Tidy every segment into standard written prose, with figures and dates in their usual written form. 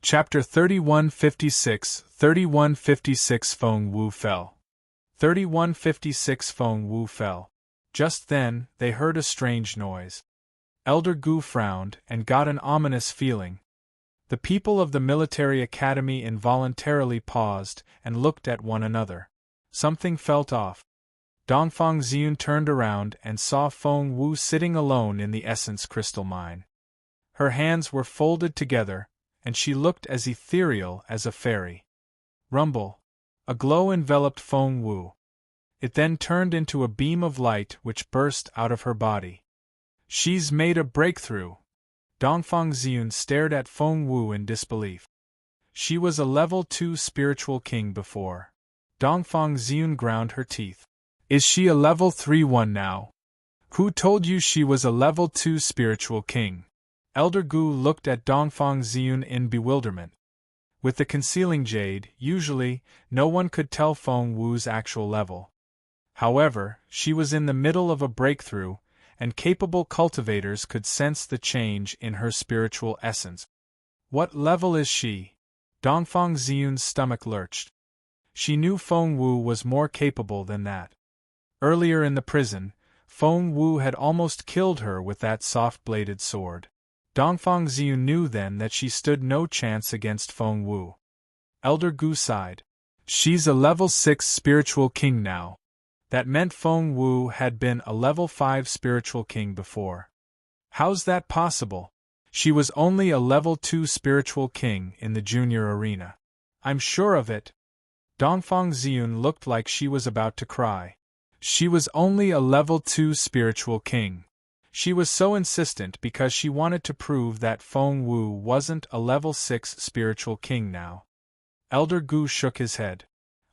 Chapter 3156 Feng Wu fell. 3156 Feng Wu fell. Just then, they heard a strange noise. Elder Gu frowned and got an ominous feeling. The people of the military academy involuntarily paused and looked at one another. Something felt off. Dongfang Ziyun turned around and saw Feng Wu sitting alone in the essence crystal mine. Her hands were folded together, and she looked as ethereal as a fairy. Rumble. A glow enveloped Feng Wu. It then turned into a beam of light which burst out of her body. She's made a breakthrough. Dongfang Ziyun stared at Feng Wu in disbelief. She was a level 2 spiritual king before. Dongfang Ziyun ground her teeth. Is she a level 3 one now? Who told you she was a level 2 spiritual king? Elder Gu looked at Dongfang Ziyun in bewilderment. With the concealing jade, usually, no one could tell Feng Wu's actual level. However, she was in the middle of a breakthrough, and capable cultivators could sense the change in her spiritual essence. What level is she? Dongfang Ziyun's stomach lurched. She knew Feng Wu was more capable than that. Earlier in the prison, Feng Wu had almost killed her with that soft-bladed sword. Dongfang Ziyun knew then that she stood no chance against Feng Wu. Elder Gu sighed. She's a level 6 spiritual king now. That meant Feng Wu had been a level 5 spiritual king before. How's that possible? She was only a level 2 spiritual king in the junior arena. I'm sure of it. Dongfang Ziyun looked like she was about to cry. She was only a level 2 spiritual king. She was so insistent because she wanted to prove that Feng Wu wasn't a level 6 spiritual king now. Elder Gu shook his head.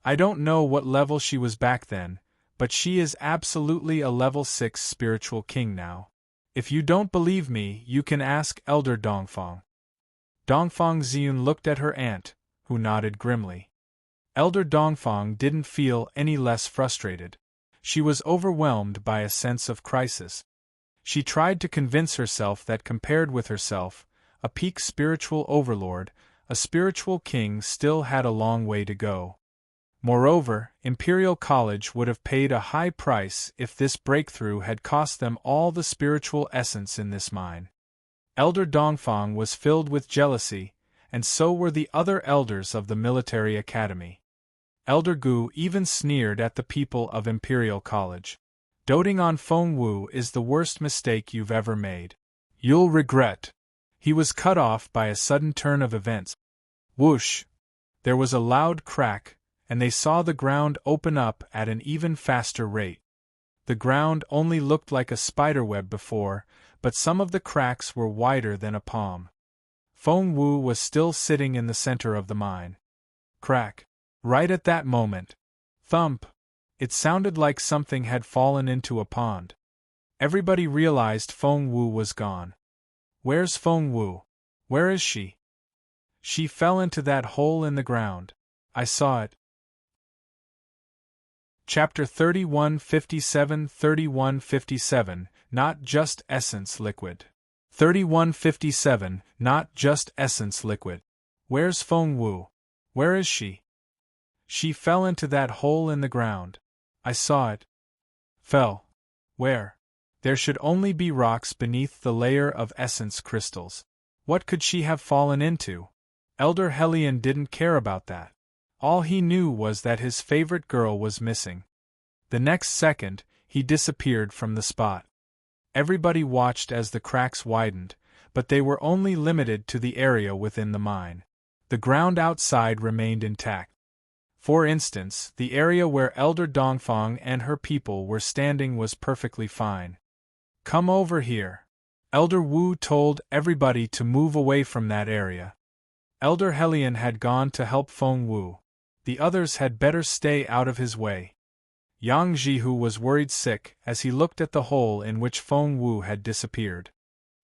I don't know what level she was back then, but she is absolutely a level 6 spiritual king now. If you don't believe me, you can ask Elder Dongfang. Dongfang Ziyun looked at her aunt, who nodded grimly. Elder Dongfang didn't feel any less frustrated. She was overwhelmed by a sense of crisis. She tried to convince herself that compared with herself, a peak spiritual overlord, a spiritual king still had a long way to go. Moreover, Imperial College would have paid a high price if this breakthrough had cost them all the spiritual essence in this mine. Elder Dongfang was filled with jealousy, and so were the other elders of the military academy. Elder Gu even sneered at the people of Imperial College. Doting on Feng Wu is the worst mistake you've ever made. You'll regret. He was cut off by a sudden turn of events. Whoosh! There was a loud crack, and they saw the ground open up at an even faster rate. The ground only looked like a spiderweb before, but some of the cracks were wider than a palm. Feng Wu was still sitting in the center of the mine. Crack! Right at that moment. Thump! It sounded like something had fallen into a pond. Everybody realized Feng Wu was gone. Where's Feng Wu? Where is she? She fell into that hole in the ground. I saw it. Chapter 3157 Not just essence liquid. 3157 Not just essence liquid. Where's Feng Wu? Where is she? She fell into that hole in the ground. I saw it. Fell. Where? There should only be rocks beneath the layer of essence crystals. What could she have fallen into? Elder Hellion didn't care about that. All he knew was that his favorite girl was missing. The next second, he disappeared from the spot. Everybody watched as the cracks widened, but they were only limited to the area within the mine. The ground outside remained intact. For instance, the area where Elder Dongfang and her people were standing was perfectly fine. Come over here. Elder Wu told everybody to move away from that area. Elder Hellion had gone to help Feng Wu. The others had better stay out of his way. Yang Jihu was worried sick as he looked at the hole in which Feng Wu had disappeared.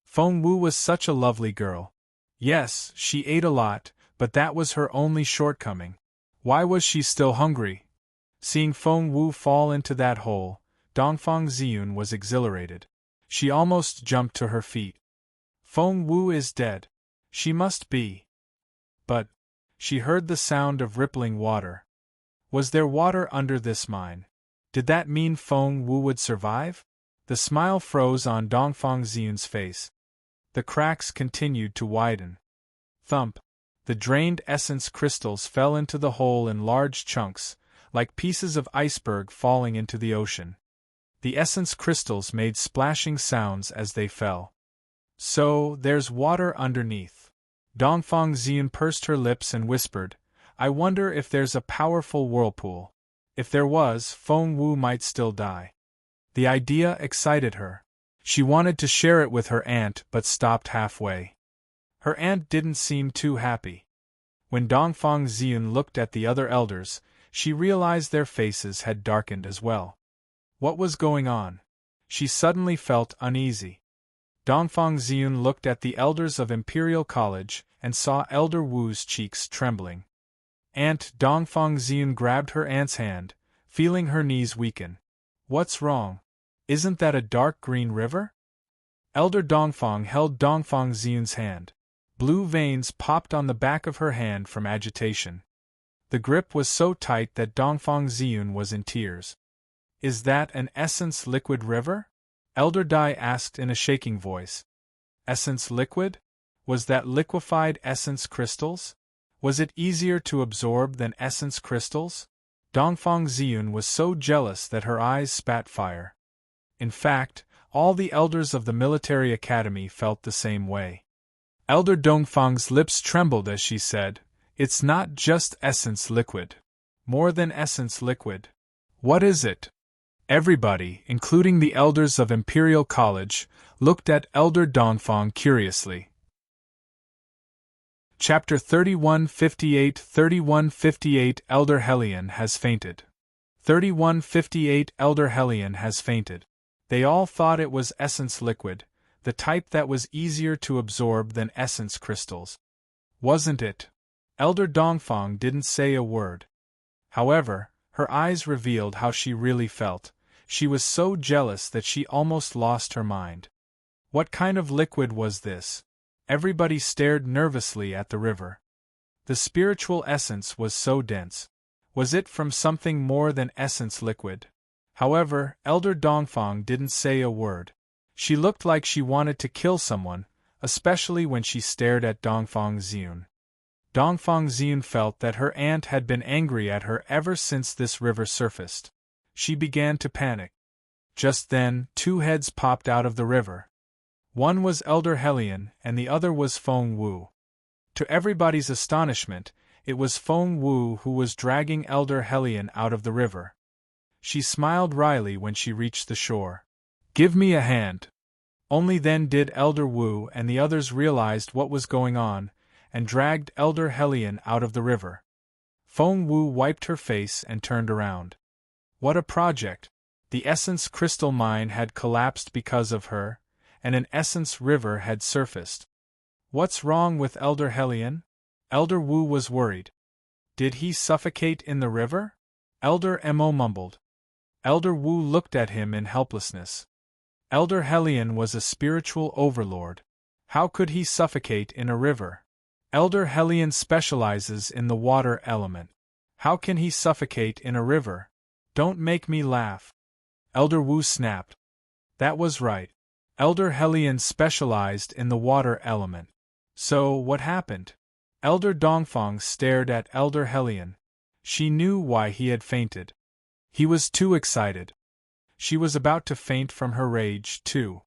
Feng Wu was such a lovely girl. Yes, she ate a lot, but that was her only shortcoming. Why was she still hungry? Seeing Feng Wu fall into that hole, Dongfang Ziyun was exhilarated. She almost jumped to her feet. Feng Wu is dead. She must be. but she heard the sound of rippling water. Was there water under this mine? Did that mean Feng Wu would survive? The smile froze on Dongfang Ziyun's face. The cracks continued to widen. Thump! The drained essence crystals fell into the hole in large chunks, like pieces of iceberg falling into the ocean. The essence crystals made splashing sounds as they fell. So, there's water underneath. Dongfang Ziyun pursed her lips and whispered, I wonder if there's a powerful whirlpool. If there was, Feng Wu might still die. The idea excited her. She wanted to share it with her aunt but stopped halfway. Her aunt didn't seem too happy. When Dongfang Ziyun looked at the other elders, she realized their faces had darkened as well. What was going on? She suddenly felt uneasy. Dongfang Ziyun looked at the elders of Imperial College and saw Elder Wu's cheeks trembling. Aunt Dongfang Ziyun grabbed her aunt's hand, feeling her knees weaken. What's wrong? Isn't that a dark green river? Elder Dongfang held Dongfang Ziyun's hand. Blue veins popped on the back of her hand from agitation. The grip was so tight that Dongfang Ziyun was in tears. Is that an essence liquid river? Elder Dai asked in a shaking voice. Essence liquid? Was that liquefied essence crystals? Was it easier to absorb than essence crystals? Dongfang Ziyun was so jealous that her eyes spat fire. In fact, all the elders of the military academy felt the same way. Elder Dongfang's lips trembled as she said, It's not just essence liquid. More than essence liquid. What is it? Everybody, including the elders of Imperial College, looked at Elder Dongfang curiously. Chapter 3158 Elder Hellion has fainted. 3158 Elder Hellion has fainted. They all thought it was essence liquid, the type that was easier to absorb than essence crystals. Wasn't it? Elder Dongfang didn't say a word. However, her eyes revealed how she really felt. She was so jealous that she almost lost her mind. What kind of liquid was this? Everybody stared nervously at the river. The spiritual essence was so dense. Was it from something more than essence liquid? However, Elder Dongfang didn't say a word. She looked like she wanted to kill someone, especially when she stared at Dongfang Ziyun. Dongfang Ziyun felt that her aunt had been angry at her ever since this river surfaced. She began to panic. Just then, two heads popped out of the river. One was Elder Hellion and the other was Feng Wu. To everybody's astonishment, it was Feng Wu who was dragging Elder Hellion out of the river. She smiled wryly when she reached the shore. Give me a hand. Only then did Elder Wu and the others realized what was going on, and dragged Elder Hellion out of the river. Feng Wu wiped her face and turned around. What a project! The essence crystal mine had collapsed because of her, and an essence river had surfaced. What's wrong with Elder Hellion? Elder Wu was worried. Did he suffocate in the river? Elder Mo mumbled. Elder Wu looked at him in helplessness. Elder Hellion was a spiritual overlord. How could he suffocate in a river? Elder Hellion specializes in the water element. How can he suffocate in a river? Don't make me laugh. Elder Wu snapped. That was right. Elder Hellion specialized in the water element. So, what happened? Elder Dongfang stared at Elder Hellion. She knew why he had fainted. He was too excited. She was about to faint from her rage, too.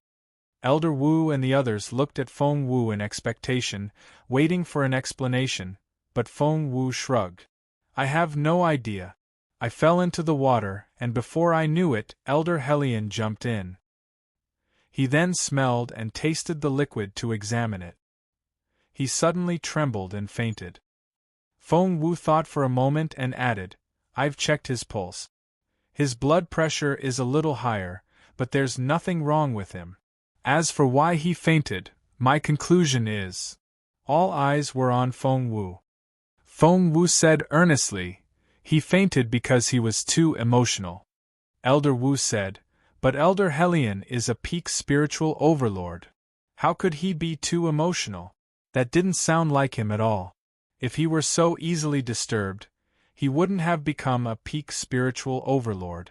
Elder Wu and the others looked at Feng Wu in expectation, waiting for an explanation, but Feng Wu shrugged. I have no idea. I fell into the water, and before I knew it, Elder Hellion jumped in. He then smelled and tasted the liquid to examine it. He suddenly trembled and fainted. Feng Wu thought for a moment and added, I've checked his pulse. His blood pressure is a little higher, but there's nothing wrong with him. As for why he fainted, my conclusion is... All eyes were on Feng Wu. Feng Wu said earnestly, he fainted because he was too emotional. Elder Wu said, but Elder Hellion is a peak spiritual overlord. How could he be too emotional? That didn't sound like him at all. If he were so easily disturbed, he wouldn't have become a peak spiritual overlord.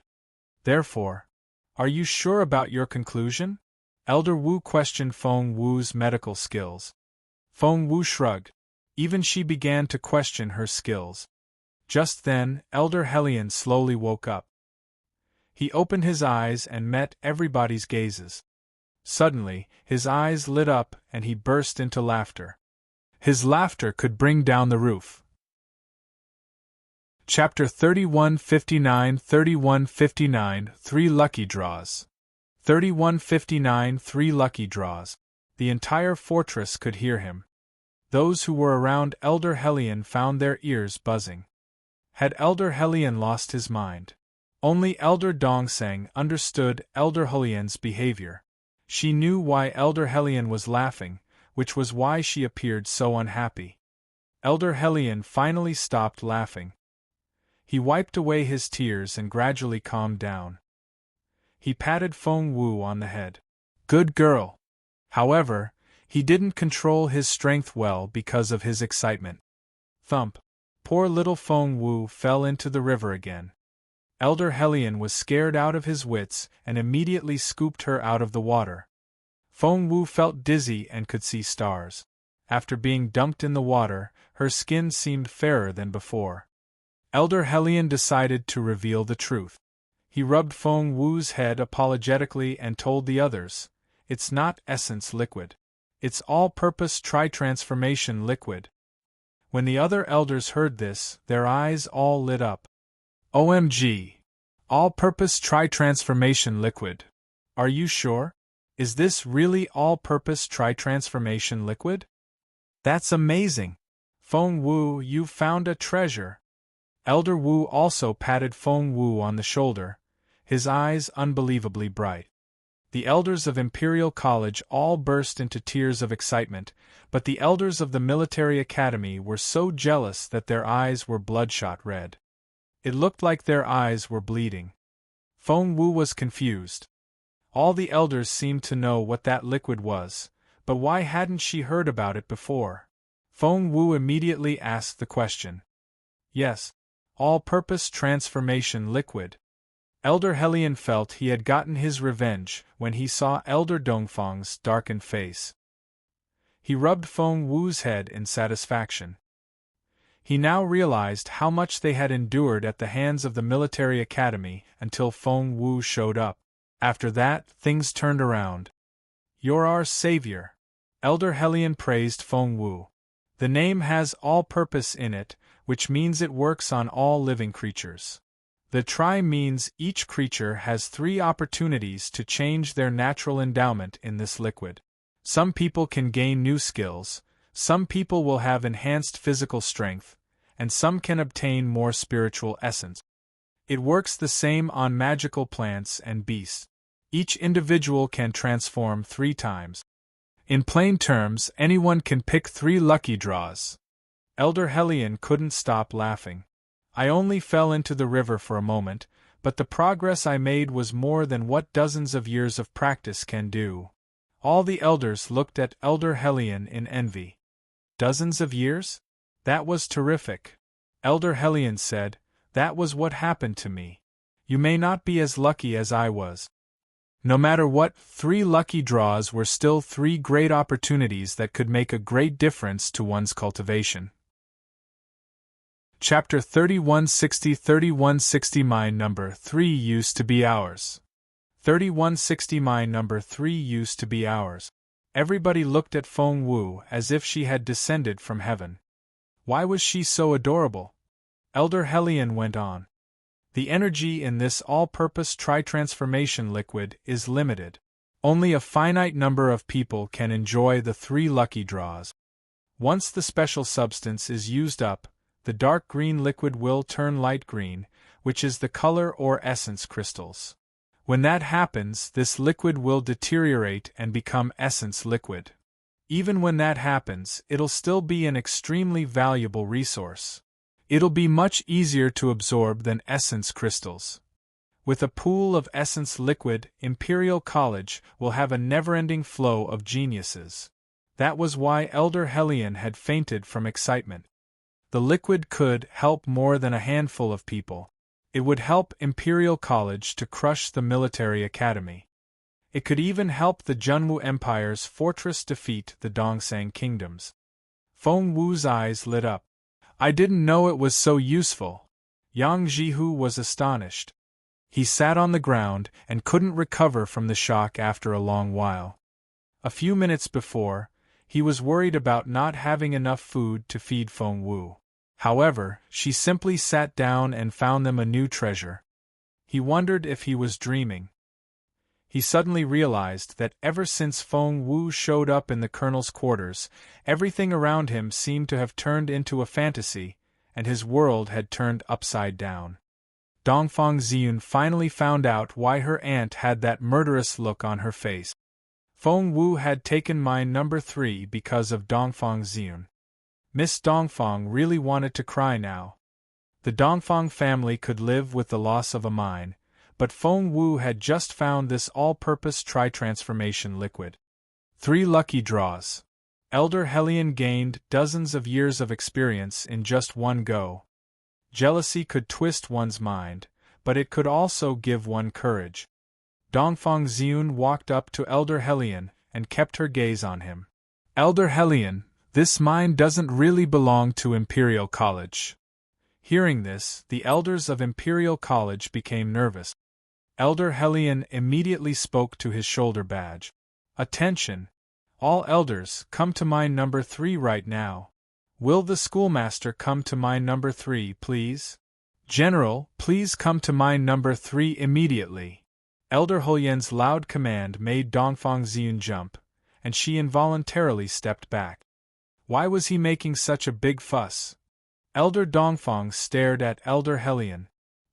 Therefore, are you sure about your conclusion? Elder Wu questioned Feng Wu's medical skills. Feng Wu shrugged. Even she began to question her skills. Just then, Elder Helion slowly woke up. He opened his eyes and met everybody's gazes. Suddenly, his eyes lit up and he burst into laughter. His laughter could bring down the roof. Chapter 3159 3159 3 Lucky Draws. 3159 3 Lucky Draws. The entire fortress could hear him. Those who were around Elder Helion found their ears buzzing. Had Elder Helion lost his mind? Only Elder Dongsang understood Elder Helion's behavior. She knew why Elder Helion was laughing, which was why she appeared so unhappy. Elder Helion finally stopped laughing. He wiped away his tears and gradually calmed down. He patted Feng Wu on the head. Good girl. However, he didn't control his strength well because of his excitement. Thump. Poor little Feng Wu fell into the river again. Elder Helion was scared out of his wits and immediately scooped her out of the water. Feng Wu felt dizzy and could see stars. After being dunked in the water, her skin seemed fairer than before. Elder Helion decided to reveal the truth. He rubbed Feng Wu's head apologetically and told the others, "It's not essence liquid. It's all-purpose tri-transformation liquid." When the other elders heard this, their eyes all lit up. OMG! All-purpose tri-transformation liquid. Are you sure? Is this really all-purpose tri-transformation liquid? That's amazing! Feng Wu, you've found a treasure. Elder Wu also patted Feng Wu on the shoulder, his eyes unbelievably bright. The elders of Imperial College all burst into tears of excitement, but the elders of the military academy were so jealous that their eyes were bloodshot red. It looked like their eyes were bleeding. Feng Wu was confused. All the elders seemed to know what that liquid was, but why hadn't she heard about it before? Feng Wu immediately asked the question. Yes, all-purpose transformation liquid. Elder Helion felt he had gotten his revenge when he saw Elder Dongfang's darkened face. He rubbed Feng Wu's head in satisfaction. He now realized how much they had endured at the hands of the military academy until Feng Wu showed up. After that, things turned around. You're our savior. Elder Helion praised Feng Wu. The name has all-purpose in it, which means it works on all living creatures. The tri means each creature has 3 opportunities to change their natural endowment in this liquid. Some people can gain new skills, some people will have enhanced physical strength, and some can obtain more spiritual essence. It works the same on magical plants and beasts. Each individual can transform 3 times. In plain terms, anyone can pick 3 lucky draws. Elder Helion couldn't stop laughing. I only fell into the river for a moment, but the progress I made was more than what dozens of years of practice can do. All the elders looked at Elder Helion in envy. Dozens of years? That was terrific. Elder Helion said, that was what happened to me. You may not be as lucky as I was. No matter what, 3 lucky draws were still 3 great opportunities that could make a great difference to one's cultivation. Chapter 3160 3160 Mine number 3 used to be ours. 3160 Mine number 3 used to be ours. Everybody looked at Feng Wu as if she had descended from heaven. Why was she so adorable? Elder Helion went on. The energy in this all-purpose tri-transformation liquid is limited. Only a finite number of people can enjoy the 3 lucky draws. Once the special substance is used up, the dark green liquid will turn light green, which is the color or essence crystals. When that happens, this liquid will deteriorate and become essence liquid. Even when that happens, it'll still be an extremely valuable resource. It'll be much easier to absorb than essence crystals. With a pool of essence liquid, Imperial College will have a never-ending flow of geniuses. That was why Elder Helion had fainted from excitement. The liquid could help more than a handful of people. It would help Imperial College to crush the military academy. It could even help the Junwu Empire's fortress defeat the Dongsang kingdoms. Feng Wu's eyes lit up. I didn't know it was so useful. Yang Jihu was astonished. He sat on the ground and couldn't recover from the shock after a long while. A few minutes before, he was worried about not having enough food to feed Feng Wu. However, she simply sat down and found them a new treasure. He wondered if he was dreaming. He suddenly realized that ever since Feng Wu showed up in the colonel's quarters, everything around him seemed to have turned into a fantasy, and his world had turned upside down. Dongfang Ziyun finally found out why her aunt had that murderous look on her face. Feng Wu had taken mine number 3 because of Dongfang Ziyun. Miss Dongfang really wanted to cry now. The Dongfang family could live with the loss of a mine, but Feng Wu had just found this all-purpose tri-transformation liquid. 3 lucky draws. Elder Hellion gained dozens of years of experience in just one go. Jealousy could twist one's mind, but it could also give one courage. Dongfang Ziyun walked up to Elder Hellion and kept her gaze on him. Elder Hellion, this mine doesn't really belong to Imperial College. Hearing this, the elders of Imperial College became nervous. Elder Hellion immediately spoke to his shoulder badge. Attention! All elders, come to mine number 3 right now. Will the schoolmaster come to mine number 3, please? General, please come to mine number 3 immediately. Elder Hulian's loud command made Dongfang Ziyun jump, and she involuntarily stepped back. Why was he making such a big fuss? Elder Dongfang stared at Elder Hellion.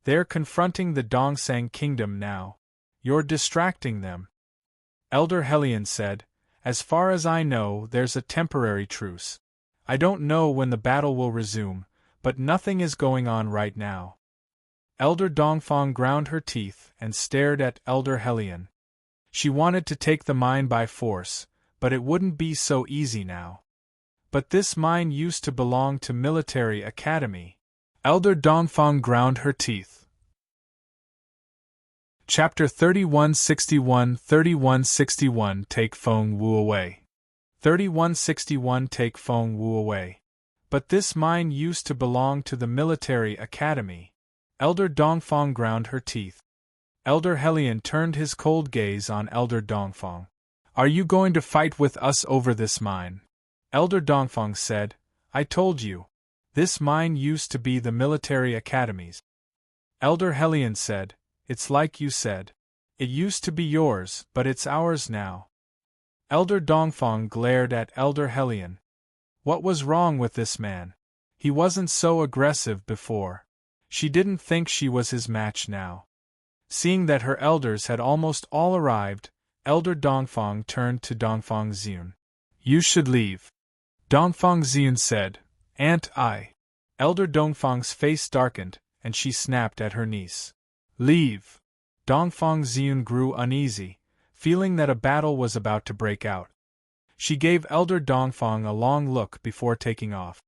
They're confronting the Dongsang kingdom now. You're distracting them. Elder Hellion said, as far as I know, there's a temporary truce. I don't know when the battle will resume, but nothing is going on right now. Elder Dongfang ground her teeth and stared at Elder Hellion. She wanted to take the mine by force, but it wouldn't be so easy now. But this mine used to belong to Military Academy. Elder Dongfang ground her teeth. Chapter 3161 Take Feng Wu Away. 3161 Take Feng Wu Away. But this mine used to belong to the Military Academy. Elder Dongfang ground her teeth. Elder Hellion turned his cold gaze on Elder Dongfang. Are you going to fight with us over this mine? Elder Dongfang said, I told you. This mine used to be the Military Academy's. Elder Hellion said, it's like you said. It used to be yours, but it's ours now. Elder Dongfang glared at Elder Hellion. What was wrong with this man? He wasn't so aggressive before. She didn't think she was his match now. Seeing that her elders had almost all arrived, Elder Dongfang turned to Dongfang Ziyun. You should leave. Dongfang Ziyun said, Aunt I. Elder Dongfang's face darkened, and she snapped at her niece. Leave. Dongfang Ziyun grew uneasy, feeling that a battle was about to break out. She gave Elder Dongfang a long look before taking off.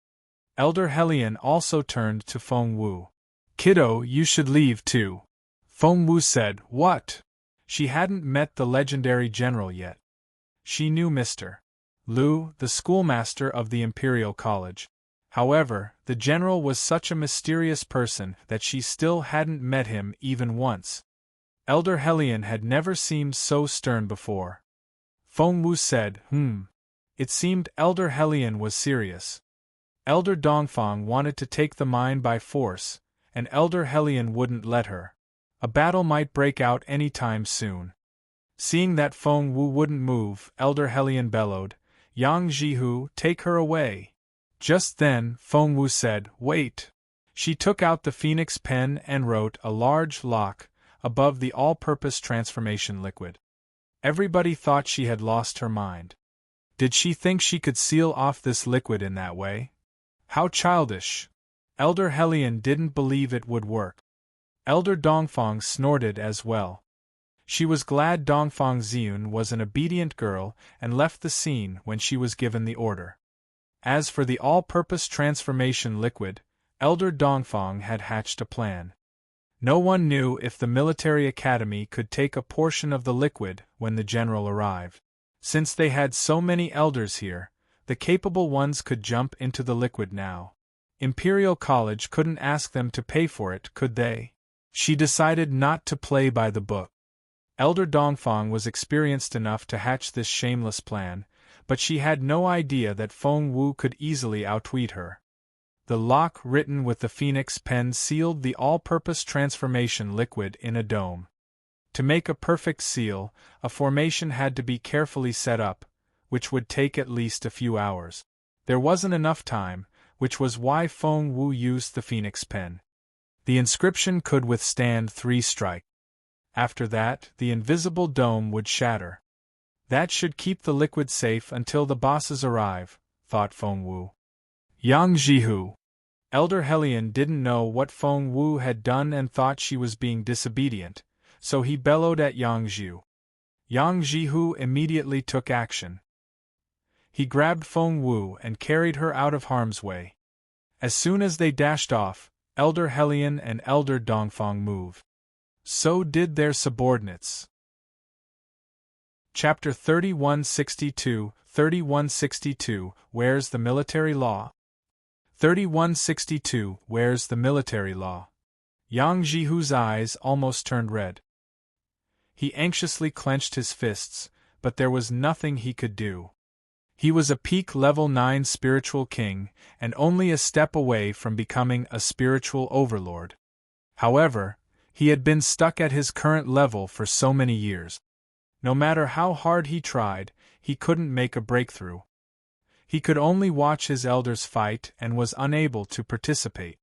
Elder Hellion also turned to Feng Wu. Kiddo, you should leave too. Feng Wu said, What? She hadn't met the legendary general yet. She knew Mr. Liu, the schoolmaster of the Imperial College. However, the general was such a mysterious person that she still hadn't met him even once. Elder Hellion had never seemed so stern before. Feng Wu said, It seemed Elder Hellion was serious. Elder Dongfang wanted to take the mine by force, and Elder Hellion wouldn't let her. A battle might break out any time soon. Seeing that Feng Wu wouldn't move, Elder Hellion bellowed, Yang Jihu, take her away. Just then, Feng Wu said, Wait. She took out the phoenix pen and wrote a large lock above the all-purpose transformation liquid. Everybody thought she had lost her mind. Did she think she could seal off this liquid in that way? How childish! Elder Hellion didn't believe it would work. Elder Dongfang snorted as well. She was glad Dongfang Ziyun was an obedient girl and left the scene when she was given the order. As for the all-purpose transformation liquid, Elder Dongfang had hatched a plan. No one knew if the military academy could take a portion of the liquid when the general arrived. Since they had so many elders here, the capable ones could jump into the liquid now. Imperial College couldn't ask them to pay for it, could they? She decided not to play by the book. Elder Dongfang was experienced enough to hatch this shameless plan, but she had no idea that Feng Wu could easily outwit her. The lock written with the phoenix pen sealed the all-purpose transformation liquid in a dome. To make a perfect seal, a formation had to be carefully set up, which would take at least a few hours. There wasn't enough time, which was why Feng Wu used the phoenix pen. The inscription could withstand 3 strikes. After that, the invisible dome would shatter. That should keep the liquid safe until the bosses arrive, thought Feng Wu. Yang Jihu. Elder Hellion didn't know what Feng Wu had done and thought she was being disobedient, so he bellowed at Yang Jihu. Yang Jihu immediately took action. He grabbed Feng Wu and carried her out of harm's way. As soon as they dashed off, Elder Hellion and Elder Dongfang moved. So did their subordinates. Chapter 3162 Where's the military law? 3162 Where's the military law? Yang Jihu's eyes almost turned red. He anxiously clenched his fists, but there was nothing he could do. He was a peak level 9 spiritual king, and only a step away from becoming a spiritual overlord. However, he had been stuck at his current level for so many years. No matter how hard he tried, he couldn't make a breakthrough. He could only watch his elders fight and was unable to participate.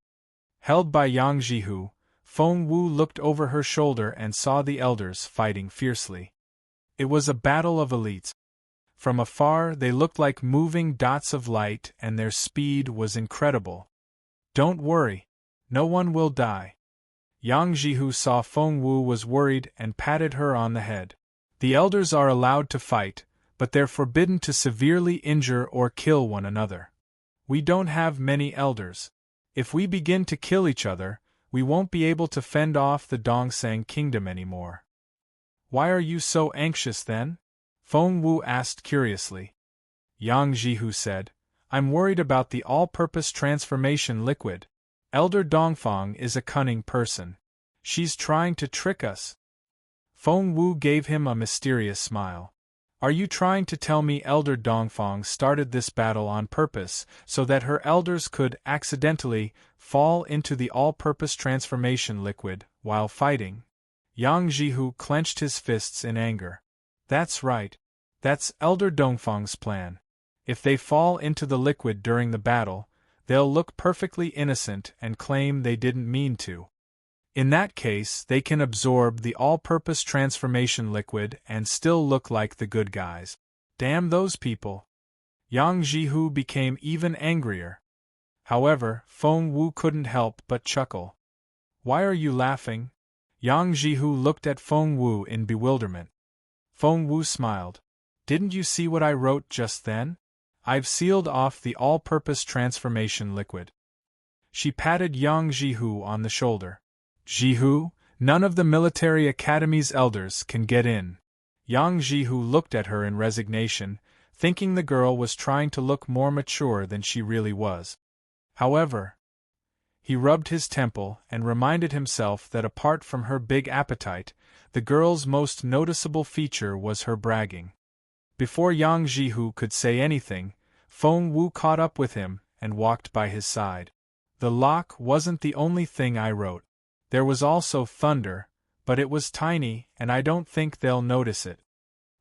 Held by Yang Jihu, Feng Wu looked over her shoulder and saw the elders fighting fiercely. It was a battle of elites. From afar they looked like moving dots of light and their speed was incredible. Don't worry. No one will die. Yang Jihu saw Feng Wu was worried and patted her on the head. The elders are allowed to fight, but they're forbidden to severely injure or kill one another. We don't have many elders. If we begin to kill each other, we won't be able to fend off the Dongsang kingdom anymore. Why are you so anxious then? Feng Wu asked curiously. Yang Jihu said, I'm worried about the all-purpose transformation liquid. Elder Dongfang is a cunning person. She's trying to trick us. Feng Wu gave him a mysterious smile. Are you trying to tell me Elder Dongfang started this battle on purpose so that her elders could accidentally fall into the all-purpose transformation liquid while fighting? Yang Jihu clenched his fists in anger. That's right. That's Elder Dongfang's plan. If they fall into the liquid during the battle, they'll look perfectly innocent and claim they didn't mean to. In that case, they can absorb the all-purpose transformation liquid and still look like the good guys. Damn those people. Yang Jihu became even angrier. However, Feng Wu couldn't help but chuckle. Why are you laughing? Yang Jihu looked at Feng Wu in bewilderment. Feng Wu smiled. Didn't you see what I wrote just then? I've sealed off the all-purpose transformation liquid. She patted Yang Jihu on the shoulder. Jihu, none of the military academy's elders can get in. Yang Jihu looked at her in resignation, thinking the girl was trying to look more mature than she really was. However, he rubbed his temple and reminded himself that apart from her big appetite, the girl's most noticeable feature was her bragging. Before Yang Jihu could say anything, Feng Wu caught up with him and walked by his side. The lock wasn't the only thing I wrote. There was also thunder, but it was tiny and I don't think they'll notice it.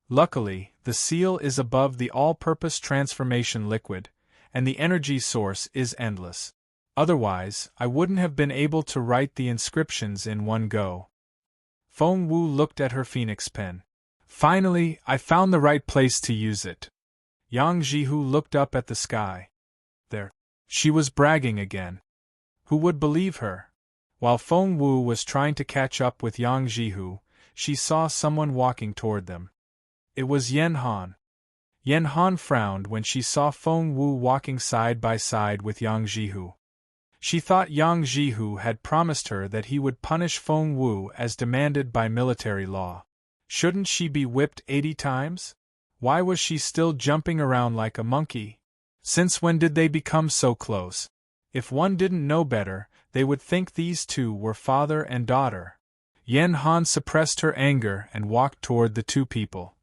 Luckily, the seal is above the all-purpose transformation liquid, and the energy source is endless. Otherwise, I wouldn't have been able to write the inscriptions in one go. Feng Wu looked at her phoenix pen. Finally, I found the right place to use it. Yang Jihu looked up at the sky. There. She was bragging again. Who would believe her? While Feng Wu was trying to catch up with Yang Jihu, she saw someone walking toward them. It was Yen Han. Yen Han frowned when she saw Feng Wu walking side by side with Yang Jihu. She thought Yang Jihu had promised her that he would punish Feng Wu as demanded by military law. Shouldn't she be whipped 80 times? Why was she still jumping around like a monkey? Since when did they become so close? If one didn't know better, they would think these two were father and daughter. Yen Han suppressed her anger and walked toward the two people.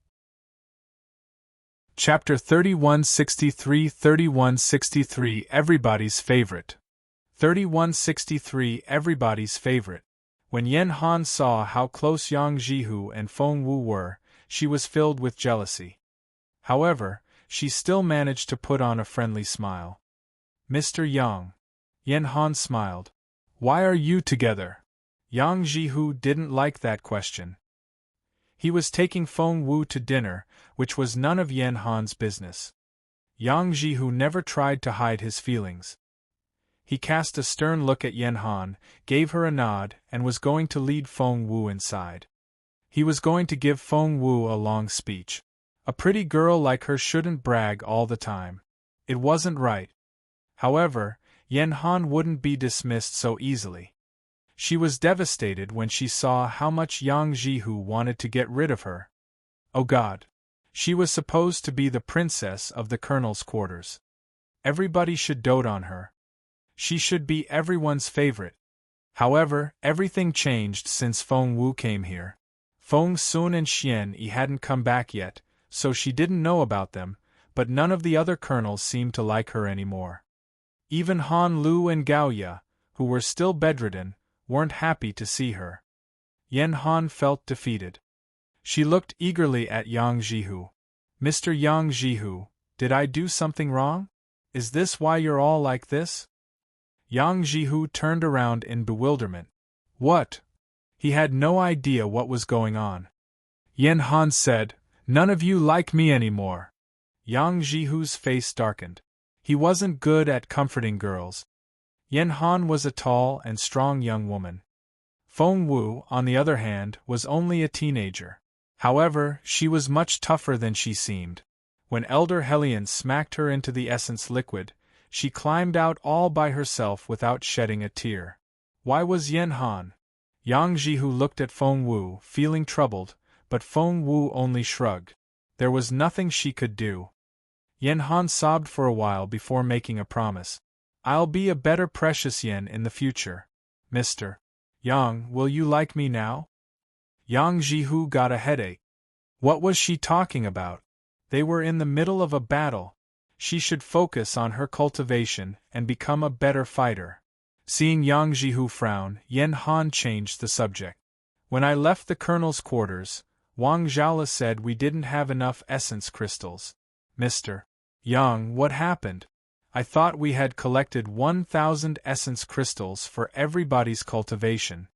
Chapter 3163 Everybody's Favorite. 3163 Everybody's Favorite. When Yen Han saw how close Yang Jihu and Feng Wu were, she was filled with jealousy. However, she still managed to put on a friendly smile. Mr. Yang. Yen Han smiled. Why are you together? Yang Jihu didn't like that question. He was taking Feng Wu to dinner, which was none of Yen Han's business. Yang Jihu never tried to hide his feelings. He cast a stern look at Yen Han, gave her a nod, and was going to lead Feng Wu inside. He was going to give Feng Wu a long speech. A pretty girl like her shouldn't brag all the time. It wasn't right. However, Yen Han wouldn't be dismissed so easily. She was devastated when she saw how much Yang Jihu wanted to get rid of her. Oh God! She was supposed to be the princess of the colonel's quarters. Everybody should dote on her. She should be everyone's favorite. However, everything changed since Feng Wu came here. Feng Sun and Xian Yi hadn't come back yet, so she didn't know about them, but none of the other colonels seemed to like her anymore. Even Han Lu and Gao Ya, who were still bedridden, weren't happy to see her. Yen Han felt defeated. She looked eagerly at Yang Jihu. Mr. Yang Jihu, did I do something wrong? Is this why you're all like this? Yang Jihu turned around in bewilderment. What? He had no idea what was going on. Yen Han said, None of you like me anymore. Yang Jihu's face darkened. He wasn't good at comforting girls. Yen Han was a tall and strong young woman. Feng Wu, on the other hand, was only a teenager. However, she was much tougher than she seemed. When Elder Hellion smacked her into the essence liquid, she climbed out all by herself without shedding a tear. Why was Yen Han? Yang Jihu looked at Feng Wu, feeling troubled, but Feng Wu only shrugged. There was nothing she could do. Yen Han sobbed for a while before making a promise. I'll be a better precious yen in the future. Mr. Yang, will you like me now? Yang Jihu got a headache. What was she talking about? They were in the middle of a battle. She should focus on her cultivation and become a better fighter. Seeing Yang Jihu frown, Yen Han changed the subject. When I left the colonel's quarters, Wang Zhaola said we didn't have enough essence crystals. Mr. Yang, what happened? I thought we had collected 1,000 essence crystals for everybody's cultivation.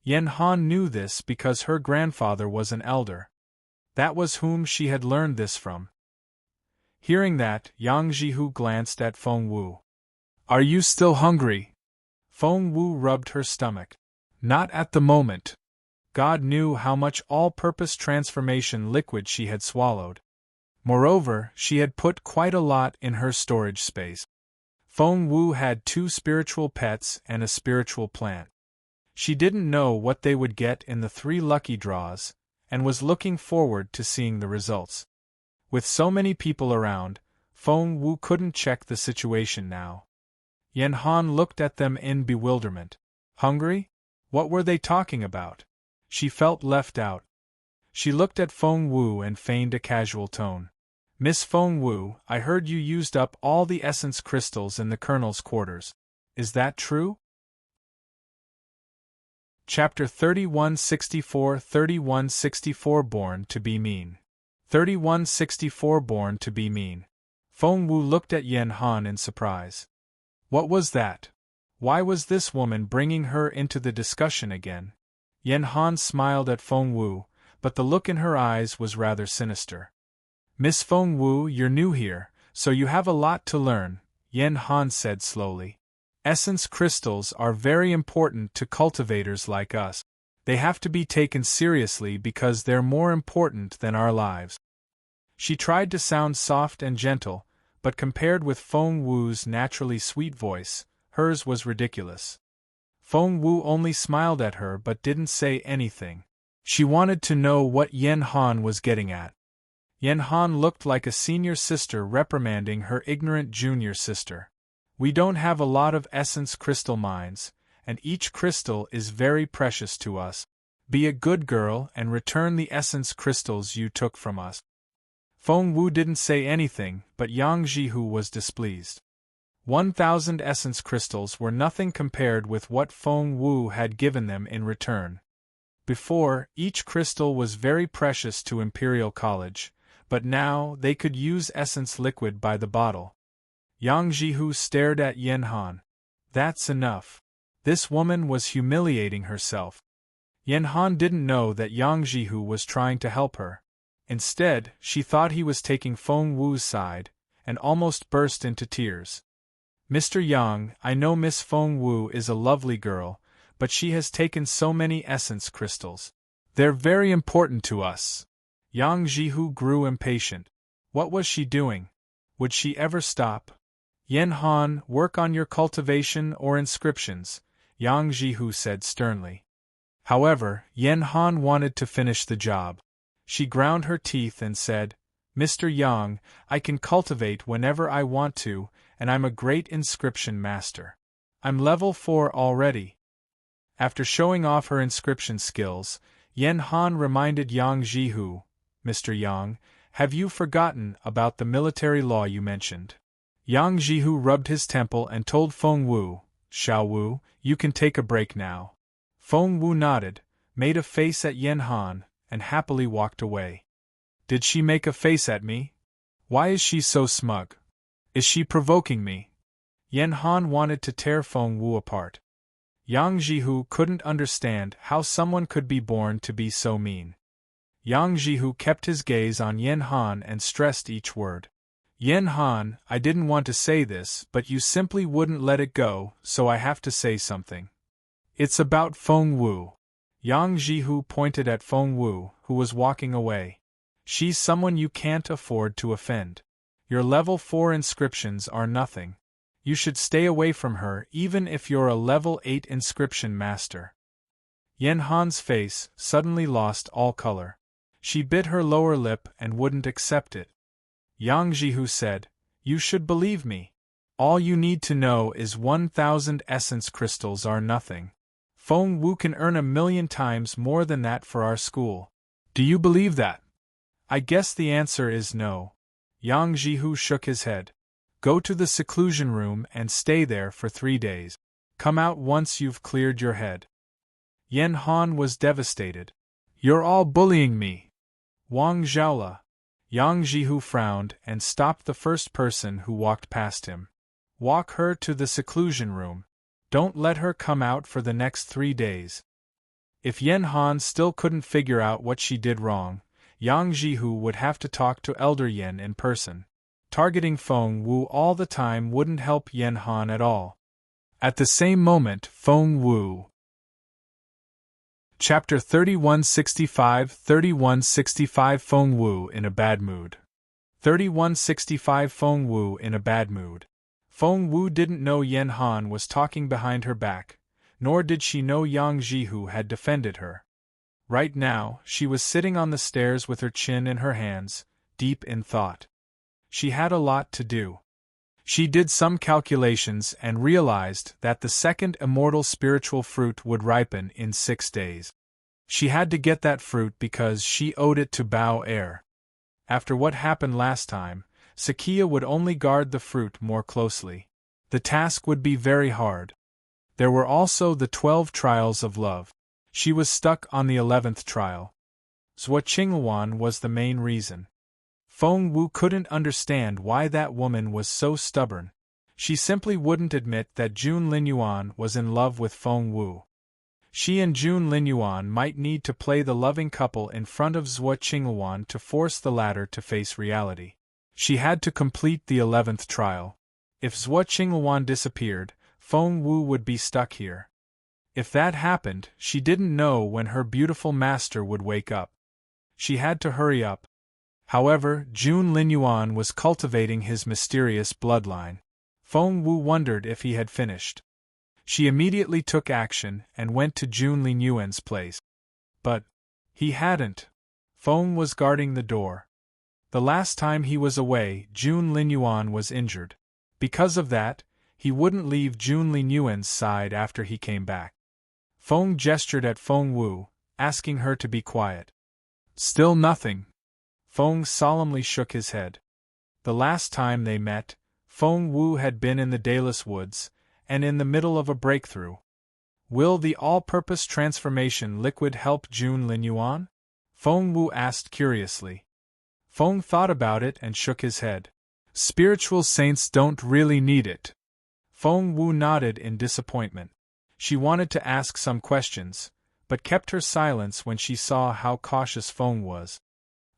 Yen Han knew this because her grandfather was an elder. That was whom she had learned this from. Hearing that, Yang Jihu glanced at Feng Wu. Are you still hungry? Feng Wu rubbed her stomach. Not at the moment. God knew how much all-purpose transformation liquid she had swallowed. Moreover, she had put quite a lot in her storage space. Feng Wu had 2 spiritual pets and a spiritual plant. She didn't know what they would get in the 3 lucky draws, and was looking forward to seeing the results. With so many people around, Feng Wu couldn't check the situation now. Yen Han looked at them in bewilderment. Hungry? What were they talking about? She felt left out. She looked at Feng Wu and feigned a casual tone. Miss Feng Wu, I heard you used up all the essence crystals in the colonel's quarters. Is that true? Chapter 3164 Born to be Mean. 3164 Born to be Mean. Feng Wu looked at Yen Han in surprise. What was that? Why was this woman bringing her into the discussion again? Yen Han smiled at Feng Wu, but the look in her eyes was rather sinister. Miss Feng Wu, you're new here, so you have a lot to learn, Yen Han said slowly. Essence crystals are very important to cultivators like us. They have to be taken seriously because they're more important than our lives. She tried to sound soft and gentle, but compared with Feng Wu's naturally sweet voice, hers was ridiculous. Feng Wu only smiled at her but didn't say anything. She wanted to know what Yen Han was getting at. Yen Han looked like a senior sister reprimanding her ignorant junior sister. We don't have a lot of essence crystal mines, and each crystal is very precious to us. Be a good girl and return the essence crystals you took from us. Feng Wu didn't say anything, but Yang Jihu was displeased. 1,000 essence crystals were nothing compared with what Feng Wu had given them in return. Before, each crystal was very precious to Imperial College, but now they could use essence liquid by the bottle. Yang Jihu stared at Yen Han. That's enough. This woman was humiliating herself. Yen Han didn't know that Yang Jihu was trying to help her. Instead, she thought he was taking Feng Wu's side, and almost burst into tears. Mr. Yang, I know Miss Feng Wu is a lovely girl, but she has taken so many essence crystals. They're very important to us. Yang Jihu grew impatient. What was she doing? Would she ever stop? Yen Han, work on your cultivation or inscriptions, Yang Jihu said sternly. However, Yen Han wanted to finish the job. She ground her teeth and said, Mr. Yang, I can cultivate whenever I want to, and I'm a great inscription master. I'm level 4 already. After showing off her inscription skills, Yen Han reminded Yang Jihu, Mr. Yang, have you forgotten about the military law you mentioned? Yang Jihu rubbed his temple and told Feng Wu, Xiao Wu, you can take a break now. Feng Wu nodded, made a face at Yen Han, and happily walked away. Did she make a face at me? Why is she so smug? Is she provoking me? Yen Han wanted to tear Feng Wu apart. Yang Jihu couldn't understand how someone could be born to be so mean. Yang Jihu kept his gaze on Yen Han and stressed each word. Yen Han, I didn't want to say this, but you simply wouldn't let it go, so I have to say something. It's about Feng Wu. Yang Jihu pointed at Feng Wu, who was walking away. She's someone you can't afford to offend. Your level 4 inscriptions are nothing. You should stay away from her even if you're a level 8 inscription master. Yen Han's face suddenly lost all color. She bit her lower lip and wouldn't accept it. Yang Jihu said, You should believe me. All you need to know is 1,000 essence crystals are nothing. Feng Wu can earn 1,000,000 times more than that for our school. Do you believe that? I guess the answer is no. Yang Jihu shook his head. Go to the seclusion room and stay there for 3 days. Come out once you've cleared your head. Yen Han was devastated. You're all bullying me. Wang Zhaola. Yang Jihu frowned and stopped the first person who walked past him. Walk her to the seclusion room. Don't let her come out for the next 3 days. If Yen Han still couldn't figure out what she did wrong, Yang Jihu would have to talk to Elder Yen in person. Targeting Feng Wu all the time wouldn't help Yen Han at all. At the same moment, Feng Wu. Chapter 3165 Feng Wu in a bad mood. 3165 Feng Wu in a bad mood. Feng Wu didn't know Yen Han was talking behind her back, nor did she know Yang Jihu had defended her. Right now, she was sitting on the stairs with her chin in her hands, deep in thought. She had a lot to do. She did some calculations and realized that the second immortal spiritual fruit would ripen in 6 days. She had to get that fruit because she owed it to Bao Air. After what happened last time, Sakia would only guard the fruit more closely. The task would be very hard. There were also the 12 trials of love. She was stuck on the 11th trial. Zhuo Qingluan was the main reason. Feng Wu couldn't understand why that woman was so stubborn. She simply wouldn't admit that Jun Linyuan was in love with Feng Wu. She and Jun Linyuan might need to play the loving couple in front of Zhuo Qingluan to force the latter to face reality. She had to complete the 11th trial. If Zhuo Qingluan disappeared, Feng Wu would be stuck here. If that happened, she didn't know when her beautiful master would wake up. She had to hurry up. However, Jun Linyuan was cultivating his mysterious bloodline. Feng Wu wondered if he had finished. She immediately took action and went to Jun Linyuan's place. But he hadn't. Feng was guarding the door. The last time he was away, Jun Linyuan was injured. Because of that, he wouldn't leave Jun Linyuan's side after he came back. Feng gestured at Feng Wu, asking her to be quiet. Still nothing. Feng solemnly shook his head. The last time they met, Feng Wu had been in the Dalus Woods, and in the middle of a breakthrough. Will the all-purpose transformation liquid help Jun Linyuan? Feng Wu asked curiously. Feng thought about it and shook his head. Spiritual saints don't really need it. Feng Wu nodded in disappointment. She wanted to ask some questions, but kept her silence when she saw how cautious Feng was.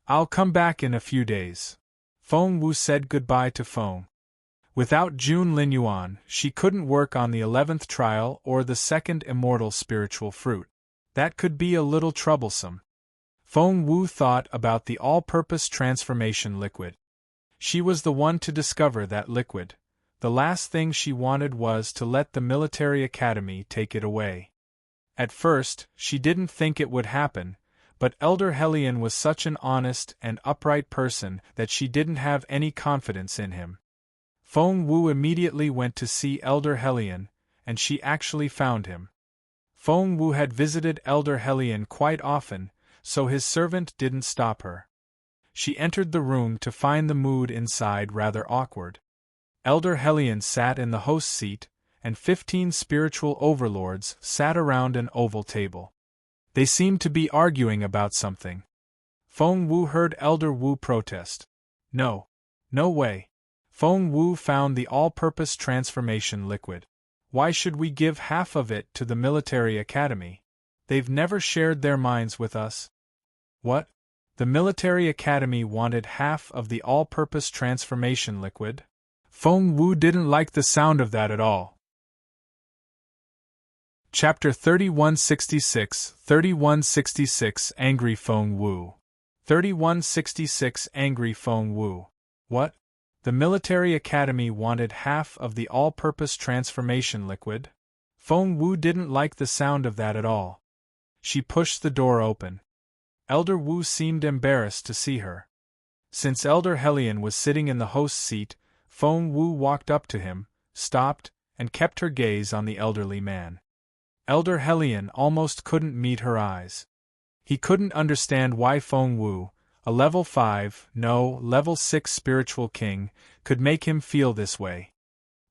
I'll come back in a few days. Feng Wu said goodbye to Feng. Without Jun Linyuan, she couldn't work on the 11th trial or the second immortal spiritual fruit. That could be a little troublesome. Feng Wu thought about the all-purpose transformation liquid. She was the one to discover that liquid. The last thing she wanted was to let the military academy take it away. At first, she didn't think it would happen, but Elder Hellion was such an honest and upright person that she didn't have any confidence in him. Feng Wu immediately went to see Elder Hellion, and she actually found him. Feng Wu had visited Elder Hellion quite often, so his servant didn't stop her. She entered the room to find the mood inside rather awkward. Elder Hellion sat in the host's seat, and 15 spiritual overlords sat around an oval table. They seemed to be arguing about something. Feng Wu heard Elder Wu protest. No. No way. Feng Wu found the all-purpose transformation liquid. Why should we give half of it to the military academy? They've never shared their minds with us. What? The military academy wanted half of the all-purpose transformation liquid? Feng Wu didn't like the sound of that at all. Chapter 3166 Angry Feng Wu. 3166 Angry Feng Wu. What? The military academy wanted half of the all-purpose transformation liquid? Feng Wu didn't like the sound of that at all. She pushed the door open. Elder Wu seemed embarrassed to see her. Since Elder Hellion was sitting in the host's seat, Feng Wu walked up to him, stopped, and kept her gaze on the elderly man. Elder Hellion almost couldn't meet her eyes. He couldn't understand why Feng Wu, a level 5, no, level 6 spiritual king, could make him feel this way.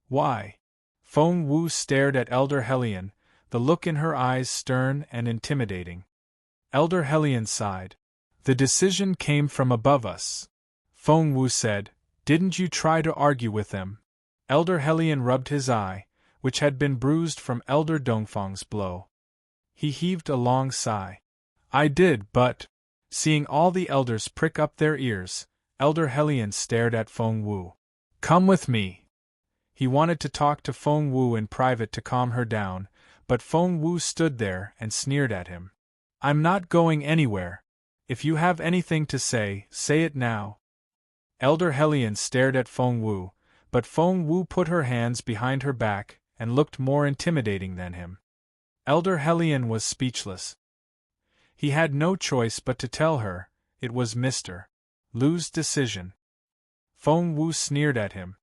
Why? Feng Wu stared at Elder Hellion, the look in her eyes stern and intimidating. Elder Hellion sighed. The decision came from above us. Feng Wu said, Didn't you try to argue with them? Elder Hellion rubbed his eye, which had been bruised from Elder Dongfang's blow. He heaved a long sigh. I did, but... Seeing all the elders prick up their ears, Elder Hellion stared at Feng Wu. Come with me. He wanted to talk to Feng Wu in private to calm her down, but Feng Wu stood there and sneered at him. I'm not going anywhere. If you have anything to say, say it now. Elder Hellion stared at Feng Wu, but Feng Wu put her hands behind her back and looked more intimidating than him. Elder Hellion was speechless. He had no choice but to tell her, it was Mr. Lu's decision. Feng Wu sneered at him.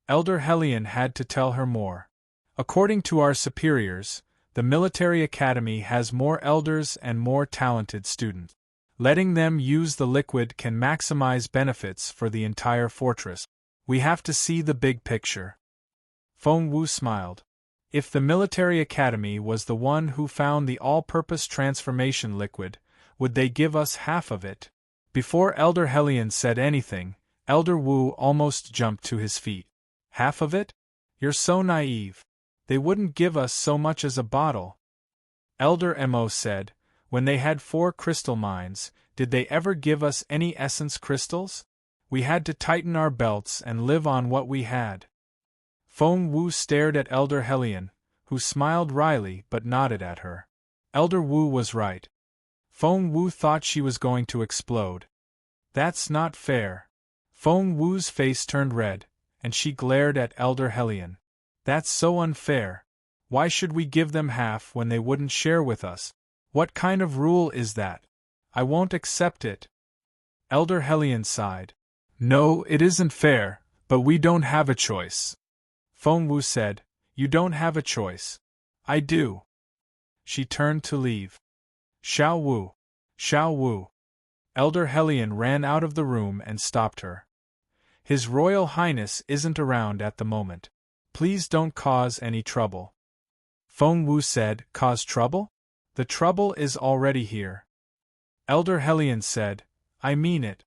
Elder Hellion had to tell her more. According to our superiors, the military academy has more elders and more talented students. Letting them use the liquid can maximize benefits for the entire fortress. We have to see the big picture. Feng Wu smiled. If the military academy was the one who found the all-purpose transformation liquid, would they give us half of it? Before Elder Hellion said anything, Elder Wu almost jumped to his feet. Half of it? You're so naive. They wouldn't give us so much as a bottle. Elder Mo said, when they had 4 crystal mines, did they ever give us any essence crystals? We had to tighten our belts and live on what we had. Feng Wu stared at Elder Hellion, who smiled wryly but nodded at her. Elder Wu was right. Feng Wu thought she was going to explode. That's not fair. Feng Wu's face turned red, and she glared at Elder Hellion. That's so unfair. Why should we give them half when they wouldn't share with us? What kind of rule is that? I won't accept it. Elder Hellion sighed. No, it isn't fair, but we don't have a choice. Feng Wu said, You don't have a choice. I do. She turned to leave. Xiao Wu. Xiao Wu. Elder Hellion ran out of the room and stopped her. His Royal Highness isn't around at the moment. Please don't cause any trouble. Feng Wu said, Cause trouble? The trouble is already here. Elder Hellion said, I mean it.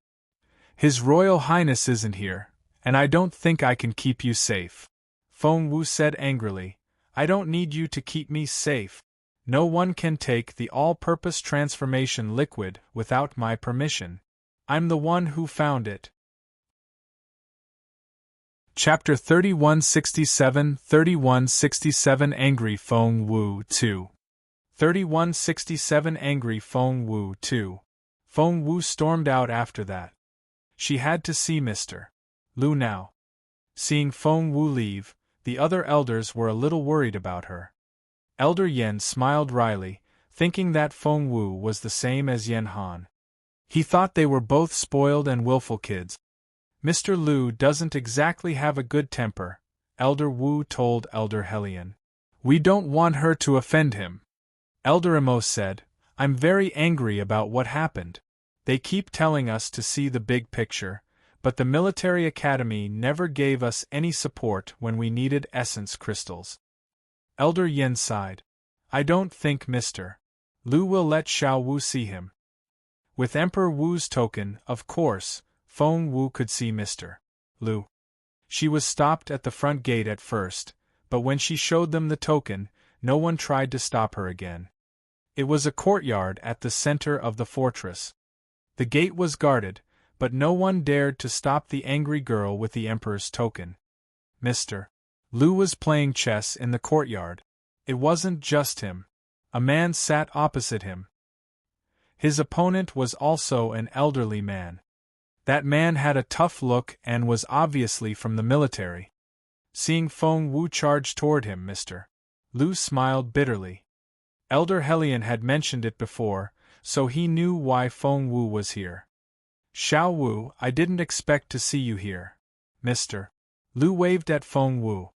His Royal Highness isn't here, and I don't think I can keep you safe. Feng Wu said angrily, I don't need you to keep me safe. No one can take the all-purpose transformation liquid without my permission. I'm the one who found it. Chapter 3167 Angry Feng Wu 2 3167 Angry Feng Wu 2 Feng Wu stormed out after that. She had to see Mr. Lu now. Seeing Feng Wu leave, the other elders were a little worried about her. Elder Yen smiled wryly, thinking that Feng Wu was the same as Yen Han. He thought they were both spoiled and willful kids. Mr. Lu doesn't exactly have a good temper, Elder Wu told Elder Hellion. We don't want her to offend him. Elder Emos said, I'm very angry about what happened. They keep telling us to see the big picture, but the military academy never gave us any support when we needed essence crystals. Elder Yen sighed. I don't think Mr. Lu will let Xiao Wu see him. With Emperor Wu's token, of course, Feng Wu could see Mr. Lu. She was stopped at the front gate at first, but when she showed them the token, no one tried to stop her again. It was a courtyard at the center of the fortress. The gate was guarded, but no one dared to stop the angry girl with the Emperor's token. Mr. Lu was playing chess in the courtyard. It wasn't just him. A man sat opposite him. His opponent was also an elderly man. That man had a tough look and was obviously from the military. Seeing Feng Wu charge toward him, Mr. Lu smiled bitterly. Elder Hellion had mentioned it before, so he knew why Feng Wu was here. Xiao Wu, I didn't expect to see you here. Mr. Lu waved at Feng Wu.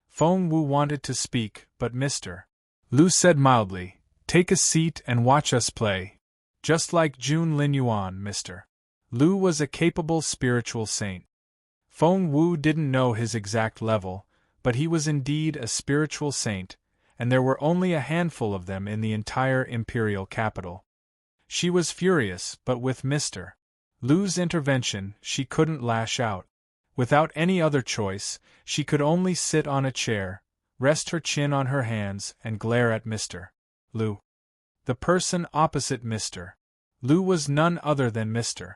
Feng Wu wanted to speak, but Mr. Lu said mildly, Take a seat and watch us play. Just like Jun Lin Yuan, Mr. Lu was a capable spiritual saint. Feng Wu didn't know his exact level, but he was indeed a spiritual saint, and there were only a handful of them in the entire imperial capital. She was furious, but with Mr. Lu's intervention, she couldn't lash out. Without any other choice, she could only sit on a chair, rest her chin on her hands, and glare at Mr. Lu. The person opposite Mr. Lu was none other than Mr.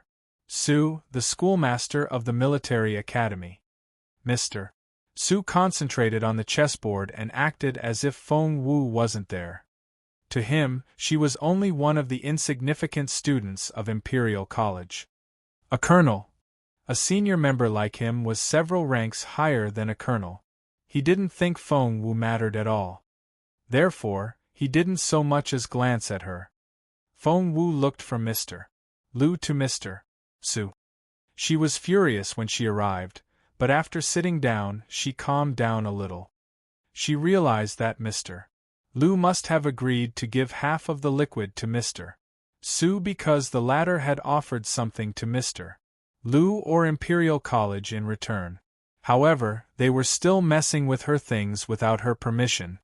Su, the schoolmaster of the military academy. Mr. Su concentrated on the chessboard and acted as if Feng Wu wasn't there. To him, she was only one of the insignificant students of Imperial College. A colonel. A senior member like him was several ranks higher than a colonel. He didn't think Feng Wu mattered at all. Therefore, he didn't so much as glance at her. Feng Wu looked from Mr. Lu to Mr. Su. She was furious when she arrived, but after sitting down, she calmed down a little. She realized that Mr. Lu must have agreed to give half of the liquid to Mr. Su because the latter had offered something to Mr. Lu or Imperial College in return. However, they were still messing with her things without her permission.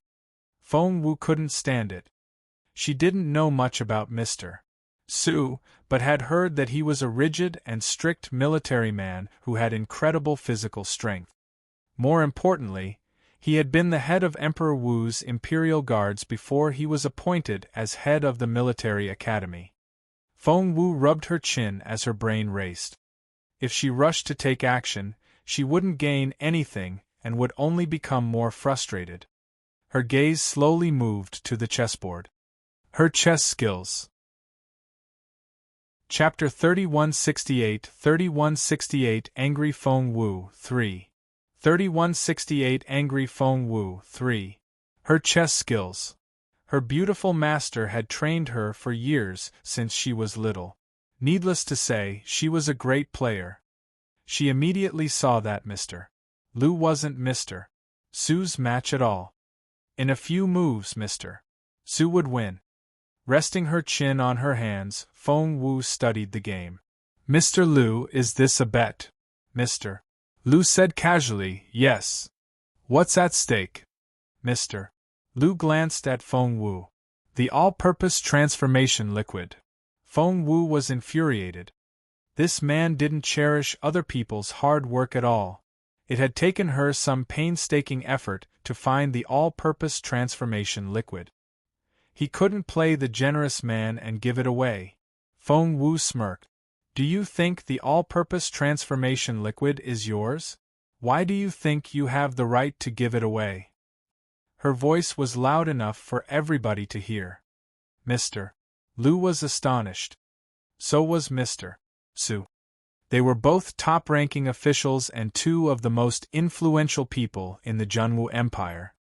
Feng Wu couldn't stand it. She didn't know much about Mr. Su, but had heard that he was a rigid and strict military man who had incredible physical strength. More importantly, he had been the head of Emperor Wu's Imperial Guards before he was appointed as head of the military academy. Feng Wu rubbed her chin as her brain raced. If she rushed to take action, she wouldn't gain anything and would only become more frustrated. Her gaze slowly moved to the chessboard. Her chess skills. Chapter 3168 Angry Feng Wu 3. 3168 Angry Feng Wu 3. Her chess skills. Her beautiful master had trained her for years since she was little. Needless to say, she was a great player. She immediately saw that Mr. Lu wasn't Mr. Su's match at all. In a few moves Mr. Su would win. Resting her chin on her hands, Feng Wu studied the game. "Mr. Lu, is this a bet?" Mr. Lu said casually, "Yes." "What's at stake?" Mr. Lu glanced at Feng Wu. "The all-purpose transformation liquid." Feng Wu was infuriated. This man didn't cherish other people's hard work at all. It had taken her some painstaking effort to find the all-purpose transformation liquid. He couldn't play the generous man and give it away. Feng Wu smirked. "Do you think the all-purpose transformation liquid is yours? Why do you think you have the right to give it away?" Her voice was loud enough for everybody to hear. Mr. Lu was astonished. So was Mr. Su. They were both top-ranking officials and two of the most influential people in the Junwu Empire.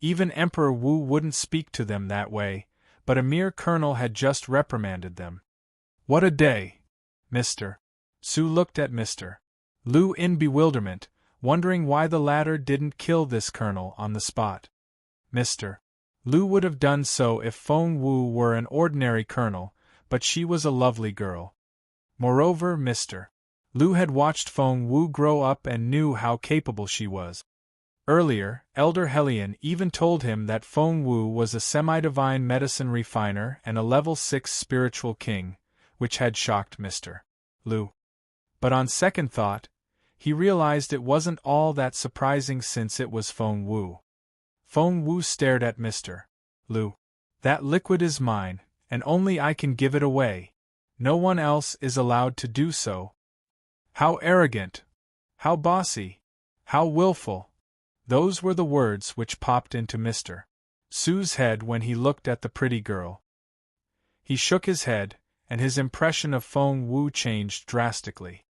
Even Emperor Wu wouldn't speak to them that way, but a mere colonel had just reprimanded them. What a day! Mr. Su looked at Mr. Lu in bewilderment, wondering why the latter didn't kill this colonel on the spot. Mr. Lu would have done so if Feng Wu were an ordinary colonel, but she was a lovely girl. Moreover, Mr. Lu had watched Feng Wu grow up and knew how capable she was. Earlier, Elder Hellion even told him that Feng Wu was a semi-divine medicine refiner and a level 6 spiritual king, which had shocked Mr. Lu. But on second thought, he realized it wasn't all that surprising since it was Feng Wu. Feng Wu stared at Mr. Lu. "That liquid is mine, and only I can give it away. No one else is allowed to do so." How arrogant! How bossy! How willful! Those were the words which popped into Mr. Su's head when he looked at the pretty girl. He shook his head, and his impression of Feng Wu changed drastically.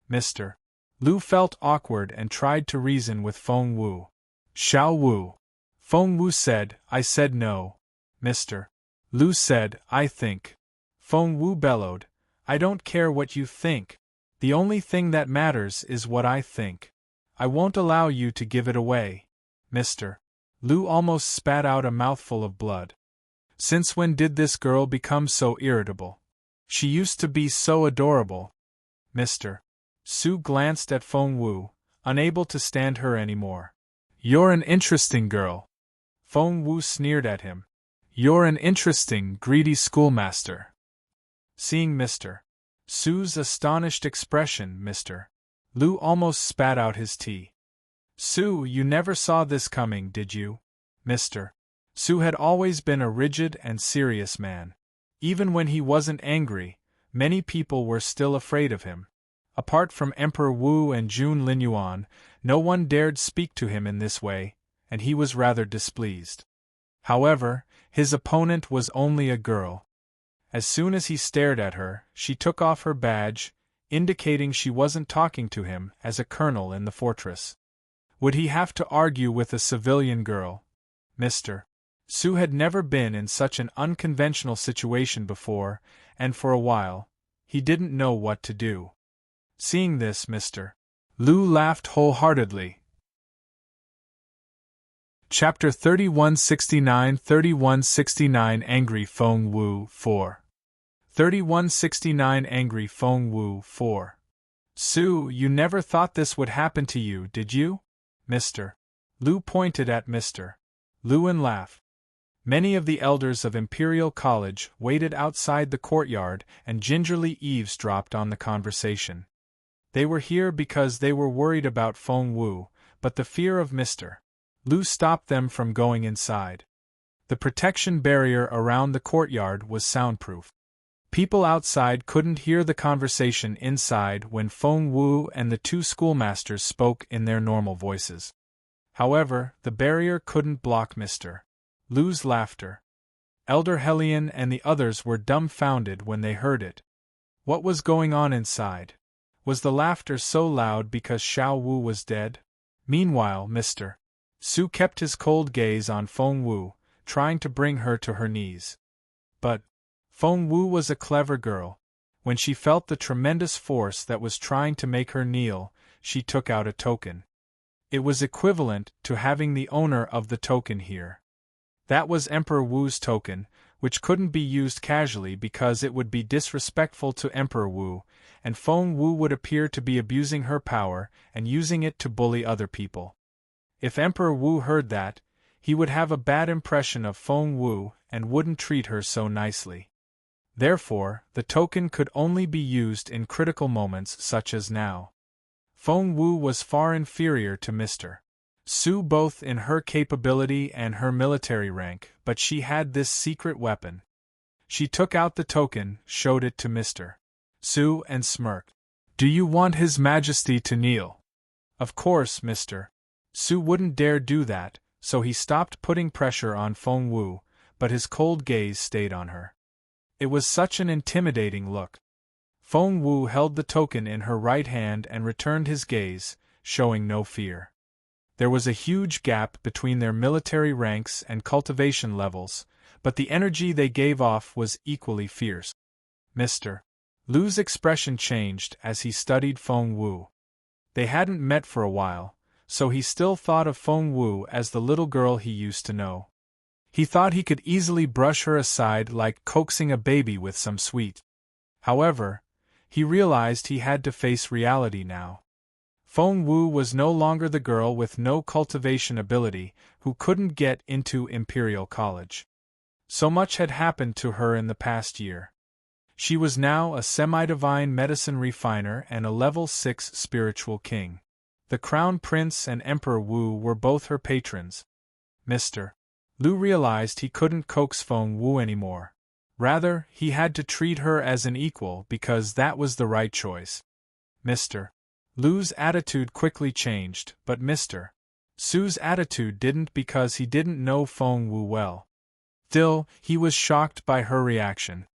Mr. Lu felt awkward and tried to reason with Feng Wu. "Xiao Wu." Feng Wu said, "I said no." Mr. Lu said, "I think." Feng Wu bellowed, "I don't care what you think. The only thing that matters is what I think. I won't allow you to give it away." Mr. Lu almost spat out a mouthful of blood. Since when did this girl become so irritable? She used to be so adorable. Mr. Su glanced at Feng Wu, unable to stand her anymore. "You're an interesting girl." Feng Wu sneered at him. "You're an interesting, greedy schoolmaster." Seeing Mr. Su's astonished expression, Mr. Lu almost spat out his tea. "Su, you never saw this coming, did you?" Mr. Su had always been a rigid and serious man. Even when he wasn't angry, many people were still afraid of him. Apart from Emperor Wu and Jun Linyuan, no one dared speak to him in this way, and he was rather displeased. However, his opponent was only a girl. As soon as he stared at her, she took off her badge, indicating she wasn't talking to him as a colonel in the fortress. Would he have to argue with a civilian girl? Mr. Su had never been in such an unconventional situation before, and for a while, he didn't know what to do. Seeing this, Mr. Lu laughed wholeheartedly. Chapter 3169 Angry Feng Wu 4. 3169 Angry Feng Wu 4. "Su, you never thought this would happen to you, did you?" Mr. Lu pointed at Mr. Lu and laughed. Many of the elders of Imperial College waited outside the courtyard and gingerly eavesdropped on the conversation. They were here because they were worried about Feng Wu, but the fear of Mr. Lu stopped them from going inside. The protection barrier around the courtyard was soundproof. People outside couldn't hear the conversation inside when Feng Wu and the two schoolmasters spoke in their normal voices. However, the barrier couldn't block Mr. Lu's laughter. Elder Hellion and the others were dumbfounded when they heard it. What was going on inside? Was the laughter so loud because Xiao Wu was dead? Meanwhile, Mr. Su kept his cold gaze on Feng Wu, trying to bring her to her knees. But Feng Wu was a clever girl. When she felt the tremendous force that was trying to make her kneel, she took out a token. It was equivalent to having the owner of the token here. That was Emperor Wu's token, which couldn't be used casually because it would be disrespectful to Emperor Wu, and Feng Wu would appear to be abusing her power and using it to bully other people. If Emperor Wu heard that, he would have a bad impression of Feng Wu and wouldn't treat her so nicely. Therefore, the token could only be used in critical moments such as now. Feng Wu was far inferior to Mr. Su both in her capability and her military rank, but she had this secret weapon. She took out the token, showed it to Mr. Su, and smirked. "Do you want His Majesty to kneel?" Of course, Mr. Su wouldn't dare do that, so he stopped putting pressure on Feng Wu, but his cold gaze stayed on her. It was such an intimidating look. Feng Wu held the token in her right hand and returned his gaze, showing no fear. There was a huge gap between their military ranks and cultivation levels, but the energy they gave off was equally fierce. Mr. Lu's expression changed as he studied Feng Wu. They hadn't met for a while, so he still thought of Feng Wu as the little girl he used to know. He thought he could easily brush her aside like coaxing a baby with some sweet. However, he realized he had to face reality now. Feng Wu was no longer the girl with no cultivation ability who couldn't get into Imperial College. So much had happened to her in the past year. She was now a semi-divine medicine refiner and a level 6 spiritual king. The Crown Prince and Emperor Wu were both her patrons. Mr. Lu realized he couldn't coax Feng Wu anymore. Rather, he had to treat her as an equal because that was the right choice. Mr. Lu's attitude quickly changed, but Mr. Su's attitude didn't because he didn't know Feng Wu well. Still, he was shocked by her reaction.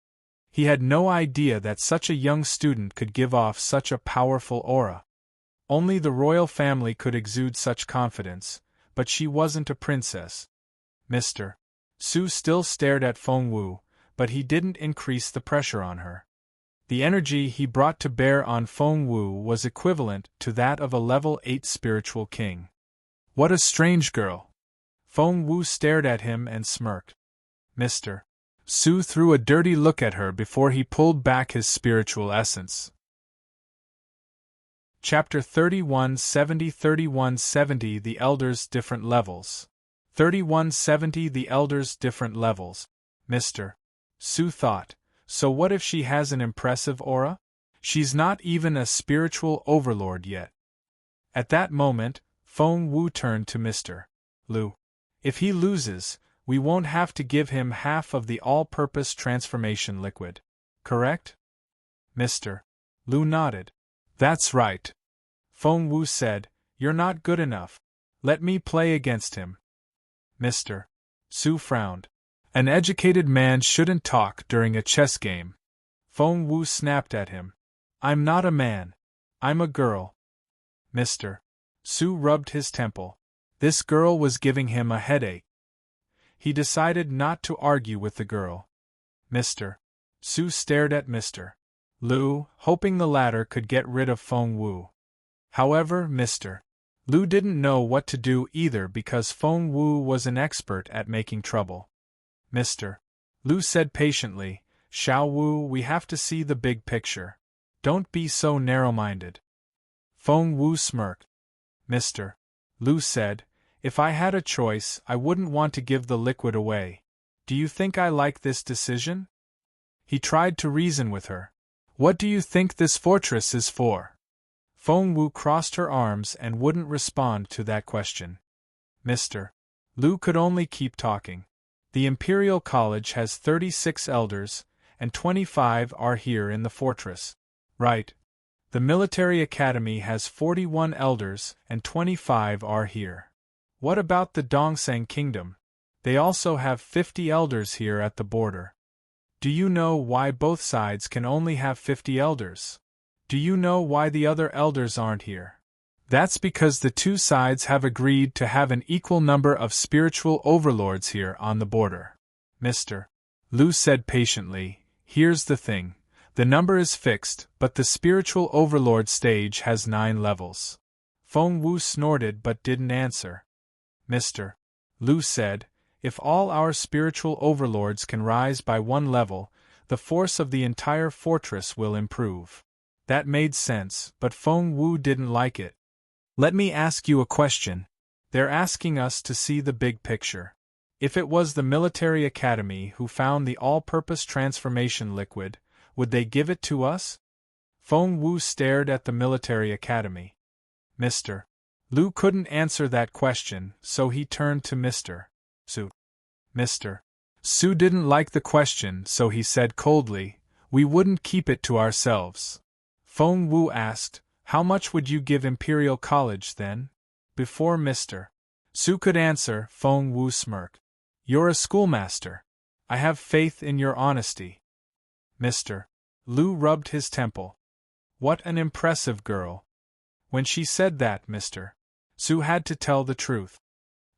He had no idea that such a young student could give off such a powerful aura. Only the royal family could exude such confidence, but she wasn't a princess. Mr. Su still stared at Feng Wu, but he didn't increase the pressure on her. The energy he brought to bear on Feng Wu was equivalent to that of a level 8 spiritual king. What a strange girl! Feng Wu stared at him and smirked. Mr. Su threw a dirty look at her before he pulled back his spiritual essence. Chapter 3170 The Elders' Different Levels. 3170 The Elders' Different Levels. Mr. Su thought, so what if she has an impressive aura? She's not even a spiritual overlord yet. At that moment, Feng Wu turned to Mr. Lu. If he loses, we won't have to give him half of the all-purpose transformation liquid. Correct? Mr. Lu nodded. That's right. Feng Wu said, You're not good enough. Let me play against him. Mr. Su frowned. An educated man shouldn't talk during a chess game. Feng Wu snapped at him. I'm not a man. I'm a girl. Mr. Su rubbed his temple. This girl was giving him a headache. He decided not to argue with the girl. Mr. Su stared at Mr. Lu, hoping the latter could get rid of Feng Wu. However, Mr. Lu didn't know what to do either because Feng Wu was an expert at making trouble. Mr. Lu said patiently, Xiao Wu, we have to see the big picture. Don't be so narrow-minded. Feng Wu smirked. Mr. Lu said, If I had a choice, I wouldn't want to give the liquid away. Do you think I like this decision? He tried to reason with her. What do you think this fortress is for? Feng Wu crossed her arms and wouldn't respond to that question. Mr. Lu could only keep talking. The Imperial College has 36 elders, and 25 are here in the fortress. Right. The Military Academy has 41 elders, and 25 are here. What about the Dongseng Kingdom? They also have 50 elders here at the border. Do you know why both sides can only have 50 elders? Do you know why the other elders aren't here? That's because the two sides have agreed to have an equal number of spiritual overlords here on the border. Mr. Lu said patiently, here's the thing. The number is fixed, but the spiritual overlord stage has 9 levels. Feng Wu snorted but didn't answer. Mr. Lu said, if all our spiritual overlords can rise by 1 level, the force of the entire fortress will improve. That made sense, but Feng Wu didn't like it. Let me ask you a question. They're asking us to see the big picture. If it was the military academy who found the all-purpose transformation liquid, would they give it to us? Feng Wu stared at the military academy. Mr. Lu couldn't answer that question, so he turned to Mr. Su. Mr. Su didn't like the question, so he said coldly, we wouldn't keep it to ourselves. Feng Wu asked, how much would you give Imperial College then? Before Mr. Su could answer, Feng Wu smirked. You're a schoolmaster. I have faith in your honesty. Mr. Lu rubbed his temple. What an impressive girl. When she said that, Mr. Su had to tell the truth.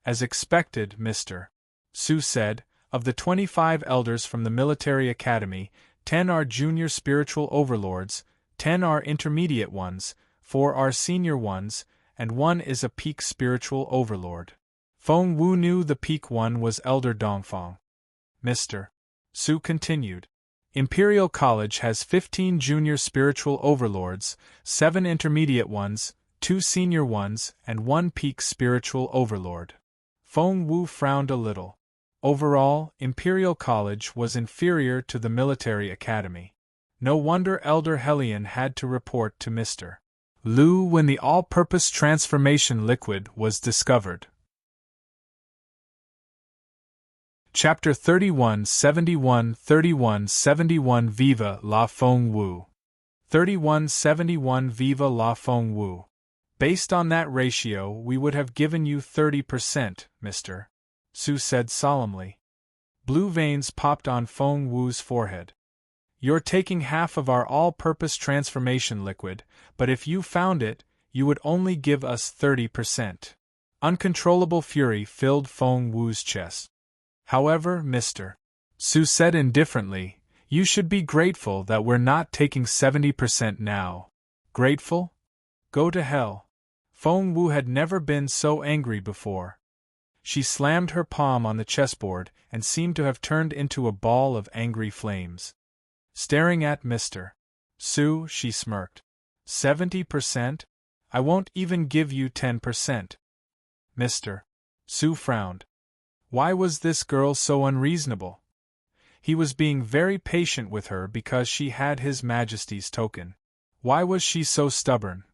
As expected, Mr. Su said, of the 25 elders from the military academy, 10 are junior spiritual overlords, 10 are intermediate ones, 4 are senior ones, and 1 is a peak spiritual overlord. Feng Wu knew the peak one was Elder Dongfang. Mr. Su continued. Imperial College has 15 junior spiritual overlords, 7 intermediate ones, 2 senior ones, and 1 peak spiritual overlord. Feng Wu frowned a little. Overall, Imperial College was inferior to the military academy. No wonder Elder Hellion had to report to Mr. Lu when the all-purpose transformation liquid was discovered. Chapter 3171 Viva la Feng Wu. 3171 Viva la Feng Wu. Based on that ratio, we would have given you 30%, Mr. Su said solemnly. Blue veins popped on Feng Wu's forehead. You're taking half of our all-purpose transformation liquid, but if you found it, you would only give us 30%. Uncontrollable fury filled Feng Wu's chest. However, Mr. Su said indifferently, you should be grateful that we're not taking 70% now. Grateful? Go to hell. Feng Wu had never been so angry before. She slammed her palm on the chessboard and seemed to have turned into a ball of angry flames. Staring at Mr. Su, she smirked. 70%? I won't even give you 10%. Mr. Su frowned. Why was this girl so unreasonable? He was being very patient with her because she had His Majesty's token. Why was she so stubborn?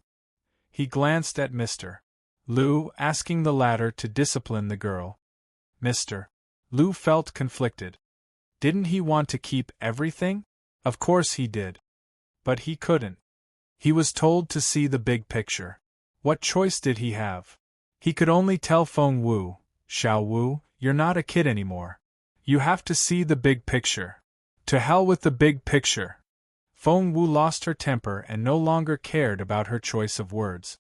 He glanced at Mr. Lu, asking the latter to discipline the girl. Mr. Lu felt conflicted. Didn't he want to keep everything? Of course he did. But he couldn't. He was told to see the big picture. What choice did he have? He could only tell Feng Wu, Xiao Wu, you're not a kid anymore. You have to see the big picture. To hell with the big picture. Feng Wu lost her temper and no longer cared about her choice of words.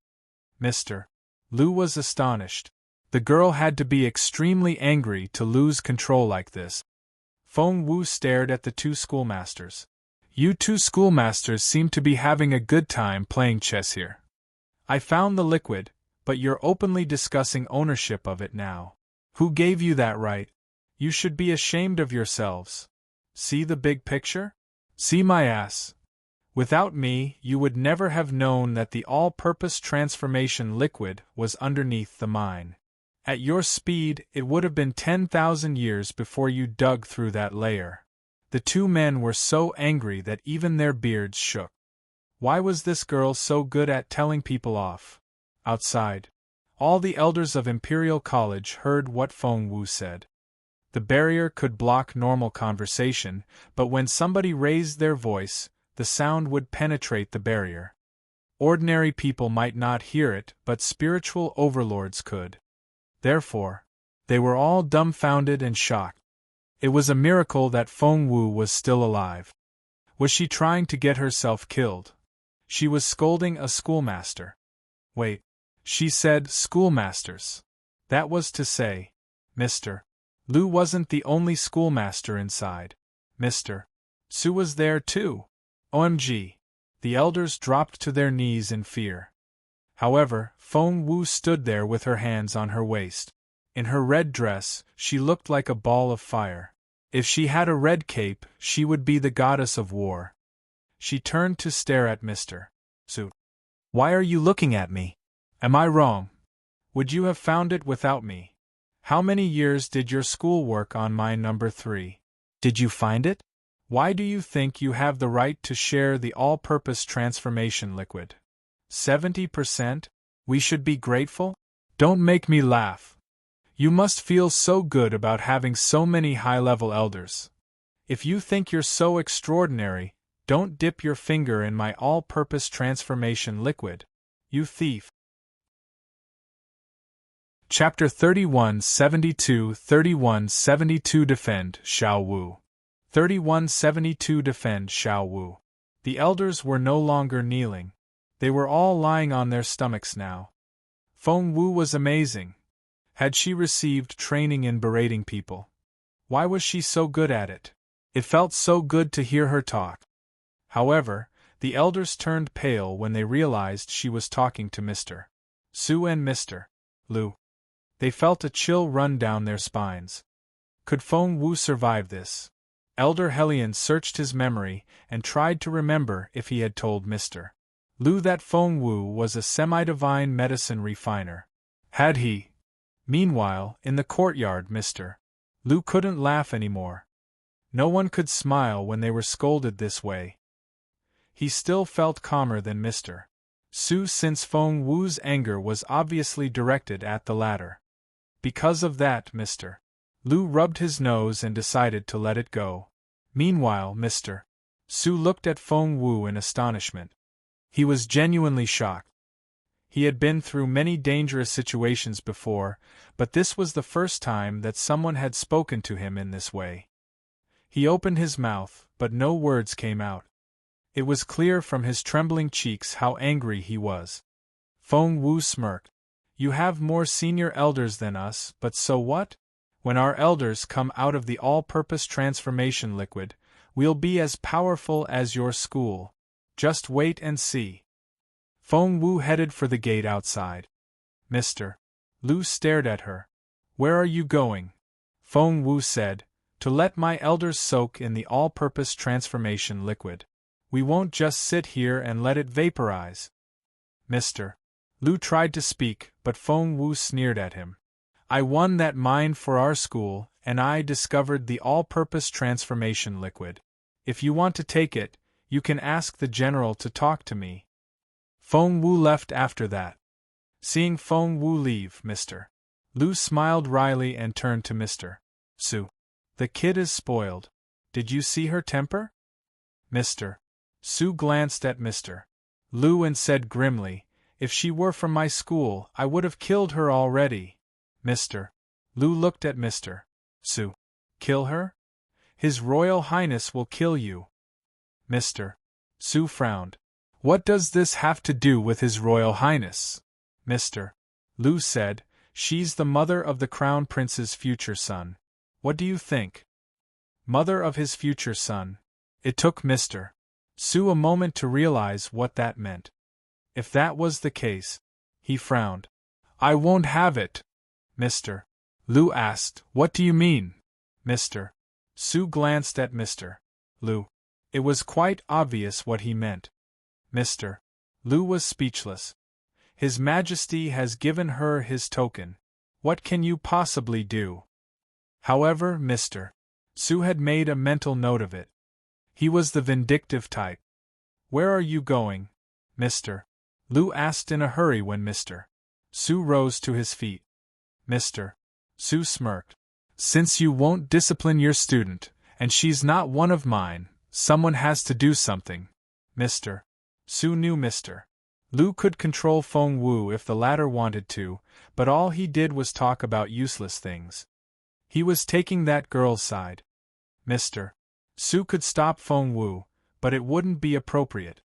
Mr. Lu was astonished. The girl had to be extremely angry to lose control like this. Feng Wu stared at the two schoolmasters. You two schoolmasters seem to be having a good time playing chess here. I found the liquid, but you're openly discussing ownership of it now. Who gave you that right? You should be ashamed of yourselves. See the big picture? See my ass. Without me, you would never have known that the all-purpose transformation liquid was underneath the mine. At your speed, it would have been 10,000 years before you dug through that layer. The two men were so angry that even their beards shook. Why was this girl so good at telling people off? Outside, all the elders of Imperial College heard what Feng Wu said. The barrier could block normal conversation, but when somebody raised their voice, the sound would penetrate the barrier. Ordinary people might not hear it, but spiritual overlords could. Therefore, they were all dumbfounded and shocked. It was a miracle that Feng Wu was still alive. Was she trying to get herself killed? She was scolding a schoolmaster. Wait. She said schoolmasters. That was to say, Mr. Lu wasn't the only schoolmaster inside. Mr. Su was there too. OMG. The elders dropped to their knees in fear. However, Feng Wu stood there with her hands on her waist. In her red dress, she looked like a ball of fire. If she had a red cape, she would be the goddess of war. She turned to stare at Mr. Su. Why are you looking at me? Am I wrong? Would you have found it without me? How many years did your school work on my number 3? Did you find it? Why do you think you have the right to share the all-purpose transformation liquid? 70%? We should be grateful? Don't make me laugh. You must feel so good about having so many high-level elders. If you think you're so extraordinary, don't dip your finger in my all-purpose transformation liquid. You thief. Chapter 3172 3172 Defend Xiao Wu. 3172 Defend Xiao Wu. The elders were no longer kneeling. They were all lying on their stomachs now. Feng Wu was amazing. Had she received training in berating people? Why was she so good at it? It felt so good to hear her talk. However, the elders turned pale when they realized she was talking to Mr. Su and Mr. Lu. They felt a chill run down their spines. Could Feng Wu survive this? Elder Helion searched his memory and tried to remember if he had told Mr. Lu that Feng Wu was a semi-divine medicine refiner. Had he? Meanwhile, in the courtyard, Mr. Lu couldn't laugh anymore. No one could smile when they were scolded this way. He still felt calmer than Mr. Su since Feng Wu's anger was obviously directed at the latter. Because of that, Mr. Lu rubbed his nose and decided to let it go. Meanwhile, Mr. Su looked at Feng Wu in astonishment. He was genuinely shocked. He had been through many dangerous situations before, but this was the first time that someone had spoken to him in this way. He opened his mouth, but no words came out. It was clear from his trembling cheeks how angry he was. Feng Wu smirked. You have more senior elders than us, but so what? When our elders come out of the all-purpose transformation liquid, we'll be as powerful as your school. Just wait and see. Feng Wu headed for the gate outside. Mr. Lu stared at her. Where are you going? Feng Wu said, to let my elders soak in the all-purpose transformation liquid. We won't just sit here and let it vaporize. Mr. Lu tried to speak, but Feng Wu sneered at him. I won that mine for our school, and I discovered the all-purpose transformation liquid. If you want to take it, you can ask the general to talk to me. Feng Wu left after that. Seeing Feng Wu leave, Mr. Lu smiled wryly and turned to Mr. Su. The kid is spoiled. Did you see her temper? Mr. Su glanced at Mr. Lu and said grimly, if she were from my school, I would have killed her already. Mr. Lu looked at Mr. Su. Kill her? His Royal Highness will kill you. Mr. Su frowned. What does this have to do with His Royal Highness? Mr. Lu said, she's the mother of the Crown Prince's future son. What do you think? Mother of his future son. It took Mr. Su a moment to realize what that meant. If that was the case, he frowned. I won't have it. Mr. Lu asked, what do you mean? Mr. Su glanced at Mr. Lu. It was quite obvious what he meant. Mr. Lu was speechless. His Majesty has given her his token. What can you possibly do? However, Mr. Su had made a mental note of it. He was the vindictive type. Where are you going? Mr. Lu asked in a hurry when Mr. Su rose to his feet. Mr. Su smirked. Since you won't discipline your student, and she's not one of mine, someone has to do something. Mr. Su knew Mr. Lu could control Feng Wu if the latter wanted to, but all he did was talk about useless things. He was taking that girl's side. Mr. Su could stop Feng Wu, but it wouldn't be appropriate.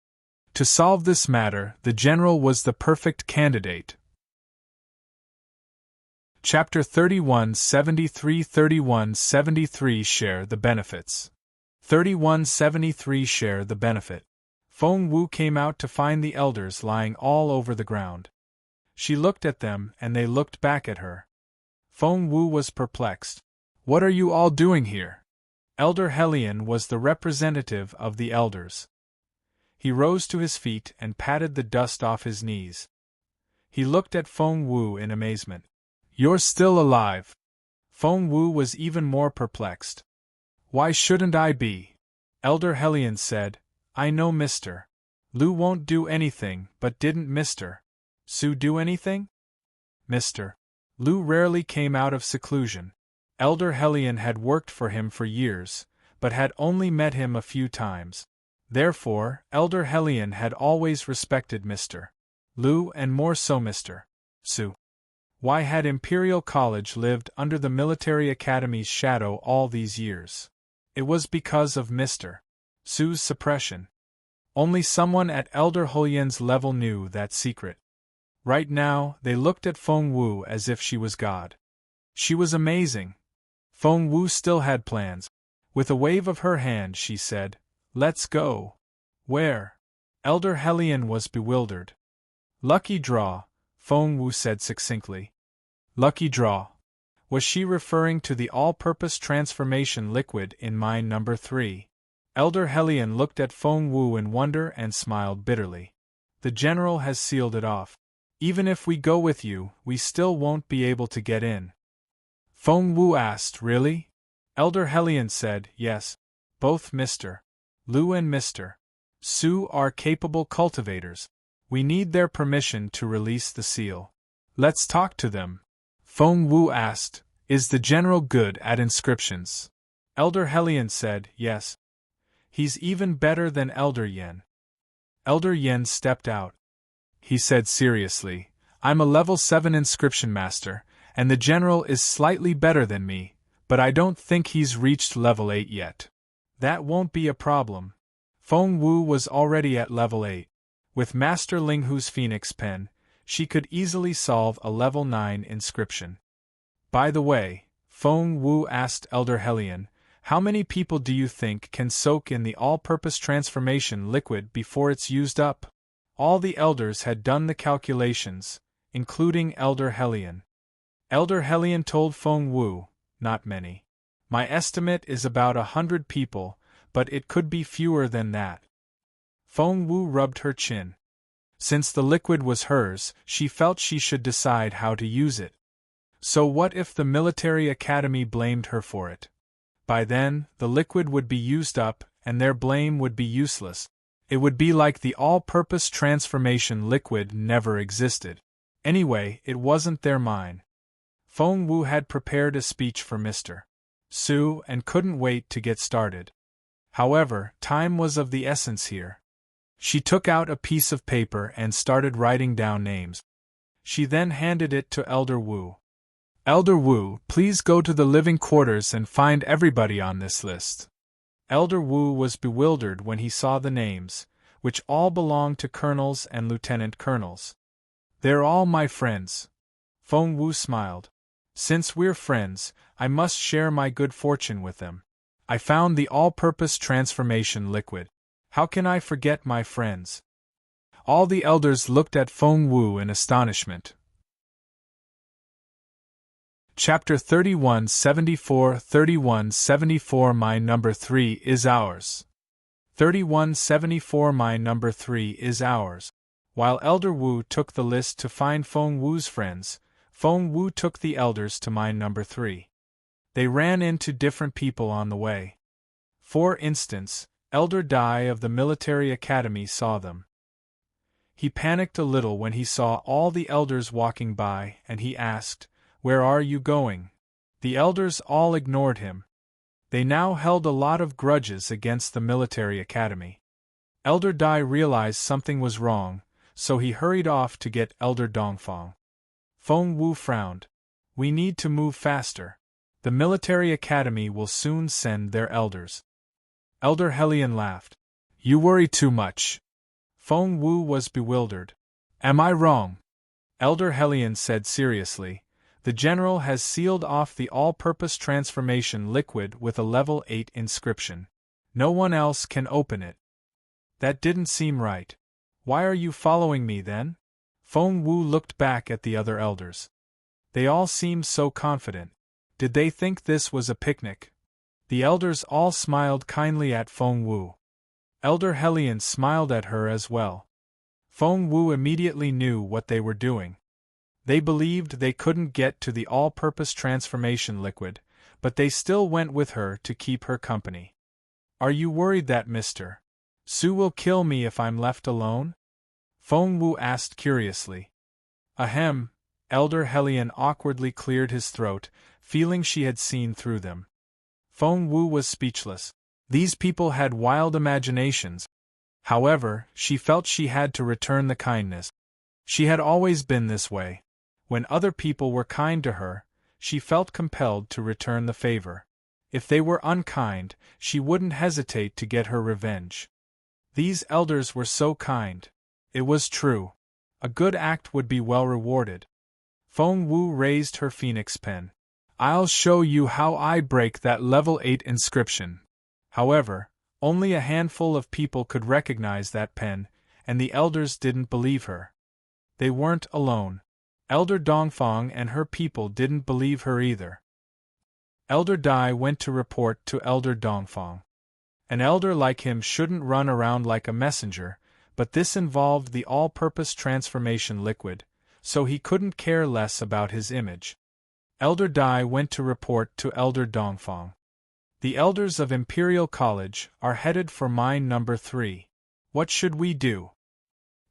To solve this matter, the general was the perfect candidate. Chapter 3173 3173 Share the benefits. 3173 Share the benefit. Feng Wu came out to find the elders lying all over the ground. She looked at them and they looked back at her. Feng Wu was perplexed. What are you all doing here? Elder Helion was the representative of the elders. He rose to his feet and patted the dust off his knees. He looked at Feng Wu in amazement. You're still alive. Feng Wu was even more perplexed. Why shouldn't I be? Elder Helion said, I know Mr. Lu won't do anything, but didn't Mr. Su do anything? Mr. Lu rarely came out of seclusion. Elder Helion had worked for him for years, but had only met him a few times. Therefore, Elder Helion had always respected Mr. Lu and more so Mr. Su. Why had Imperial College lived under the Military Academy's shadow all these years? It was because of Mr. Su's suppression. Only someone at Elder Helian's level knew that secret. Right now, they looked at Feng Wu as if she was God. She was amazing. Feng Wu still had plans. With a wave of her hand she said, Let's go. Where? Elder Helion was bewildered. Lucky draw, Feng Wu said succinctly. Lucky draw. Was she referring to the all-purpose transformation liquid in mine number 3? Elder Helion looked at Feng Wu in wonder and smiled bitterly. The general has sealed it off. Even if we go with you, we still won't be able to get in. Feng Wu asked, Really? Elder Helion said, Yes. Both Mr. Lu and Mr. Su are capable cultivators. We need their permission to release the seal. Let's talk to them. Feng Wu asked, Is the general good at inscriptions? Elder Helion said, Yes. He's even better than Elder Yen. Elder Yen stepped out. He said seriously, I'm a level 7 inscription master, and the general is slightly better than me, but I don't think he's reached level 8 yet. That won't be a problem. Feng Wu was already at level 8. With Master Linghu's Phoenix Pen, she could easily solve a level 9 inscription. By the way, Feng Wu asked Elder Helion, how many people do you think can soak in the all-purpose transformation liquid before it's used up? All the elders had done the calculations, including Elder Helion. Elder Helion told Feng Wu, not many. My estimate is about 100 people, but it could be fewer than that. Feng Wu rubbed her chin. Since the liquid was hers, she felt she should decide how to use it. So what if the military academy blamed her for it? By then, the liquid would be used up, and their blame would be useless. It would be like the all-purpose transformation liquid never existed. Anyway, it wasn't their mine. Feng Wu had prepared a speech for Mr. Su and couldn't wait to get started. However, time was of the essence here. She took out a piece of paper and started writing down names. She then handed it to Elder Wu. Elder Wu, please go to the living quarters and find everybody on this list. Elder Wu was bewildered when he saw the names, which all belonged to colonels and lieutenant colonels. They're all my friends. Feng Wu smiled. Since we're friends, I must share my good fortune with them. I found the all-purpose transformation liquid. How can I forget my friends? All the elders looked at Feng Wu in astonishment. Chapter 3174 3174 My number 3 is ours. 3174 My number 3 is ours. While Elder Wu took the list to find Feng Wu's friends, Feng Wu took the elders to mine number 3. They ran into different people on the way. For instance, Elder Dai of the military academy saw them. He panicked a little when he saw all the elders walking by, and he asked, Where are you going? The elders all ignored him. They now held a lot of grudges against the military academy. Elder Dai realized something was wrong, so he hurried off to get Elder Dongfang. Feng Wu frowned. We need to move faster. The military academy will soon send their elders. Elder Hellion laughed. You worry too much. Feng Wu was bewildered. Am I wrong? Elder Hellion said seriously. The general has sealed off the all-purpose transformation liquid with a level 8 inscription. No one else can open it. That didn't seem right. Why are you following me then? Feng Wu looked back at the other elders. They all seemed so confident. Did they think this was a picnic? The elders all smiled kindly at Feng Wu. Elder Hellion smiled at her as well. Feng Wu immediately knew what they were doing. They believed they couldn't get to the all-purpose transformation liquid, but they still went with her to keep her company. Are you worried that Mr. Su will kill me if I'm left alone? Feng Wu asked curiously. Ahem, Elder Hellion awkwardly cleared his throat, feeling she had seen through them. Feng Wu was speechless. These people had wild imaginations. However, she felt she had to return the kindness. She had always been this way. When other people were kind to her, she felt compelled to return the favor. If they were unkind, she wouldn't hesitate to get her revenge. These elders were so kind. It was true. A good act would be well rewarded. Feng Wu raised her phoenix pen. I'll show you how I break that level 8 inscription. However, only a handful of people could recognize that pen, and the elders didn't believe her. They weren't alone. Elder Dongfang and her people didn't believe her either. Elder Dai went to report to Elder Dongfang. An elder like him shouldn't run around like a messenger, but this involved the all-purpose transformation liquid, so he couldn't care less about his image. Elder Dai went to report to Elder Dongfang. The elders of Imperial College are headed for mine number 3. What should we do?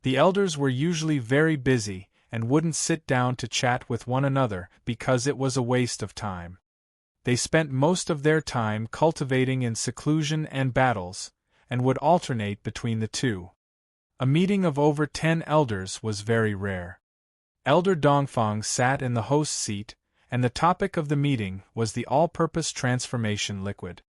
The elders were usually very busy and wouldn't sit down to chat with one another because it was a waste of time. They spent most of their time cultivating in seclusion and battles, and would alternate between the two. A meeting of over 10 elders was very rare. Elder Dongfang sat in the host's seat, and the topic of the meeting was the all-purpose transformation liquid.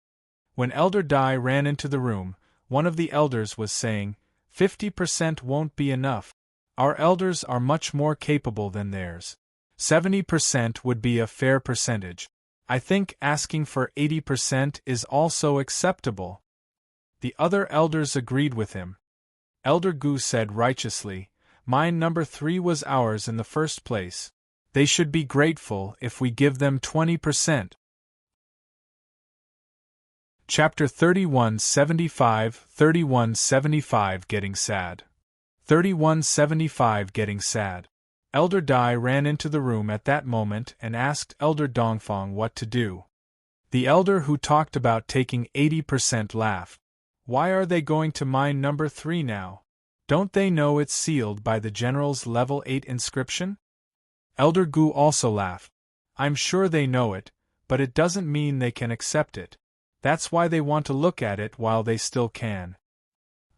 When Elder Dai ran into the room, one of the elders was saying, 50% won't be enough. Our elders are much more capable than theirs. 70% would be a fair percentage. I think asking for 80% is also acceptable. The other elders agreed with him. Elder Gu said righteously, mine number 3 was ours in the first place. They should be grateful if we give them 20%. Chapter 3175 Getting Sad. 3175 Getting Sad. Elder Dai ran into the room at that moment and asked Elder Dongfang what to do. The elder who talked about taking 80% laughed. Why are they going to mine number 3 now? Don't they know it's sealed by the general's level 8 inscription? Elder Gu also laughed. I'm sure they know it, but it doesn't mean they can accept it. That's why they want to look at it while they still can.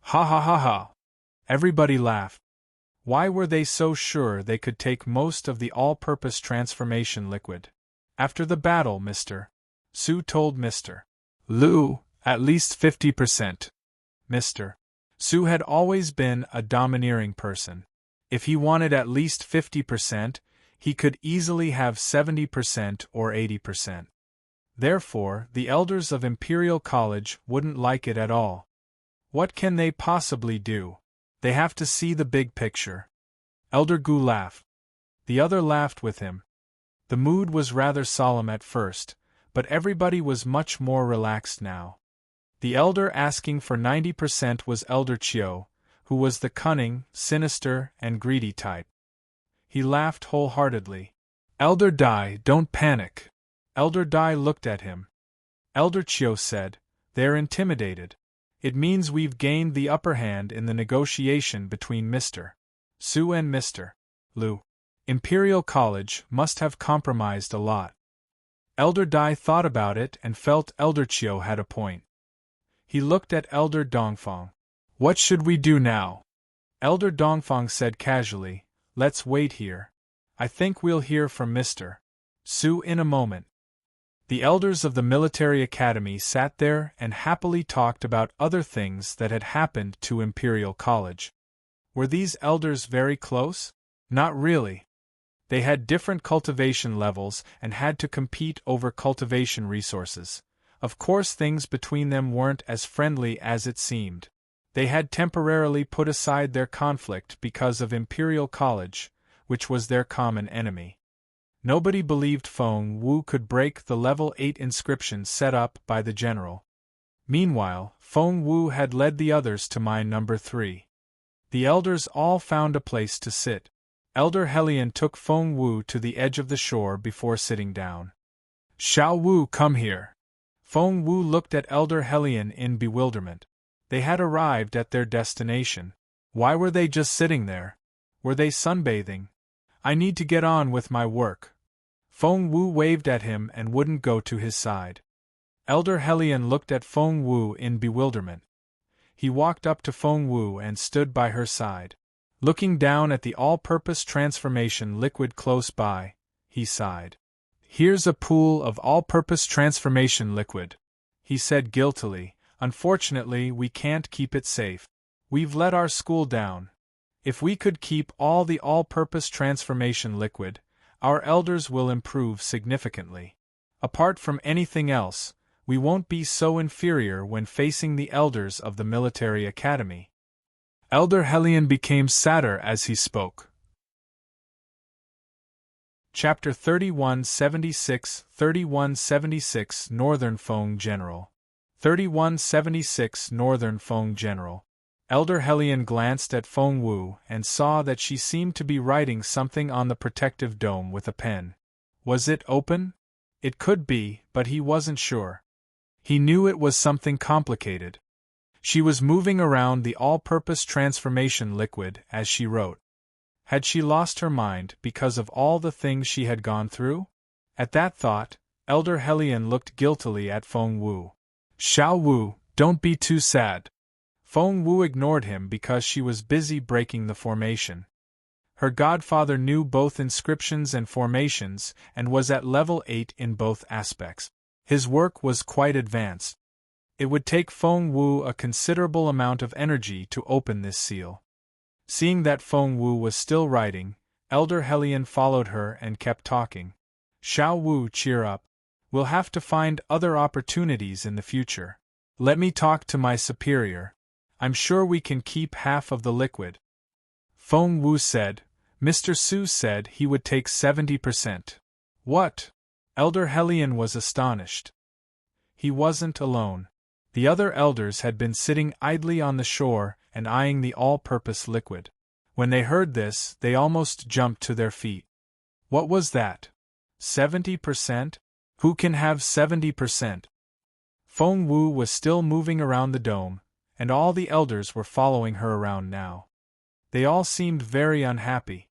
Ha ha ha ha. Everybody laughed. Why were they so sure they could take most of the all-purpose transformation liquid? After the battle, Mr. Su told Mr. Lu, at least 50%. Mr. Su had always been a domineering person. If he wanted at least 50%, he could easily have 70% or 80%. Therefore, the elders of Imperial College wouldn't like it at all. What can they possibly do? They have to see the big picture. Elder Gu laughed. The other laughed with him. The mood was rather solemn at first, but everybody was much more relaxed now. The elder asking for 90% was Elder Chiu, who was the cunning, sinister, and greedy type. He laughed wholeheartedly. Elder Dai, don't panic. Elder Dai looked at him. Elder Chiu said, they're intimidated. It means we've gained the upper hand in the negotiation between Mr. Su and Mr. Lu. Imperial College must have compromised a lot. Elder Dai thought about it and felt Elder Chiu had a point. He looked at Elder Dongfang. What should we do now? Elder Dongfang said casually, let's wait here. I think we'll hear from Mr. Su in a moment. The elders of the military academy sat there and happily talked about other things that had happened to Imperial College. Were these elders very close? Not really. They had different cultivation levels and had to compete over cultivation resources. Of course, things between them weren't as friendly as it seemed. They had temporarily put aside their conflict because of Imperial College, which was their common enemy. Nobody believed Feng Wu could break the level 8 inscription set up by the general. Meanwhile, Feng Wu had led the others to mine number 3. The elders all found a place to sit. Elder Helion took Feng Wu to the edge of the shore before sitting down. "Xiao Wu, come here." Feng Wu looked at Elder Helion in bewilderment. They had arrived at their destination. Why were they just sitting there? Were they sunbathing? "I need to get on with my work." Feng Wu waved at him and wouldn't go to his side. Elder Helion looked at Feng Wu in bewilderment. He walked up to Feng Wu and stood by her side. Looking down at the all-purpose transformation liquid close by, he sighed. "Here's a pool of all-purpose transformation liquid," he said guiltily. "Unfortunately, we can't keep it safe. We've let our school down. If we could keep all the all-purpose transformation liquid, our elders will improve significantly. Apart from anything else, we won't be so inferior when facing the elders of the military academy." Elder Helion became sadder as he spoke. Chapter 3176 3176 Northern Feng General 3176 Northern Feng General. Elder Helion glanced at Feng Wu and saw that she seemed to be writing something on the protective dome with a pen. Was it open? It could be, but he wasn't sure. He knew it was something complicated. She was moving around the all-purpose transformation liquid as she wrote. Had she lost her mind because of all the things she had gone through? At that thought, Elder Helion looked guiltily at Feng Wu. "Xiao Wu, don't be too sad." Feng Wu ignored him because she was busy breaking the formation. Her godfather knew both inscriptions and formations and was at level 8 in both aspects. His work was quite advanced. It would take Feng Wu a considerable amount of energy to open this seal. Seeing that Feng Wu was still writing, Elder Helion followed her and kept talking. "Xiao Wu, cheer up. We'll have to find other opportunities in the future. Let me talk to my superior. I'm sure we can keep half of the liquid." Feng Wu said. "Mr. Su said he would take 70%. What?" Elder Helion was astonished. He wasn't alone. The other elders had been sitting idly on the shore and eyeing the all-purpose liquid. When they heard this, they almost jumped to their feet. What was that? 70%? Who can have 70%? Feng Wu was still moving around the dome, and all the elders were following her around now. They all seemed very unhappy.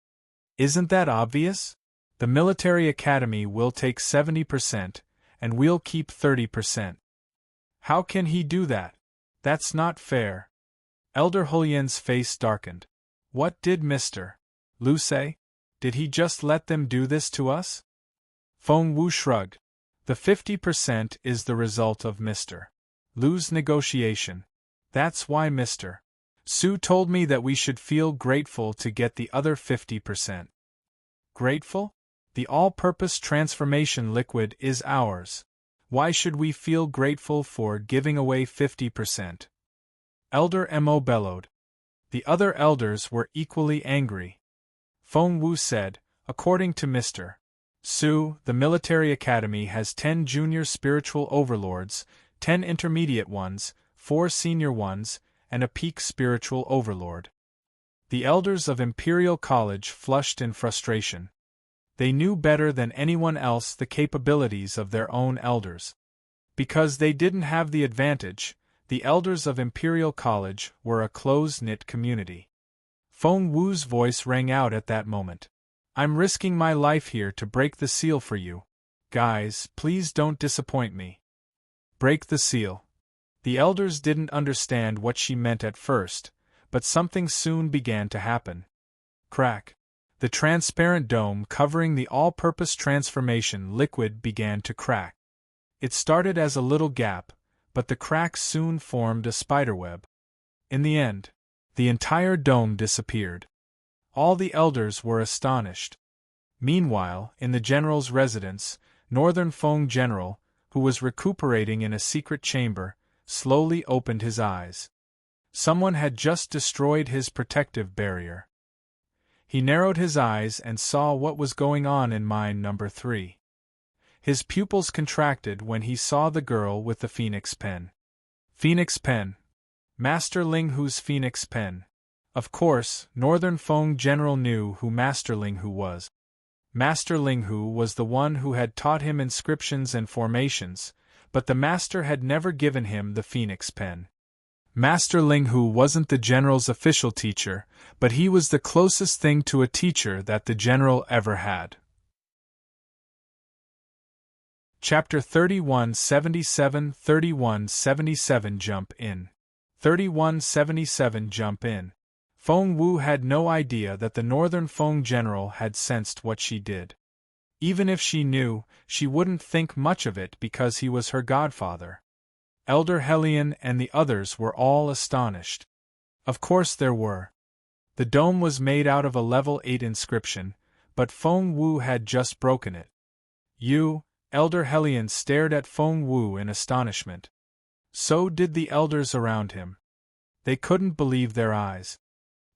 "Isn't that obvious? The military academy will take 70%, and we'll keep 30%. How can he do that? That's not fair." Elder Helien's face darkened. "What did Mr. Lu say? Did he just let them do this to us?" Feng Wu shrugged. "The 50% is the result of Mr. Lu's negotiation. That's why Mr. Su told me that we should feel grateful to get the other 50%. Grateful? The all-purpose transformation liquid is ours. Why should we feel grateful for giving away 50%? Elder Mo bellowed. The other elders were equally angry. Feng Wu said, "According to Mr. Su, the military academy has 10 junior spiritual overlords, 10 intermediate ones, 4 senior ones, and a peak spiritual overlord." The elders of Imperial College flushed in frustration. They knew better than anyone else the capabilities of their own elders. Because they didn't have the advantage, the elders of Imperial College were a close-knit community. Feng Wu's voice rang out at that moment. "I'm risking my life here to break the seal for you. Guys, please don't disappoint me." Break the seal. The elders didn't understand what she meant at first, but something soon began to happen. Crack. The transparent dome covering the all-purpose transformation liquid began to crack. It started as a little gap, but the cracks soon formed a spiderweb. In the end, the entire dome disappeared. All the elders were astonished. Meanwhile, in the general's residence, Northern Feng General, who was recuperating in a secret chamber, slowly opened his eyes. Someone had just destroyed his protective barrier. He narrowed his eyes and saw what was going on in mine number 3. His pupils contracted when he saw the girl with the phoenix pen. Phoenix pen. Master Ling Hu's phoenix pen. Of course, Northern Feng General knew who Master Ling Hu was. Master Ling Hu was the one who had taught him inscriptions and formations, but the master had never given him the phoenix pen. Master Ling Hu wasn't the general's official teacher, but he was the closest thing to a teacher that the general ever had. Chapter 3177 3177 Jump In. 3177 Jump In. Feng Wu had no idea that the Northern Feng General had sensed what she did. Even if she knew, she wouldn't think much of it because he was her godfather. Elder Hellion and the others were all astonished. Of course there were. The dome was made out of a level 8 inscription, but Feng Wu had just broken it. Elder Hellion stared at Feng Wu in astonishment. So did the elders around him. They couldn't believe their eyes.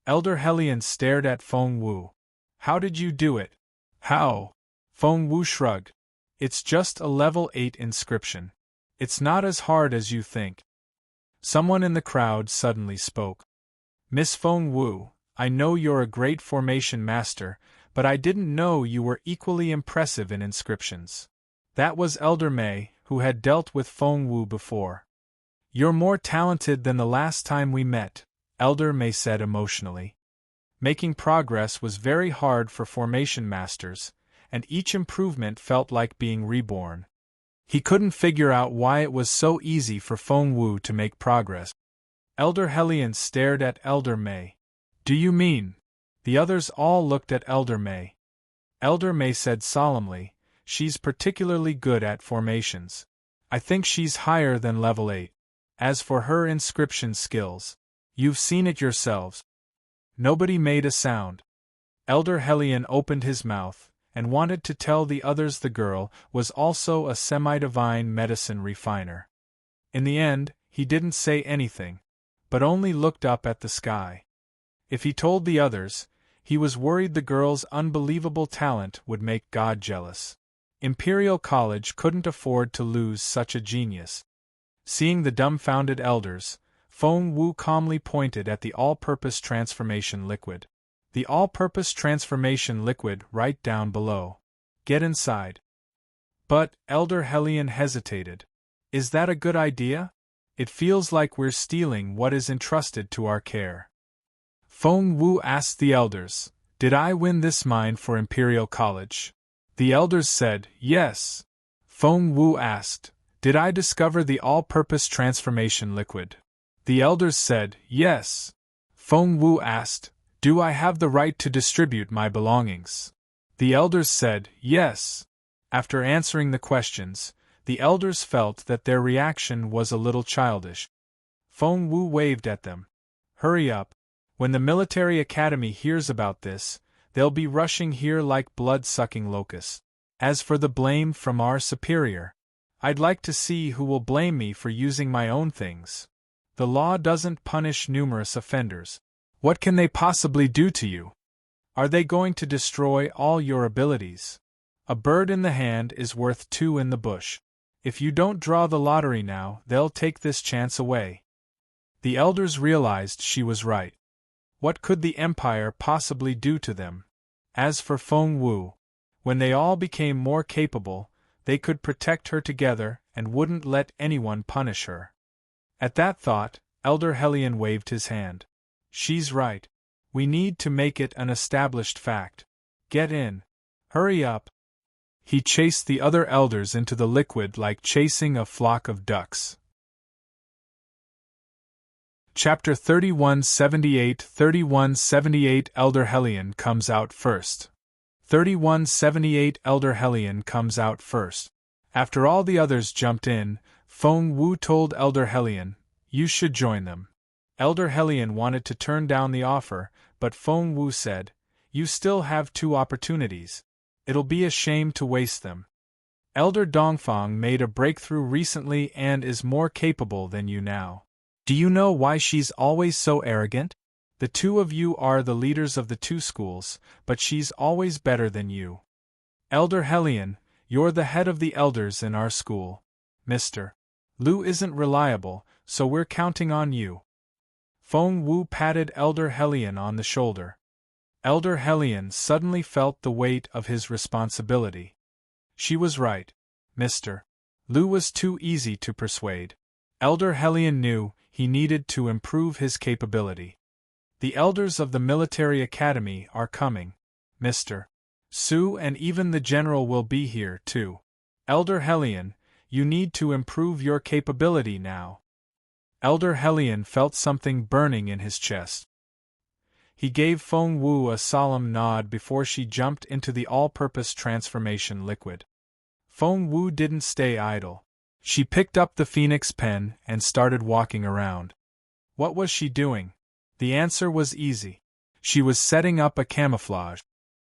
Elder Hellion stared at Feng Wu. How did you do it? How? Feng Wu shrugged. It's just a level 8 inscription. It's not as hard as you think. Someone in the crowd suddenly spoke. Miss Feng Wu, I know you're a great formation master, but I didn't know you were equally impressive in inscriptions. That was Elder Mei, who had dealt with Feng Wu before. You're more talented than the last time we met, Elder Mei said emotionally. Making progress was very hard for formation masters, and each improvement felt like being reborn. He couldn't figure out why it was so easy for Feng Wu to make progress. Elder Hellion stared at Elder Mei. Do you mean? The others all looked at Elder Mei. Elder Mei said solemnly, she's particularly good at formations. I think she's higher than level 8. As for her inscription skills, you've seen it yourselves. Nobody made a sound. Elder Hellion opened his mouth and wanted to tell the others the girl was also a semi-divine medicine refiner. In the end, he didn't say anything, but only looked up at the sky. If he told the others, he was worried the girl's unbelievable talent would make God jealous. Imperial College couldn't afford to lose such a genius. Seeing the dumbfounded elders, Feng Wu calmly pointed at the all-purpose transformation liquid. The all-purpose transformation liquid right down below. Get inside. But, Elder Hellion hesitated. Is that a good idea? It feels like we're stealing what is entrusted to our care. Feng Wu asked the elders, did I win this mine for Imperial College? The elders said, yes. Feng Wu asked, did I discover the all-purpose transformation liquid? The elders said, yes. Feng Wu asked, do I have the right to distribute my belongings? The elders said, yes. After answering the questions, the elders felt that their reaction was a little childish. Feng Wu waved at them. Hurry up. When the military academy hears about this, they'll be rushing here like blood-sucking locusts. As for the blame from our superior, I'd like to see who will blame me for using my own things. The law doesn't punish numerous offenders. What can they possibly do to you? Are they going to destroy all your abilities? A bird in the hand is worth 2 in the bush. If you don't draw the lottery now, they'll take this chance away. The elders realized she was right. What could the Empire possibly do to them? As for Feng Wu, when they all became more capable, they could protect her together and wouldn't let anyone punish her. At that thought, Elder Hellion waved his hand. She's right. We need to make it an established fact. Get in. Hurry up. He chased the other elders into the liquid like chasing a flock of ducks. Chapter 3178 3178 Elder Hellion comes out first. 3178 Elder Hellion comes out first. After all the others jumped in, Feng Wu told Elder Hellion, "You should join them." Elder Hellion wanted to turn down the offer, but Feng Wu said, "You still have 2 opportunities. It'll be a shame to waste them. Elder Dongfang made a breakthrough recently and is more capable than you now. Do you know why she's always so arrogant? The 2 of you are the leaders of the 2 schools, but she's always better than you. Elder Hellion, you're the head of the elders in our school. Mr. Liu isn't reliable, so we're counting on you." Feng Wu patted Elder Hellion on the shoulder. Elder Hellion suddenly felt the weight of his responsibility. She was right. Mr. Liu was too easy to persuade. Elder Hellion knew he needed to improve his capability. "The elders of the military academy are coming. Mr. Su and even the general will be here too. Elder Hellion, you need to improve your capability now." Elder Hellion felt something burning in his chest. He gave Feng Wu a solemn nod before she jumped into the all-purpose transformation liquid. Feng Wu didn't stay idle. She picked up the phoenix pen and started walking around. What was she doing? The answer was easy. She was setting up a camouflage.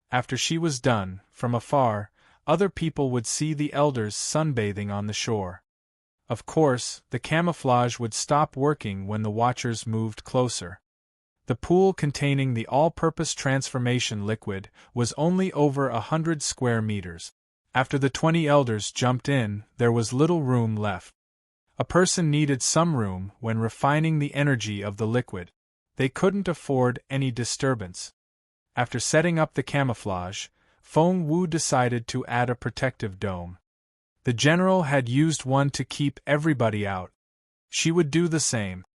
After she was done, from afar, other people would see the elders sunbathing on the shore. Of course, the camouflage would stop working when the watchers moved closer. The pool containing the all-purpose transformation liquid was only over 100 square meters. After the 20 elders jumped in, there was little room left. A person needed some room when refining the energy of the liquid. They couldn't afford any disturbance. After setting up the camouflage, Feng Wu decided to add a protective dome. The general had used one to keep everybody out. She would do the same.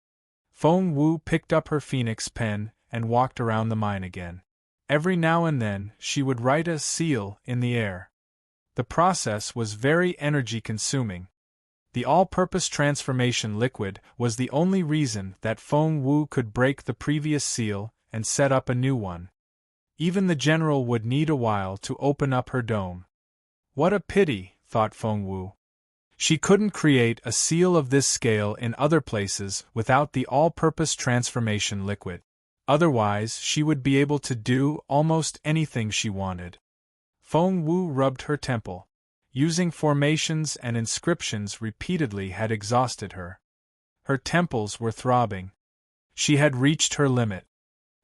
Feng Wu picked up her phoenix pen and walked around the mine again. Every now and then, she would write a seal in the air. The process was very energy-consuming. The all-purpose transformation liquid was the only reason that Feng Wu could break the previous seal and set up a new one. Even the general would need a while to open up her dome. What a pity, thought Feng Wu. She couldn't create a seal of this scale in other places without the all-purpose transformation liquid. Otherwise, she would be able to do almost anything she wanted. Feng Wu rubbed her temple. Using formations and inscriptions repeatedly had exhausted her. Her temples were throbbing. She had reached her limit.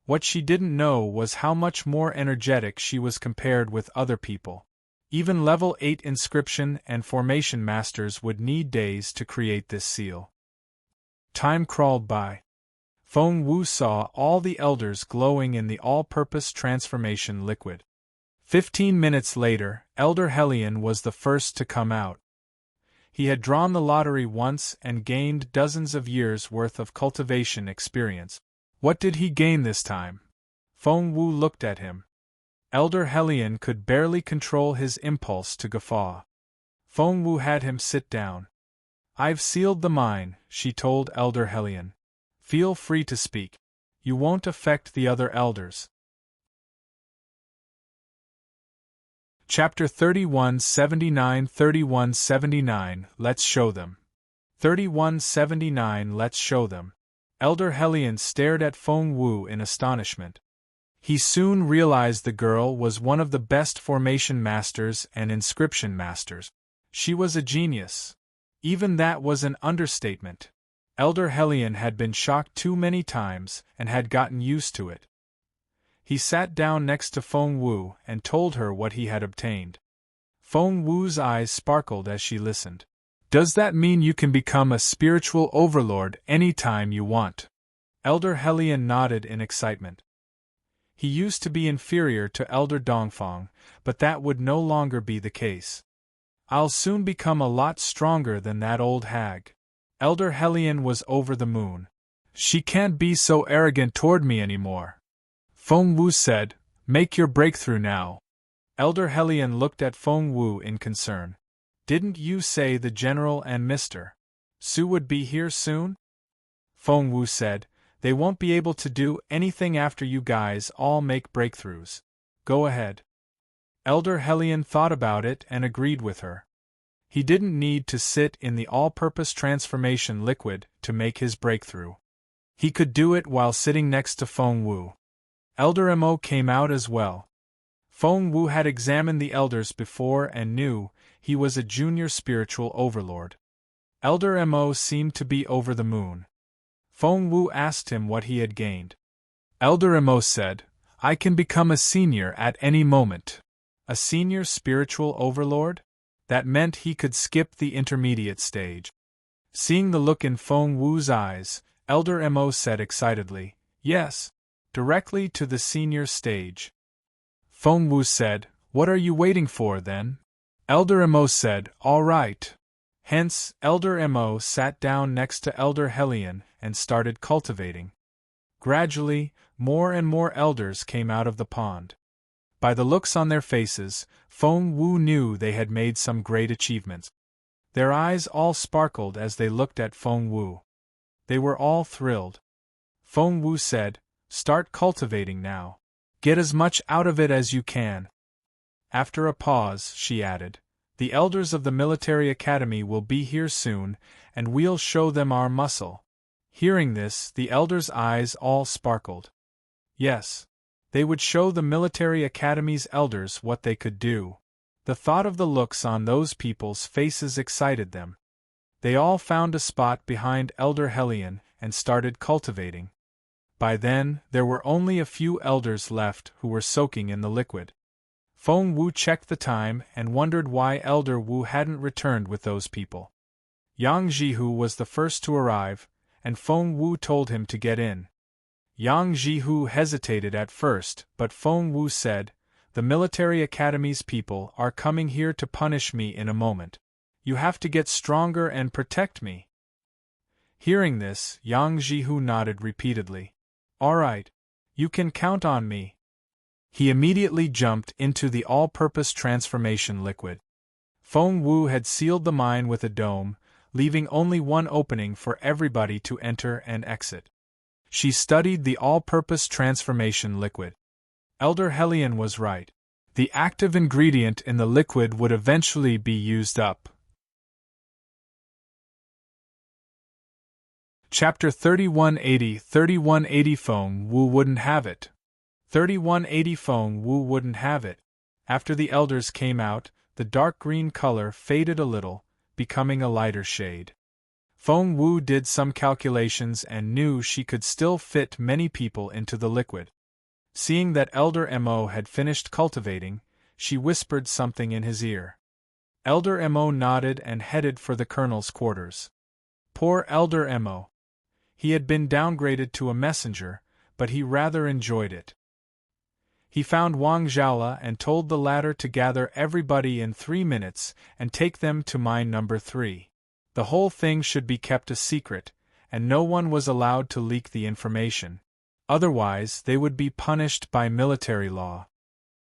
What she didn't know was how much more energetic she was compared with other people. Even level 8 inscription and formation masters would need days to create this seal. Time crawled by. Feng Wu saw all the elders glowing in the all-purpose transformation liquid. 15 minutes later, Elder Hellion was the first to come out. He had drawn the lottery once and gained dozens of years' worth of cultivation experience. What did he gain this time? Feng Wu looked at him. Elder Hellion could barely control his impulse to guffaw. Feng Wu had him sit down. "I've sealed the mine," she told Elder Hellion. "Feel free to speak. You won't affect the other elders." Chapter 3179 Let's show them. 3179 Let's show them. Elder Hellion stared at Feng Wu in astonishment. He soon realized the girl was one of the best formation masters and inscription masters. She was a genius. Even that was an understatement. Elder Hellion had been shocked too many times and had gotten used to it. He sat down next to Feng Wu and told her what he had obtained. Feng Wu's eyes sparkled as she listened. "Does that mean you can become a spiritual overlord any time you want?" Elder Hellion nodded in excitement. He used to be inferior to Elder Dongfang, but that would no longer be the case. "I'll soon become a lot stronger than that old hag." Elder Hellion was over the moon. "She can't be so arrogant toward me anymore." Feng Wu said, "Make your breakthrough now." Elder Hellion looked at Feng Wu in concern. "Didn't you say the general and Mr. Su would be here soon?" Feng Wu said, "They won't be able to do anything after you guys all make breakthroughs. Go ahead." Elder Hellion thought about it and agreed with her. He didn't need to sit in the all-purpose transformation liquid to make his breakthrough. He could do it while sitting next to Feng Wu. Elder Mo came out as well. Feng Wu had examined the elders before and knew he was a junior spiritual overlord. Elder Mo seemed to be over the moon. Feng Wu asked him what he had gained. Elder Mo said, "I can become a senior at any moment." A senior spiritual overlord? That meant he could skip the intermediate stage. Seeing the look in Feng Wu's eyes, Elder Mo said excitedly, "Yes, directly to the senior stage." Feng Wu said, "What are you waiting for, then?" Elder Mo said, "All right." Hence, Elder Mo sat down next to Elder Helion and started cultivating. Gradually, more and more elders came out of the pond. By the looks on their faces, Feng Wu knew they had made some great achievements. Their eyes all sparkled as they looked at Feng Wu. They were all thrilled. Feng Wu said, "Start cultivating now. Get as much out of it as you can." After a pause, she added, "The elders of the military academy will be here soon, and we'll show them our muscle." Hearing this, the elders' eyes all sparkled. Yes, they would show the military academy's elders what they could do. The thought of the looks on those people's faces excited them. They all found a spot behind Elder Helion and started cultivating. By then, there were only a few elders left who were soaking in the liquid. Feng Wu checked the time and wondered why Elder Wu hadn't returned with those people. Yang Jihu was the first to arrive, and Feng Wu told him to get in. Yang Jihu hesitated at first, but Feng Wu said, "The military academy's people are coming here to punish me in a moment. You have to get stronger and protect me." Hearing this, Yang Jihu nodded repeatedly. "All right. You can count on me." He immediately jumped into the all-purpose transformation liquid. Feng Wu had sealed the mine with a dome, leaving only one opening for everybody to enter and exit. She studied the all-purpose transformation liquid. Elder Helion was right. The active ingredient in the liquid would eventually be used up. Chapter 3180 Feng Wu wouldn't have it. 3180 Feng Wu wouldn't have it. After the elders came out, the dark green color faded a little, becoming a lighter shade. Feng Wu did some calculations and knew she could still fit many people into the liquid. Seeing that Elder Mo had finished cultivating, she whispered something in his ear. Elder Mo nodded and headed for the colonel's quarters. Poor Elder Mo. He had been downgraded to a messenger, but he rather enjoyed it. He found Wang Zhaola and told the latter to gather everybody in 3 minutes and take them to mine number 3. The whole thing should be kept a secret, and no one was allowed to leak the information. Otherwise, they would be punished by military law.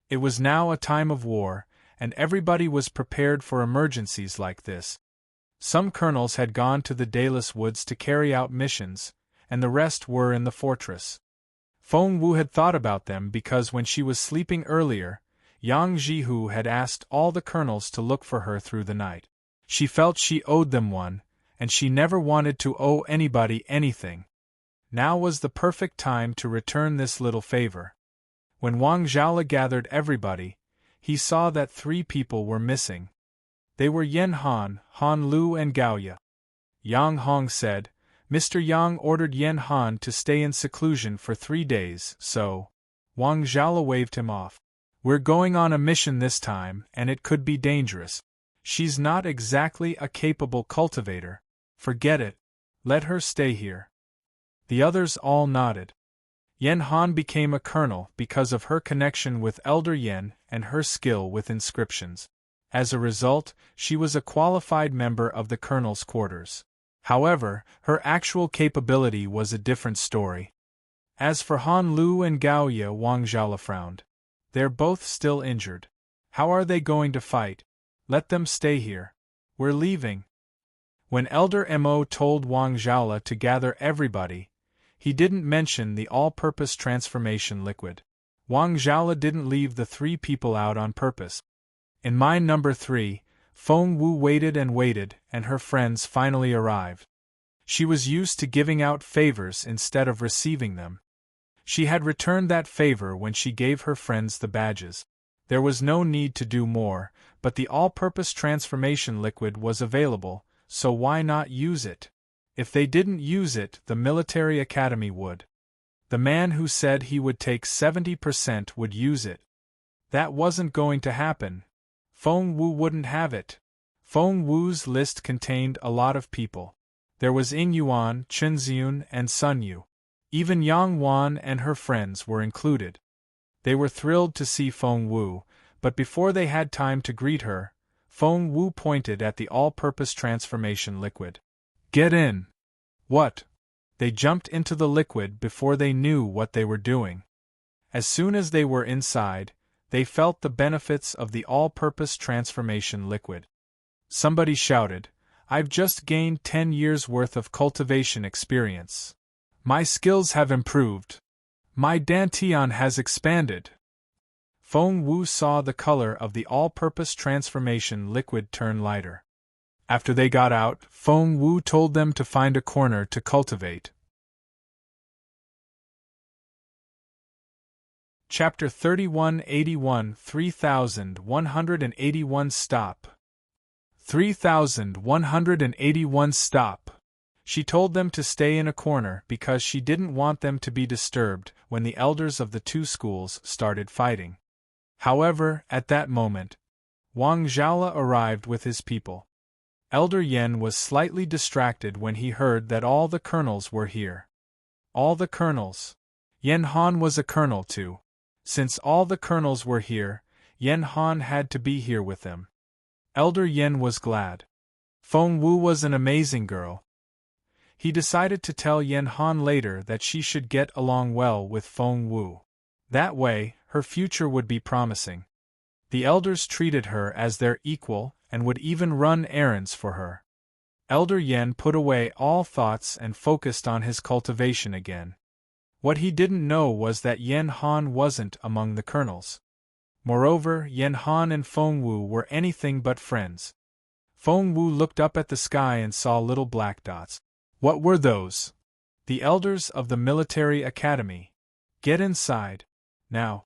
It was now a time of war, and everybody was prepared for emergencies like this. Some colonels had gone to the Dayless Woods to carry out missions, and the rest were in the fortress. Feng Wu had thought about them because when she was sleeping earlier, Yang Jihu had asked all the colonels to look for her through the night. She felt she owed them one, and she never wanted to owe anybody anything. Now was the perfect time to return this little favor. When Wang Zhaola gathered everybody, he saw that 3 people were missing. They were Yen Han, Han Lu and Gao Ye. Yang Hong said, "Mr. Yang ordered Yen Han to stay in seclusion for 3 days, so..." Wang Zhaola waved him off. "We're going on a mission this time, and it could be dangerous. She's not exactly a capable cultivator. Forget it. Let her stay here." The others all nodded. Yen Han became a colonel because of her connection with Elder Yen and her skill with inscriptions. As a result, she was a qualified member of the colonel's quarters. However, her actual capability was a different story. As for Han Lu and Gao Ye, Wang Zhaola frowned. They're both still injured. How are they going to fight? Let them stay here. We're leaving. When Elder Mo told Wang Zhaola to gather everybody, he didn't mention the all-purpose transformation liquid. Wang Zhaola didn't leave the 3 people out on purpose. In mine number 3, Feng Wu waited and waited, and her friends finally arrived. She was used to giving out favors instead of receiving them. She had returned that favor when she gave her friends the badges. There was no need to do more, but the all-purpose transformation liquid was available, so why not use it? If they didn't use it, the military academy would. The man who said he would take 70% would use it. That wasn't going to happen. Feng Wu wouldn't have it. Feng Wu's list contained a lot of people. There was Ying Yuan, Chen Xiun, and Sun Yu. Even Yang Wan and her friends were included. They were thrilled to see Feng Wu, but before they had time to greet her, Feng Wu pointed at the all-purpose transformation liquid. "Get in!" "What?" They jumped into the liquid before they knew what they were doing. As soon as they were inside, they felt the benefits of the all-purpose transformation liquid. Somebody shouted, "I've just gained 10 years' worth of cultivation experience. My skills have improved. My dantian has expanded." Feng Wu saw the color of the all-purpose transformation liquid turn lighter. After they got out, Feng Wu told them to find a corner to cultivate. Chapter 3181 3181 Stop 3181 Stop. She told them to stay in a corner because she didn't want them to be disturbed when the elders of the two schools started fighting. However, at that moment, Wang Zhaola arrived with his people. Elder Yen was slightly distracted when he heard that all the colonels were here. All the colonels. Yen Han was a colonel too. Since all the colonels were here, Yen Han had to be here with them. Elder Yen was glad. Feng Wu was an amazing girl. He decided to tell Yen Han later that she should get along well with Feng Wu. That way, her future would be promising. The elders treated her as their equal and would even run errands for her. Elder Yen put away all thoughts and focused on his cultivation again. What he didn't know was that Yen Han wasn't among the colonels. Moreover, Yen Han and Feng Wu were anything but friends. Feng Wu looked up at the sky and saw little black dots. What were those? The elders of the military academy. Get inside, now.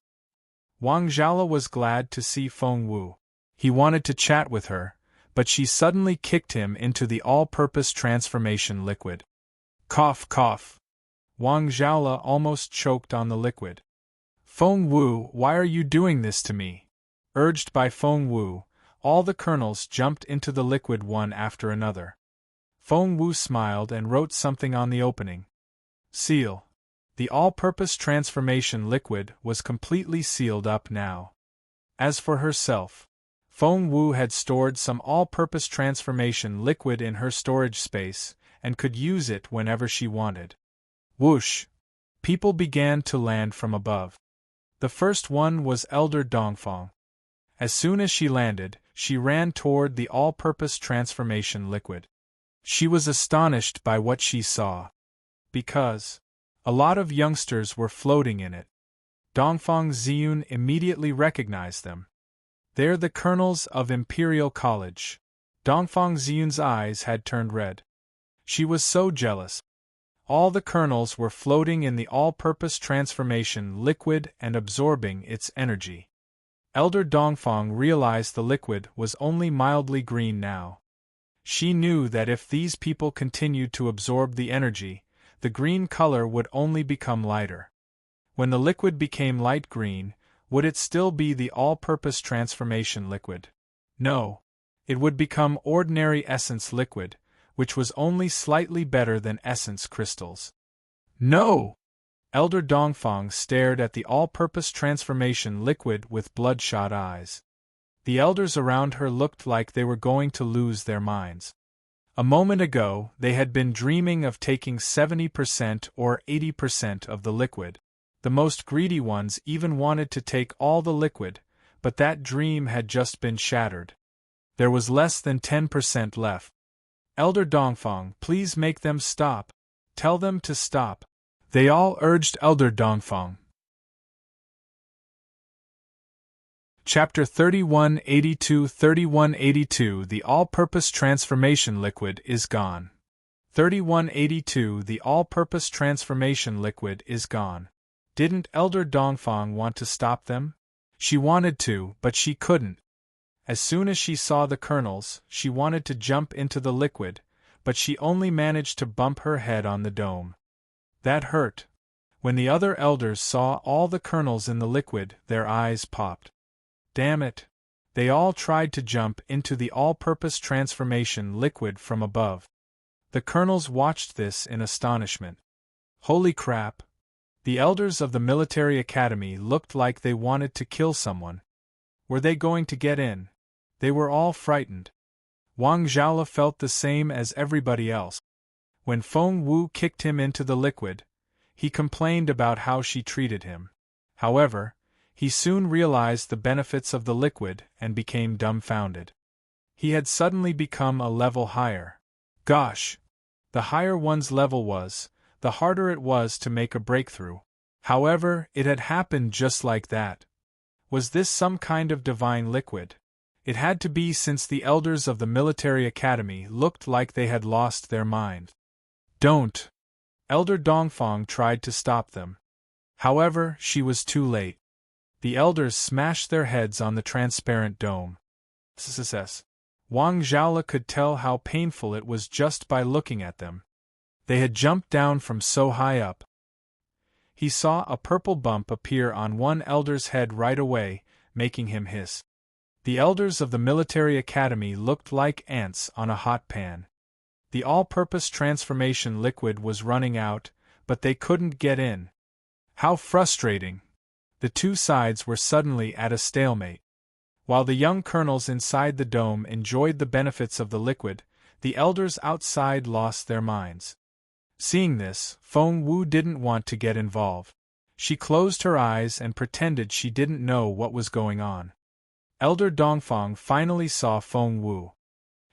Wang Zhaola was glad to see Feng Wu. He wanted to chat with her, but she suddenly kicked him into the all-purpose transformation liquid. Cough, cough. Wang Zhaola almost choked on the liquid. Feng Wu, why are you doing this to me? Urged by Feng Wu, all the colonels jumped into the liquid one after another. Feng Wu smiled and wrote something on the opening. Seal. The all-purpose transformation liquid was completely sealed up now. As for herself, Feng Wu had stored some all-purpose transformation liquid in her storage space, and could use it whenever she wanted. Whoosh! People began to land from above. The first one was Elder Dongfang. As soon as she landed, she ran toward the all-purpose transformation liquid. She was astonished by what she saw. Because a lot of youngsters were floating in it. Dongfang Ziyun immediately recognized them. They're the colonels of Imperial College. Dongfang Ziyun's eyes had turned red. She was so jealous. All the colonels were floating in the all-purpose transformation liquid and absorbing its energy. Elder Dongfang realized the liquid was only mildly green now. She knew that if these people continued to absorb the energy, the green color would only become lighter. When the liquid became light green, would it still be the all-purpose transformation liquid? No. It would become ordinary essence liquid, which was only slightly better than essence crystals. No! Elder Dongfang stared at the all-purpose transformation liquid with bloodshot eyes. The elders around her looked like they were going to lose their minds. A moment ago, they had been dreaming of taking 70% or 80% of the liquid. The most greedy ones even wanted to take all the liquid, but that dream had just been shattered. There was less than 10% left. Elder Dongfang, please make them stop. Tell them to stop. They all urged Elder Dongfang. Chapter 3182 The all-purpose transformation liquid is gone. 3182 The all-purpose transformation liquid is gone. Didn't Elder Dongfang want to stop them? She wanted to, but she couldn't. As soon as she saw the kernels, she wanted to jump into the liquid, but she only managed to bump her head on the dome. That hurt. When the other elders saw all the kernels in the liquid, their eyes popped. Damn it! They all tried to jump into the all-purpose transformation liquid from above. The colonels watched this in astonishment. Holy crap! The elders of the military academy looked like they wanted to kill someone. Were they going to get in? They were all frightened. Wang Zhaola felt the same as everybody else. When Feng Wu kicked him into the liquid, he complained about how she treated him. However, he soon realized the benefits of the liquid and became dumbfounded. He had suddenly become a level higher. Gosh! The higher one's level was, the harder it was to make a breakthrough. However, it had happened just like that. Was this some kind of divine liquid? It had to be, since the elders of the military academy looked like they had lost their mind. Don't! Elder Dongfang tried to stop them. However, she was too late. The elders smashed their heads on the transparent dome. Success. Wang Zhaola could tell how painful it was just by looking at them. They had jumped down from so high up. He saw a purple bump appear on one elder's head right away, making him hiss. The elders of the military academy looked like ants on a hot pan. The all-purpose transformation liquid was running out, but they couldn't get in. How frustrating! The two sides were suddenly at a stalemate. While the young colonels inside the dome enjoyed the benefits of the liquid, the elders outside lost their minds. Seeing this, Feng Wu didn't want to get involved. She closed her eyes and pretended she didn't know what was going on. Elder Dongfang finally saw Feng Wu.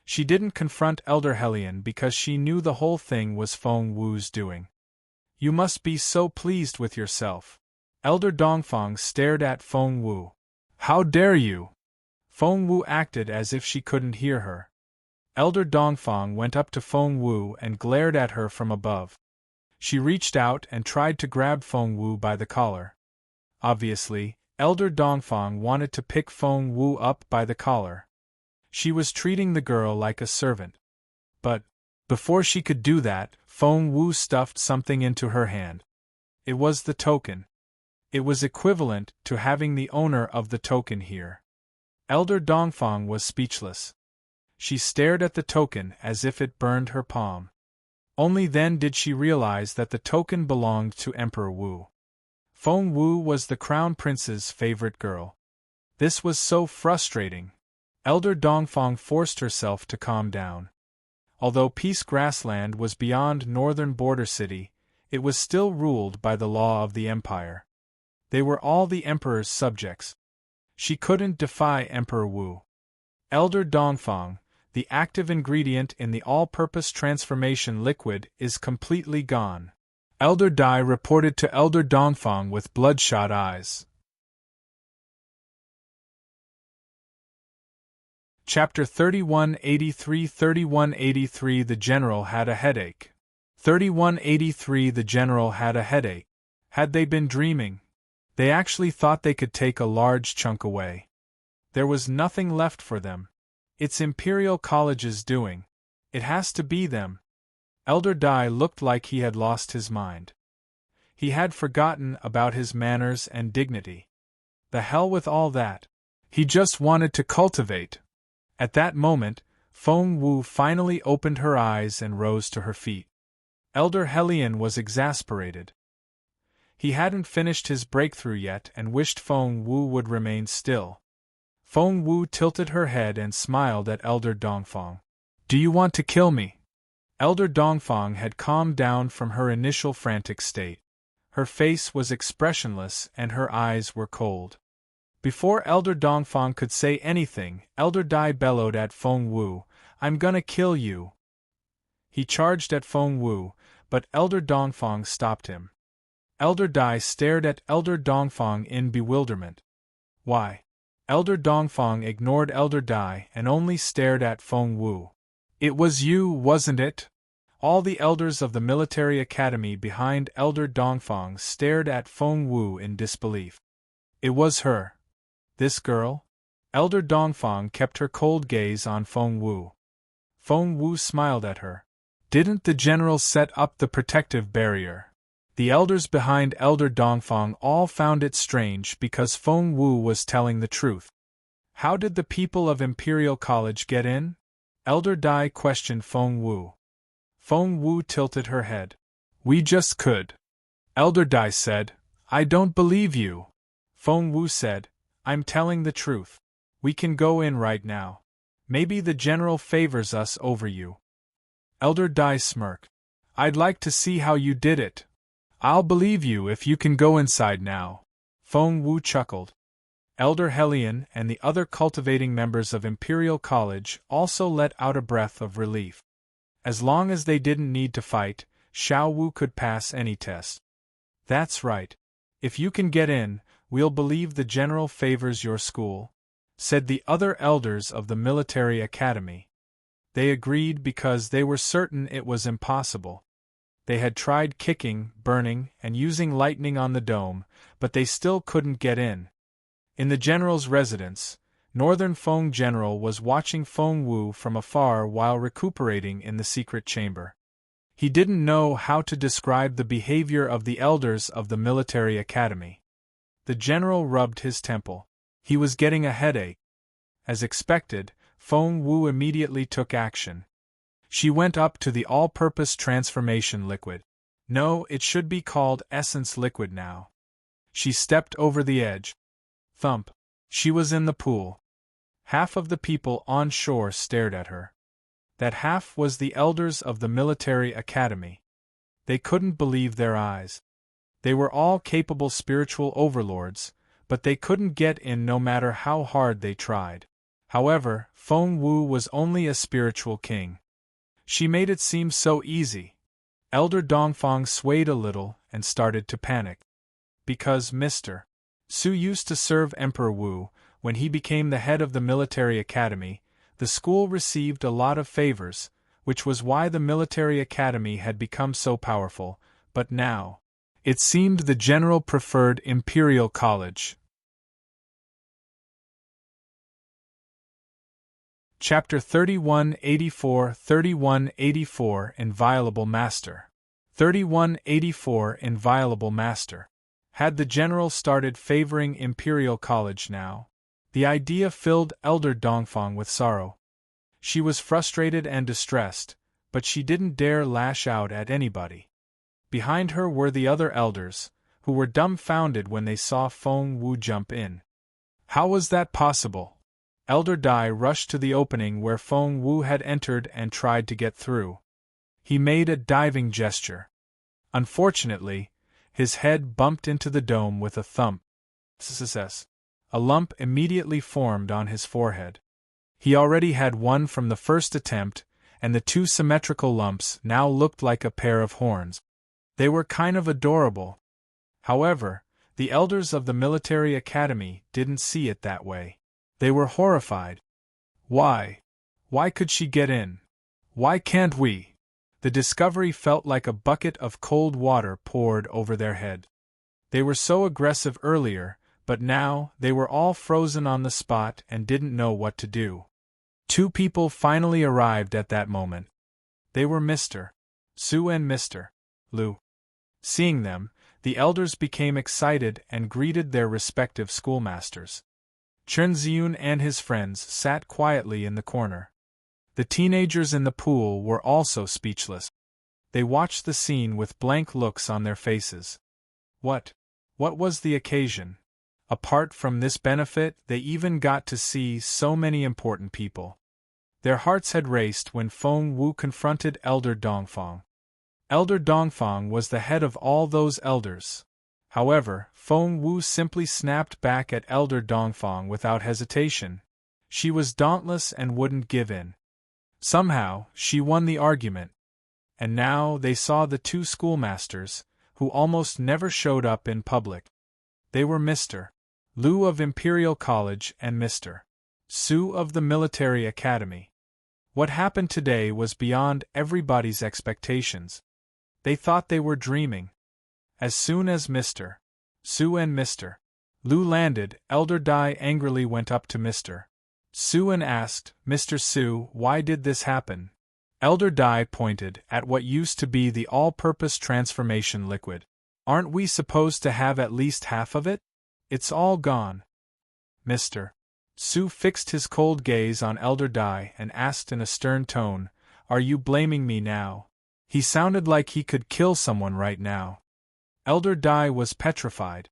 She didn't confront Elder Helion because she knew the whole thing was Feng Wu's doing. You must be so pleased with yourself. Elder Dongfang stared at Feng Wu. How dare you? Feng Wu acted as if she couldn't hear her. Elder Dongfang went up to Feng Wu and glared at her from above. She reached out and tried to grab Feng Wu by the collar. Obviously, Elder Dongfang wanted to pick Feng Wu up by the collar. She was treating the girl like a servant. But, before she could do that, Feng Wu stuffed something into her hand. It was the token. It was equivalent to having the owner of the token here. Elder Dongfang was speechless. She stared at the token as if it burned her palm. Only then did she realize that the token belonged to Emperor Wu. Feng Wu was the crown prince's favorite girl. This was so frustrating. Elder Dongfang forced herself to calm down. Although Peace Grassland was beyond northern border city, it was still ruled by the law of the empire. They were all the emperor's subjects. She couldn't defy Emperor Wu. Elder Dongfang, the active ingredient in the all-purpose transformation liquid, is completely gone. Elder Dai reported to Elder Dongfang with bloodshot eyes. Chapter 3183 The General had a headache. 3183 The General had a headache. Had they been dreaming? They actually thought they could take a large chunk away. There was nothing left for them. It's Imperial College's doing. It has to be them. Elder Dai looked like he had lost his mind. He had forgotten about his manners and dignity. The hell with all that. He just wanted to cultivate. At that moment, Feng Wu finally opened her eyes and rose to her feet. Elder Helion was exasperated. He hadn't finished his breakthrough yet and wished Feng Wu would remain still. Feng Wu tilted her head and smiled at Elder Dongfang. Do you want to kill me? Elder Dongfang had calmed down from her initial frantic state. Her face was expressionless and her eyes were cold. Before Elder Dongfang could say anything, Elder Dai bellowed at Feng Wu, I'm gonna kill you. He charged at Feng Wu, but Elder Dongfang stopped him. Elder Dai stared at Elder Dongfang in bewilderment. Why? Elder Dongfang ignored Elder Dai and only stared at Feng Wu. It was you, wasn't it? All the elders of the military academy behind Elder Dongfang stared at Feng Wu in disbelief. It was her. This girl? Elder Dongfang kept her cold gaze on Feng Wu. Feng Wu smiled at her. Didn't the general set up the protective barrier? The elders behind Elder Dongfang all found it strange because Feng Wu was telling the truth. How did the people of Imperial College get in? Elder Dai questioned Feng Wu. Feng Wu tilted her head. We just could. Elder Dai said, I don't believe you. Feng Wu said, I'm telling the truth. We can go in right now. Maybe the general favors us over you. Elder Dai smirked. I'd like to see how you did it. I'll believe you if you can go inside now. Feng Wu chuckled. Elder Helion and the other cultivating members of Imperial College also let out a breath of relief. As long as they didn't need to fight, Xiao Wu could pass any test. That's right. If you can get in, we'll believe the general favors your school, said the other elders of the military academy. They agreed because they were certain it was impossible. They had tried kicking, burning, and using lightning on the dome, but they still couldn't get in. In the general's residence, Northern Feng General was watching Feng Wu from afar while recuperating in the secret chamber. He didn't know how to describe the behavior of the elders of the military academy. The general rubbed his temple. He was getting a headache. As expected, Feng Wu immediately took action. She went up to the all-purpose transformation liquid. No, it should be called essence liquid now. She stepped over the edge. Thump. She was in the pool. Half of the people on shore stared at her. That half was the elders of the military academy. They couldn't believe their eyes. They were all capable spiritual overlords, but they couldn't get in no matter how hard they tried. However, Feng Wu was only a spiritual king. She made it seem so easy. Elder Dongfang swayed a little and started to panic. Because Mr. Su used to serve Emperor Wu, when he became the head of the military academy, the school received a lot of favors, which was why the military academy had become so powerful, but now, it seemed the general preferred Imperial College. Chapter 3184 Inviolable Master. 3184 Inviolable Master. Had the general started favoring Imperial College now? The idea filled Elder Dongfang with sorrow. She was frustrated and distressed, but she didn't dare lash out at anybody. Behind her were the other elders, who were dumbfounded when they saw Feng Wu jump in. How was that possible? Elder Dai rushed to the opening where Feng Wu had entered and tried to get through. He made a diving gesture. Unfortunately, his head bumped into the dome with a thump. A lump immediately formed on his forehead. He already had one from the first attempt, and the two symmetrical lumps now looked like a pair of horns. They were kind of adorable. However, the elders of the military academy didn't see it that way. They were horrified. Why? Why could she get in? Why can't we? The discovery felt like a bucket of cold water poured over their head. They were so aggressive earlier, but now they were all frozen on the spot and didn't know what to do. Two people finally arrived at that moment. They were Mr. Su and Mr. Lu. Seeing them, the elders became excited and greeted their respective schoolmasters. Chen Ziyun and his friends sat quietly in the corner. The teenagers in the pool were also speechless. They watched the scene with blank looks on their faces. What was the occasion? Apart from this benefit, they even got to see so many important people. Their hearts had raced when Feng Wu confronted Elder Dongfang. Elder Dongfang was the head of all those elders. However, Feng Wu simply snapped back at Elder Dongfang without hesitation. She was dauntless and wouldn't give in. Somehow, she won the argument. And now they saw the two schoolmasters, who almost never showed up in public. They were Mr. Lu of Imperial College and Mr. Su of the Military Academy. What happened today was beyond everybody's expectations. They thought they were dreaming. As soon as Mr. Su and Mr. Lu landed, Elder Dai angrily went up to Mr. Su and asked, "Mr. Su, why did this happen?" Elder Dai pointed at what used to be the all-purpose transformation liquid. "Aren't we supposed to have at least half of it? It's all gone." Mr. Su fixed his cold gaze on Elder Dai and asked in a stern tone, "Are you blaming me now?" He sounded like he could kill someone right now. Elder Dai was petrified.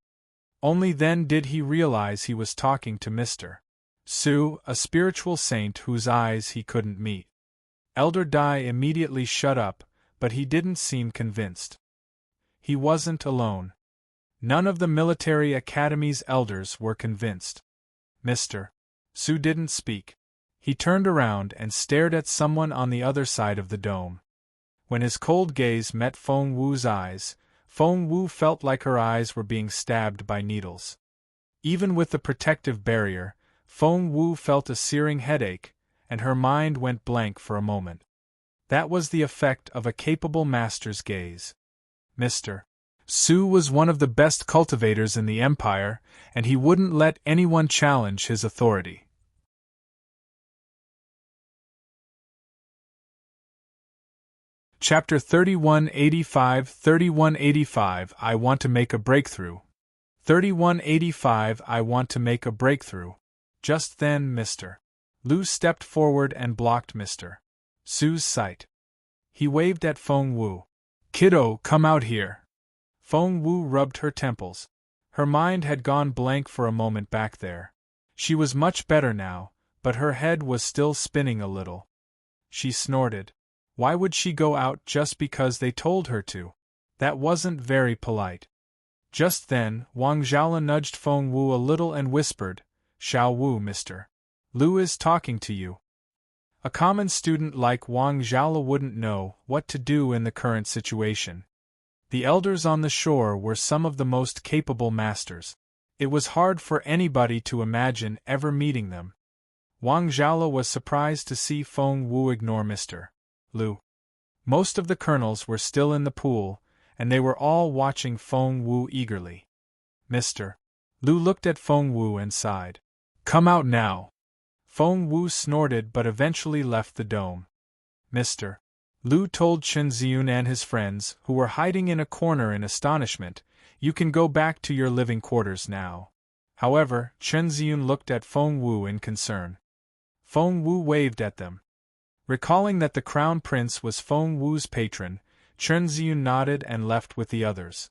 Only then did he realize he was talking to Mr. Su, a spiritual saint whose eyes he couldn't meet. Elder Dai immediately shut up, but he didn't seem convinced. He wasn't alone. None of the military academy's elders were convinced. Mr. Su didn't speak. He turned around and stared at someone on the other side of the dome. When his cold gaze met Feng Wu's eyes, Feng Wu felt like her eyes were being stabbed by needles. Even with the protective barrier, Feng Wu felt a searing headache, and her mind went blank for a moment. That was the effect of a capable master's gaze. Mr. Su was one of the best cultivators in the Empire, and he wouldn't let anyone challenge his authority. Chapter 3185 I want to make a breakthrough. 3185 I want to make a breakthrough. Just then Mr. Lu stepped forward and blocked Mr. Su's sight. He waved at Feng Wu. "Kiddo, come out here." Feng Wu rubbed her temples. Her mind had gone blank for a moment back there. She was much better now, but her head was still spinning a little. She snorted. Why would she go out just because they told her to? That wasn't very polite. Just then, Wang Zhaola nudged Feng Wu a little and whispered, "Xiao Wu, Mr. Lu is talking to you." A common student like Wang Zhaola wouldn't know what to do in the current situation. The elders on the shore were some of the most capable masters. It was hard for anybody to imagine ever meeting them. Wang Zhaola was surprised to see Feng Wu ignore Mr. Lu. Most of the colonels were still in the pool, and they were all watching Feng Wu eagerly. Mr. Lu looked at Feng Wu and sighed. "Come out now." Feng Wu snorted but eventually left the dome. Mr. Lu told Chen Ziyun and his friends, who were hiding in a corner in astonishment, "You can go back to your living quarters now." However, Chen Ziyun looked at Feng Wu in concern. Feng Wu waved at them. Recalling that the Crown Prince was Feng Wu's patron, Chen Ziyun nodded and left with the others.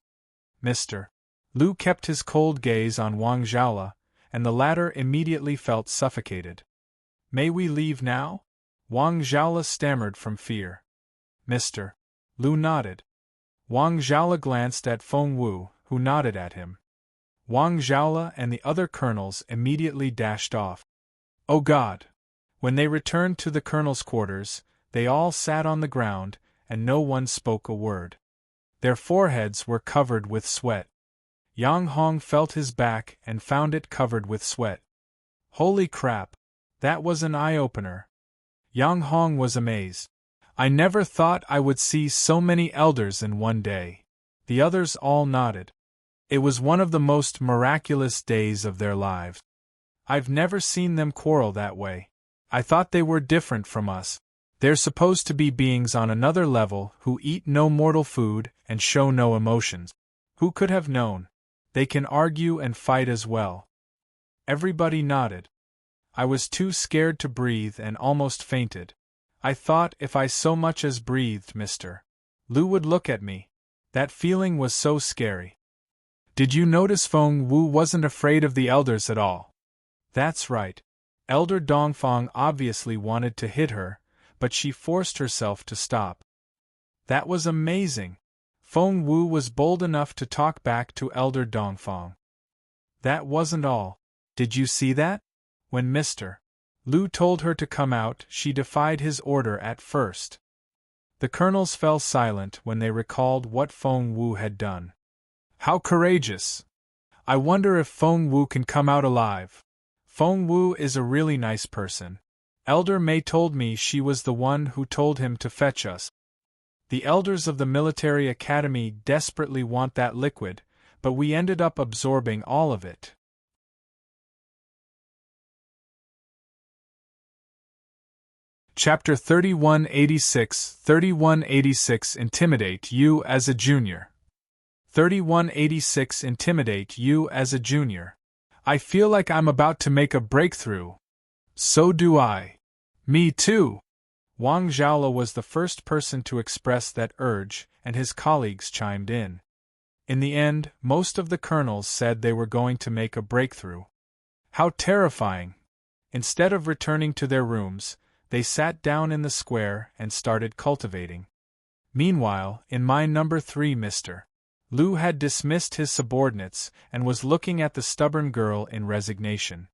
Mr. Lu kept his cold gaze on Wang Zhaola, and the latter immediately felt suffocated. "May we leave now?" Wang Zhaola stammered from fear. Mr. Lu nodded. Wang Zhaola glanced at Feng Wu, who nodded at him. Wang Zhaola and the other colonels immediately dashed off. Oh God! When they returned to the colonels' quarters, they all sat on the ground, and no one spoke a word. Their foreheads were covered with sweat. Yang Hong felt his back and found it covered with sweat. Holy crap! That was an eye-opener. Yang Hong was amazed. "I never thought I would see so many elders in one day." The others all nodded. It was one of the most miraculous days of their lives. "I've never seen them quarrel that way. I thought they were different from us. They're supposed to be beings on another level who eat no mortal food and show no emotions. Who could have known? They can argue and fight as well." Everybody nodded. "I was too scared to breathe and almost fainted. I thought if I so much as breathed, Mr. Lu would look at me. That feeling was so scary." "Did you notice Feng Wu wasn't afraid of the elders at all?" "That's right. Elder Dongfang obviously wanted to hit her, but she forced herself to stop." "That was amazing. Feng Wu was bold enough to talk back to Elder Dongfang." "That wasn't all. Did you see that? When Mr. Lu told her to come out, she defied his order at first." The colonels fell silent when they recalled what Feng Wu had done. "How courageous! I wonder if Feng Wu can come out alive. Feng Wu is a really nice person. Elder May told me she was the one who told him to fetch us. The elders of the military academy desperately want that liquid, but we ended up absorbing all of it. Chapter 3186 3186 Intimidate you as a junior. 3186 Intimidate you as a junior. I feel like I'm about to make a breakthrough. So do I. Me too. Wang Zhaola was the first person to express that urge, and his colleagues chimed in. In the end, most of the colonels said they were going to make a breakthrough. How terrifying! Instead of returning to their rooms, they sat down in the square and started cultivating. Meanwhile, in mine number 3, Mr. Liu had dismissed his subordinates and was looking at the stubborn girl in resignation.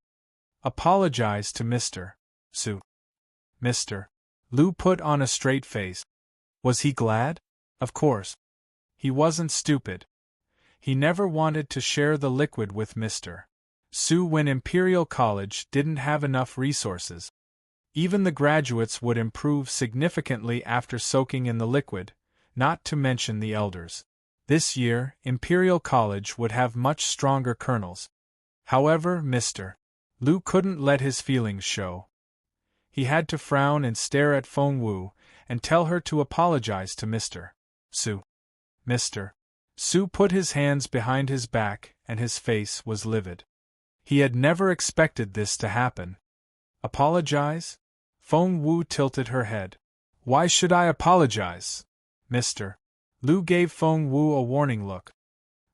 Apologize to Mr. Su. Mr. Liu put on a straight face. Was he glad? Of course. He wasn't stupid. He never wanted to share the liquid with Mr. Su when Imperial College didn't have enough resources. Even the graduates would improve significantly after soaking in the liquid, not to mention the elders. This year, Imperial College would have much stronger colonels. However, Mr. Liu couldn't let his feelings show. He had to frown and stare at Feng Wu and tell her to apologize to Mr. Su. Mr. Su put his hands behind his back and his face was livid. He had never expected this to happen. Apologize? Feng Wu tilted her head. Why should I apologize? Mr. Liu gave Feng Wu a warning look.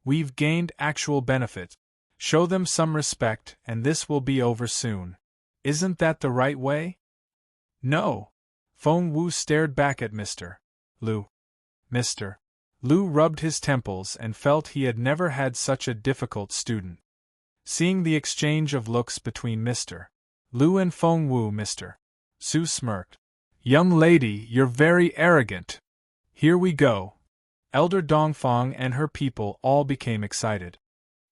We've gained actual benefit. Show them some respect and this will be over soon. Isn't that the right way? No. Feng Wu stared back at Mr. Liu. Mr. Liu rubbed his temples and felt he had never had such a difficult student. Seeing the exchange of looks between Mr. Liu and Feng Wu, Mr. Su smirked. Young lady, you're very arrogant. Here we go. Elder Dongfang and her people all became excited.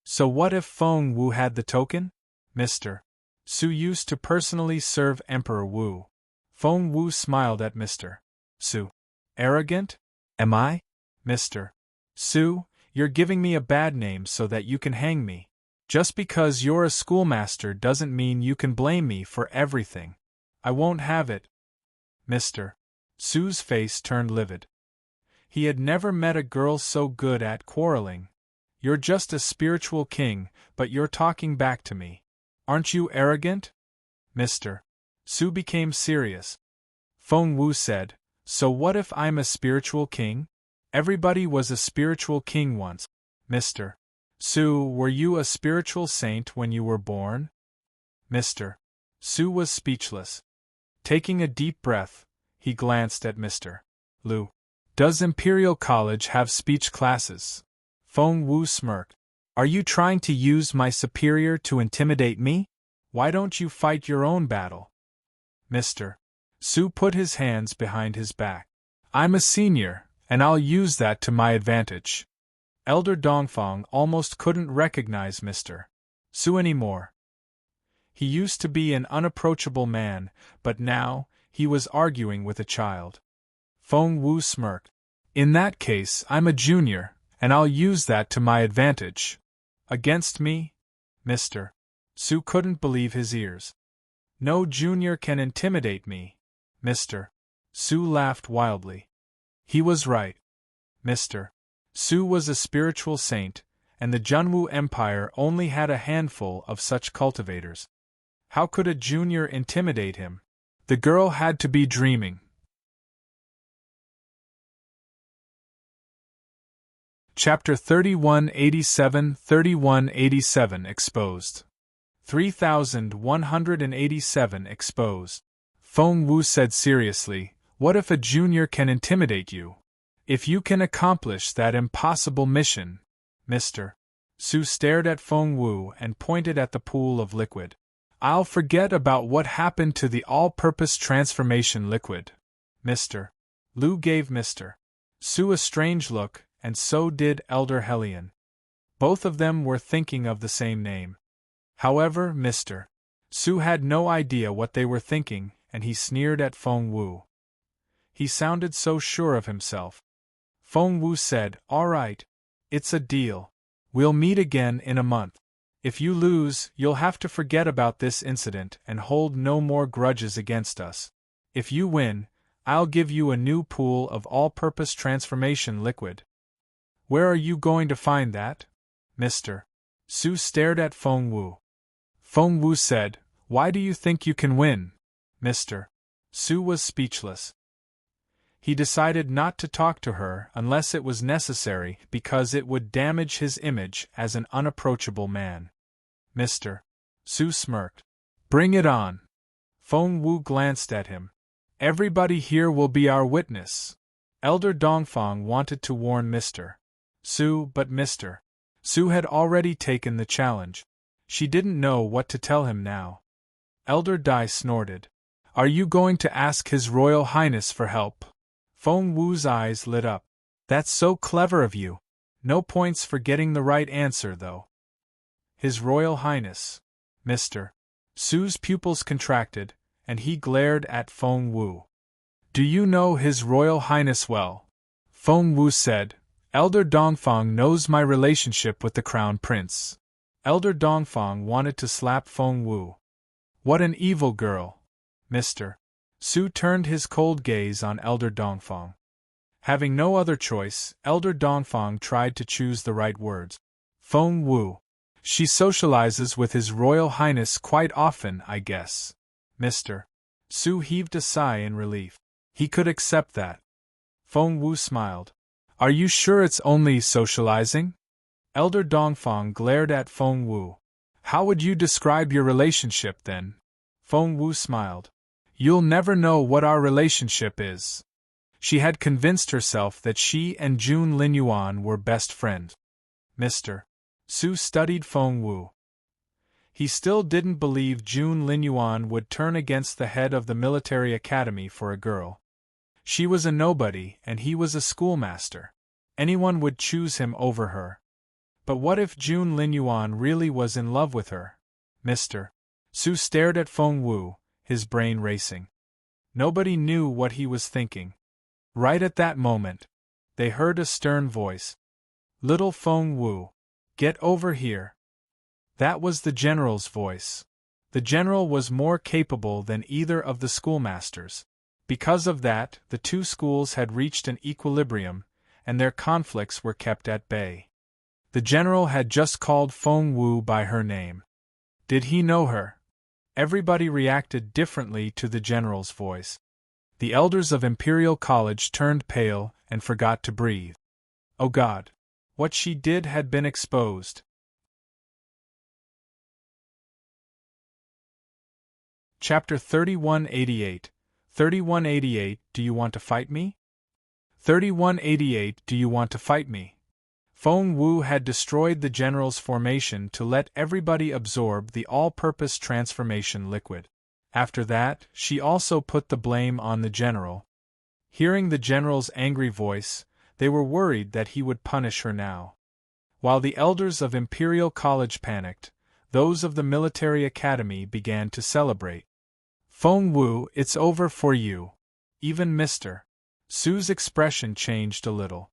So what if Feng Wu had the token? Mr. Su used to personally serve Emperor Wu. Feng Wu smiled at Mr. Su. Arrogant? Am I? Mr. Su, you're giving me a bad name so that you can hang me. Just because you're a schoolmaster doesn't mean you can blame me for everything. I won't have it. Mr. Su's face turned livid. He had never met a girl so good at quarreling. You're just a spiritual king, but you're talking back to me. Aren't you arrogant? Mr. Su became serious. Feng Wu said, So what if I'm a spiritual king? Everybody was a spiritual king once. Mr. Su, were you a spiritual saint when you were born? Mr. Su was speechless. Taking a deep breath, he glanced at Mr. Liu. Does Imperial College have speech classes? Feng Wu smirked. Are you trying to use my superior to intimidate me? Why don't you fight your own battle? Mr. Su put his hands behind his back. I'm a senior, and I'll use that to my advantage. Elder Dongfang almost couldn't recognize Mr. Su anymore. He used to be an unapproachable man, but now, he was arguing with a child. Feng Wu smirked. In that case, I'm a junior, and I'll use that to my advantage. Against me? Mr. Su couldn't believe his ears. No junior can intimidate me. Mr. Su laughed wildly. He was right. Mr. Su was a spiritual saint, and the Junwu Empire only had a handful of such cultivators. How could a junior intimidate him? The girl had to be dreaming. Chapter 3187 3187 Exposed. 3187 Exposed. Feng Wu said seriously, What if a junior can intimidate you? If you can accomplish that impossible mission. Mr. Su stared at Feng Wu and pointed at the pool of liquid. I'll forget about what happened to the all-purpose transformation liquid. Mr. Liu gave Mr. Su a strange look, and so did Elder Helion. Both of them were thinking of the same name. However, Mr. Su had no idea what they were thinking, and he sneered at Feng Wu. He sounded so sure of himself. Feng Wu said, "All right. It's a deal. We'll meet again in a month. If you lose, you'll have to forget about this incident and hold no more grudges against us. If you win, I'll give you a new pool of all-purpose transformation liquid." "Where are you going to find that, Mr. Su?" stared at Feng Wu. Feng Wu said, "Why do you think you can win?" Mr. Su was speechless. He decided not to talk to her unless it was necessary because it would damage his image as an unapproachable man. Mr. Su smirked. "Bring it on." Feng Wu glanced at him. "Everybody here will be our witness." Elder Dongfang wanted to warn Mr. Su, but Mr. Su had already taken the challenge. She didn't know what to tell him now. Elder Dai snorted. "Are you going to ask His Royal Highness for help?" Feng Wu's eyes lit up. "That's so clever of you. No points for getting the right answer, though." His Royal Highness. Mr. Su's pupils contracted, and he glared at Feng Wu. "Do you know His Royal Highness well?" Feng Wu said, "Elder Dongfang knows my relationship with the Crown Prince." Elder Dongfang wanted to slap Feng Wu. "What an evil girl!" Mr. Su turned his cold gaze on Elder Dongfang. Having no other choice, Elder Dongfang tried to choose the right words. "Feng Wu. She socializes with His Royal Highness quite often, I guess." Mr. Su heaved a sigh in relief. He could accept that. Feng Wu smiled. "Are you sure it's only socializing?" Elder Dongfang glared at Feng Wu. "How would you describe your relationship, then?" Feng Wu smiled. "You'll never know what our relationship is." She had convinced herself that she and Jun Linyuan were best friends. Mr. Su studied Feng Wu. He still didn't believe Jun Linyuan would turn against the head of the military academy for a girl. She was a nobody and he was a schoolmaster. Anyone would choose him over her. But what if Jun Linyuan really was in love with her? Mr. Su stared at Feng Wu, his brain racing. Nobody knew what he was thinking. Right at that moment, they heard a stern voice. "Little Feng Wu, get over here." That was the general's voice. The general was more capable than either of the schoolmasters. Because of that, the two schools had reached an equilibrium, and their conflicts were kept at bay. The general had just called Feng Wu by her name. Did he know her? Everybody reacted differently to the general's voice. The elders of Imperial College turned pale and forgot to breathe. Oh God! What she did had been exposed. Chapter 3188. 3188, do you want to fight me? 3188, do you want to fight me? Feng Wu had destroyed the general's formation to let everybody absorb the all-purpose transformation liquid. After that, she also put the blame on the general. Hearing the general's angry voice, they were worried that he would punish her now. While the elders of Imperial College panicked, those of the military academy began to celebrate. "Feng Wu, it's over for you." Even Mr. Su's expression changed a little.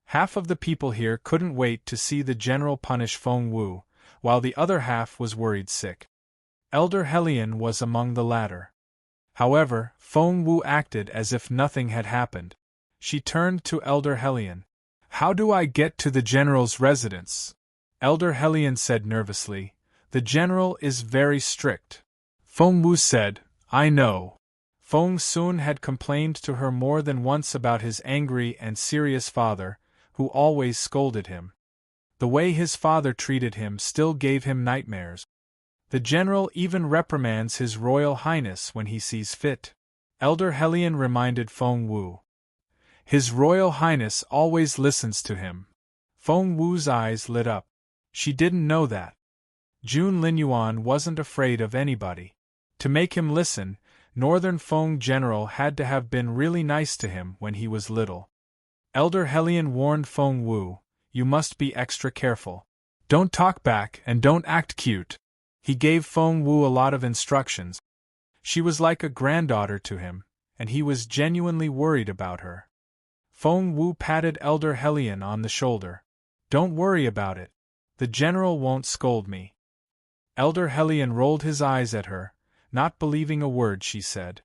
Half of the people here couldn't wait to see the general punish Feng Wu, while the other half was worried sick. Elder Helion was among the latter. However, Feng Wu acted as if nothing had happened. She turned to Elder Helion. "How do I get to the general's residence?" Elder Helion said nervously. "The general is very strict." Feng Wu said, "I know." Feng Sun had complained to her more than once about his angry and serious father, who always scolded him. The way his father treated him still gave him nightmares. The general even reprimands His Royal Highness when he sees fit. Elder Helion reminded Feng Wu. His Royal Highness always listens to him. Feng Wu's eyes lit up. She didn't know that. Jun Linyuan wasn't afraid of anybody. To make him listen, Northern Feng General had to have been really nice to him when he was little. Elder Helion warned Feng Wu, "You must be extra careful. Don't talk back and don't act cute. He gave Feng Wu a lot of instructions. She was like a granddaughter to him, and he was genuinely worried about her. Feng Wu patted Elder Hellion on the shoulder. Don't worry about it. The general won't scold me. Elder Hellion rolled his eyes at her, not believing a word she said.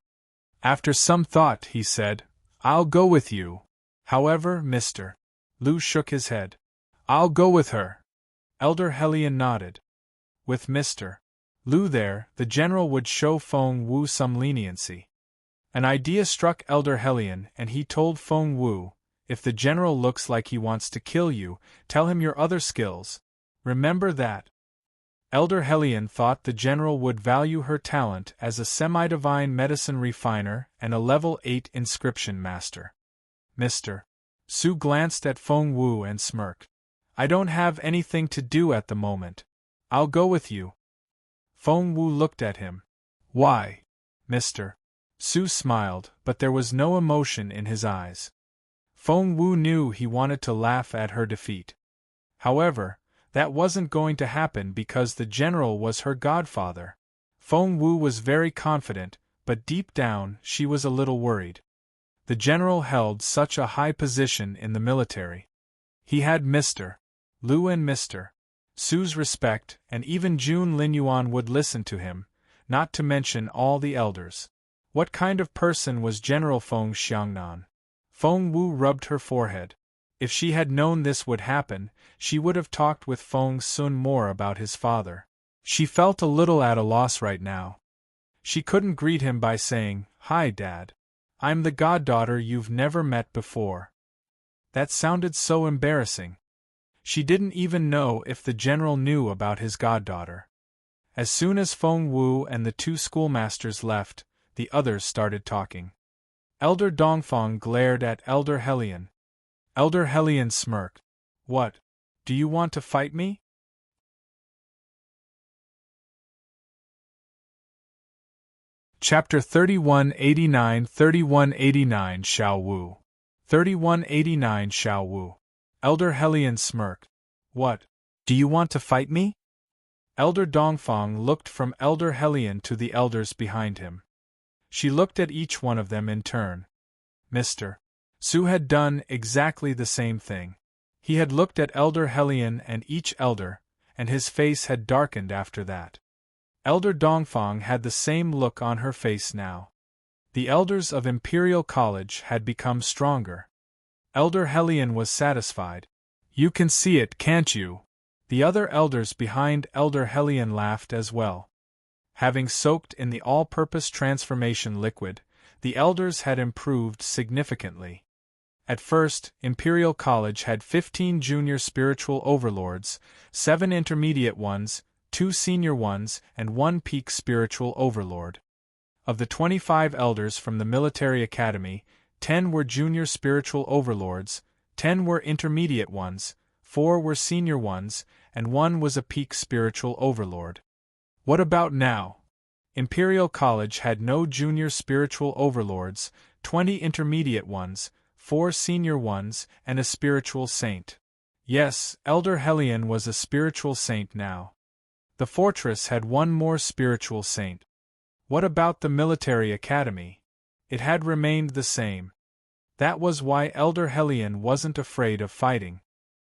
After some thought, he said, I'll go with you. However, Mr. Lu shook his head. I'll go with her. Elder Hellion nodded. With Mr. Lu there, the general would show Feng Wu some leniency. An idea struck Elder Hellion, and he told Feng Wu, if the general looks like he wants to kill you, tell him your other skills. Remember that. Elder Hellion thought the general would value her talent as a semi-divine medicine refiner and a level 8 inscription master. Mr. Su glanced at Feng Wu and smirked. I don't have anything to do at the moment. I'll go with you. Feng Wu looked at him. Why? Mr. Su smiled, but there was no emotion in his eyes. Feng Wu knew he wanted to laugh at her defeat. However, that wasn't going to happen because the general was her godfather. Feng Wu was very confident, but deep down she was a little worried. The general held such a high position in the military. He had Mr. Lu and Mr. Su's respect, and even Jun Linyuan would listen to him, not to mention all the elders. What kind of person was General Feng Xiangnan? Feng Wu rubbed her forehead. If she had known this would happen, she would have talked with Feng Sun more about his father. She felt a little at a loss right now. She couldn't greet him by saying, Hi, Dad. I'm the goddaughter you've never met before. That sounded so embarrassing. She didn't even know if the general knew about his goddaughter. As soon as Feng Wu and the two schoolmasters left, the others started talking. Elder Dongfang glared at Elder Hellion. Elder Hellion smirked. What? Do you want to fight me? Chapter 3189 Xiao Wu. 3189 Xiao Wu. Elder Hellion smirked. What? Do you want to fight me? Elder Dongfang looked from Elder Hellion to the elders behind him. She looked at each one of them in turn. Mr. Su had done exactly the same thing. He had looked at Elder Hellion and each elder, and his face had darkened after that. Elder Dongfang had the same look on her face now. The elders of Imperial College had become stronger. Elder Hellion was satisfied. You can see it, can't you? The other elders behind Elder Hellion laughed as well. Having soaked in the all-purpose transformation liquid, the elders had improved significantly. At first, Imperial College had 15 junior spiritual overlords, 7 intermediate ones, 2 senior ones, and 1 peak spiritual overlord. Of the 25 elders from the military academy, 10 were junior spiritual overlords, 10 were intermediate ones, 4 were senior ones, and 1 was a peak spiritual overlord. What about now? Imperial College had no junior spiritual overlords, 20 intermediate ones, 4 senior ones, and a spiritual saint. Yes, Elder Hellion was a spiritual saint now. The fortress had 1 more spiritual saint. What about the military academy? It had remained the same. That was why Elder Hellion wasn't afraid of fighting.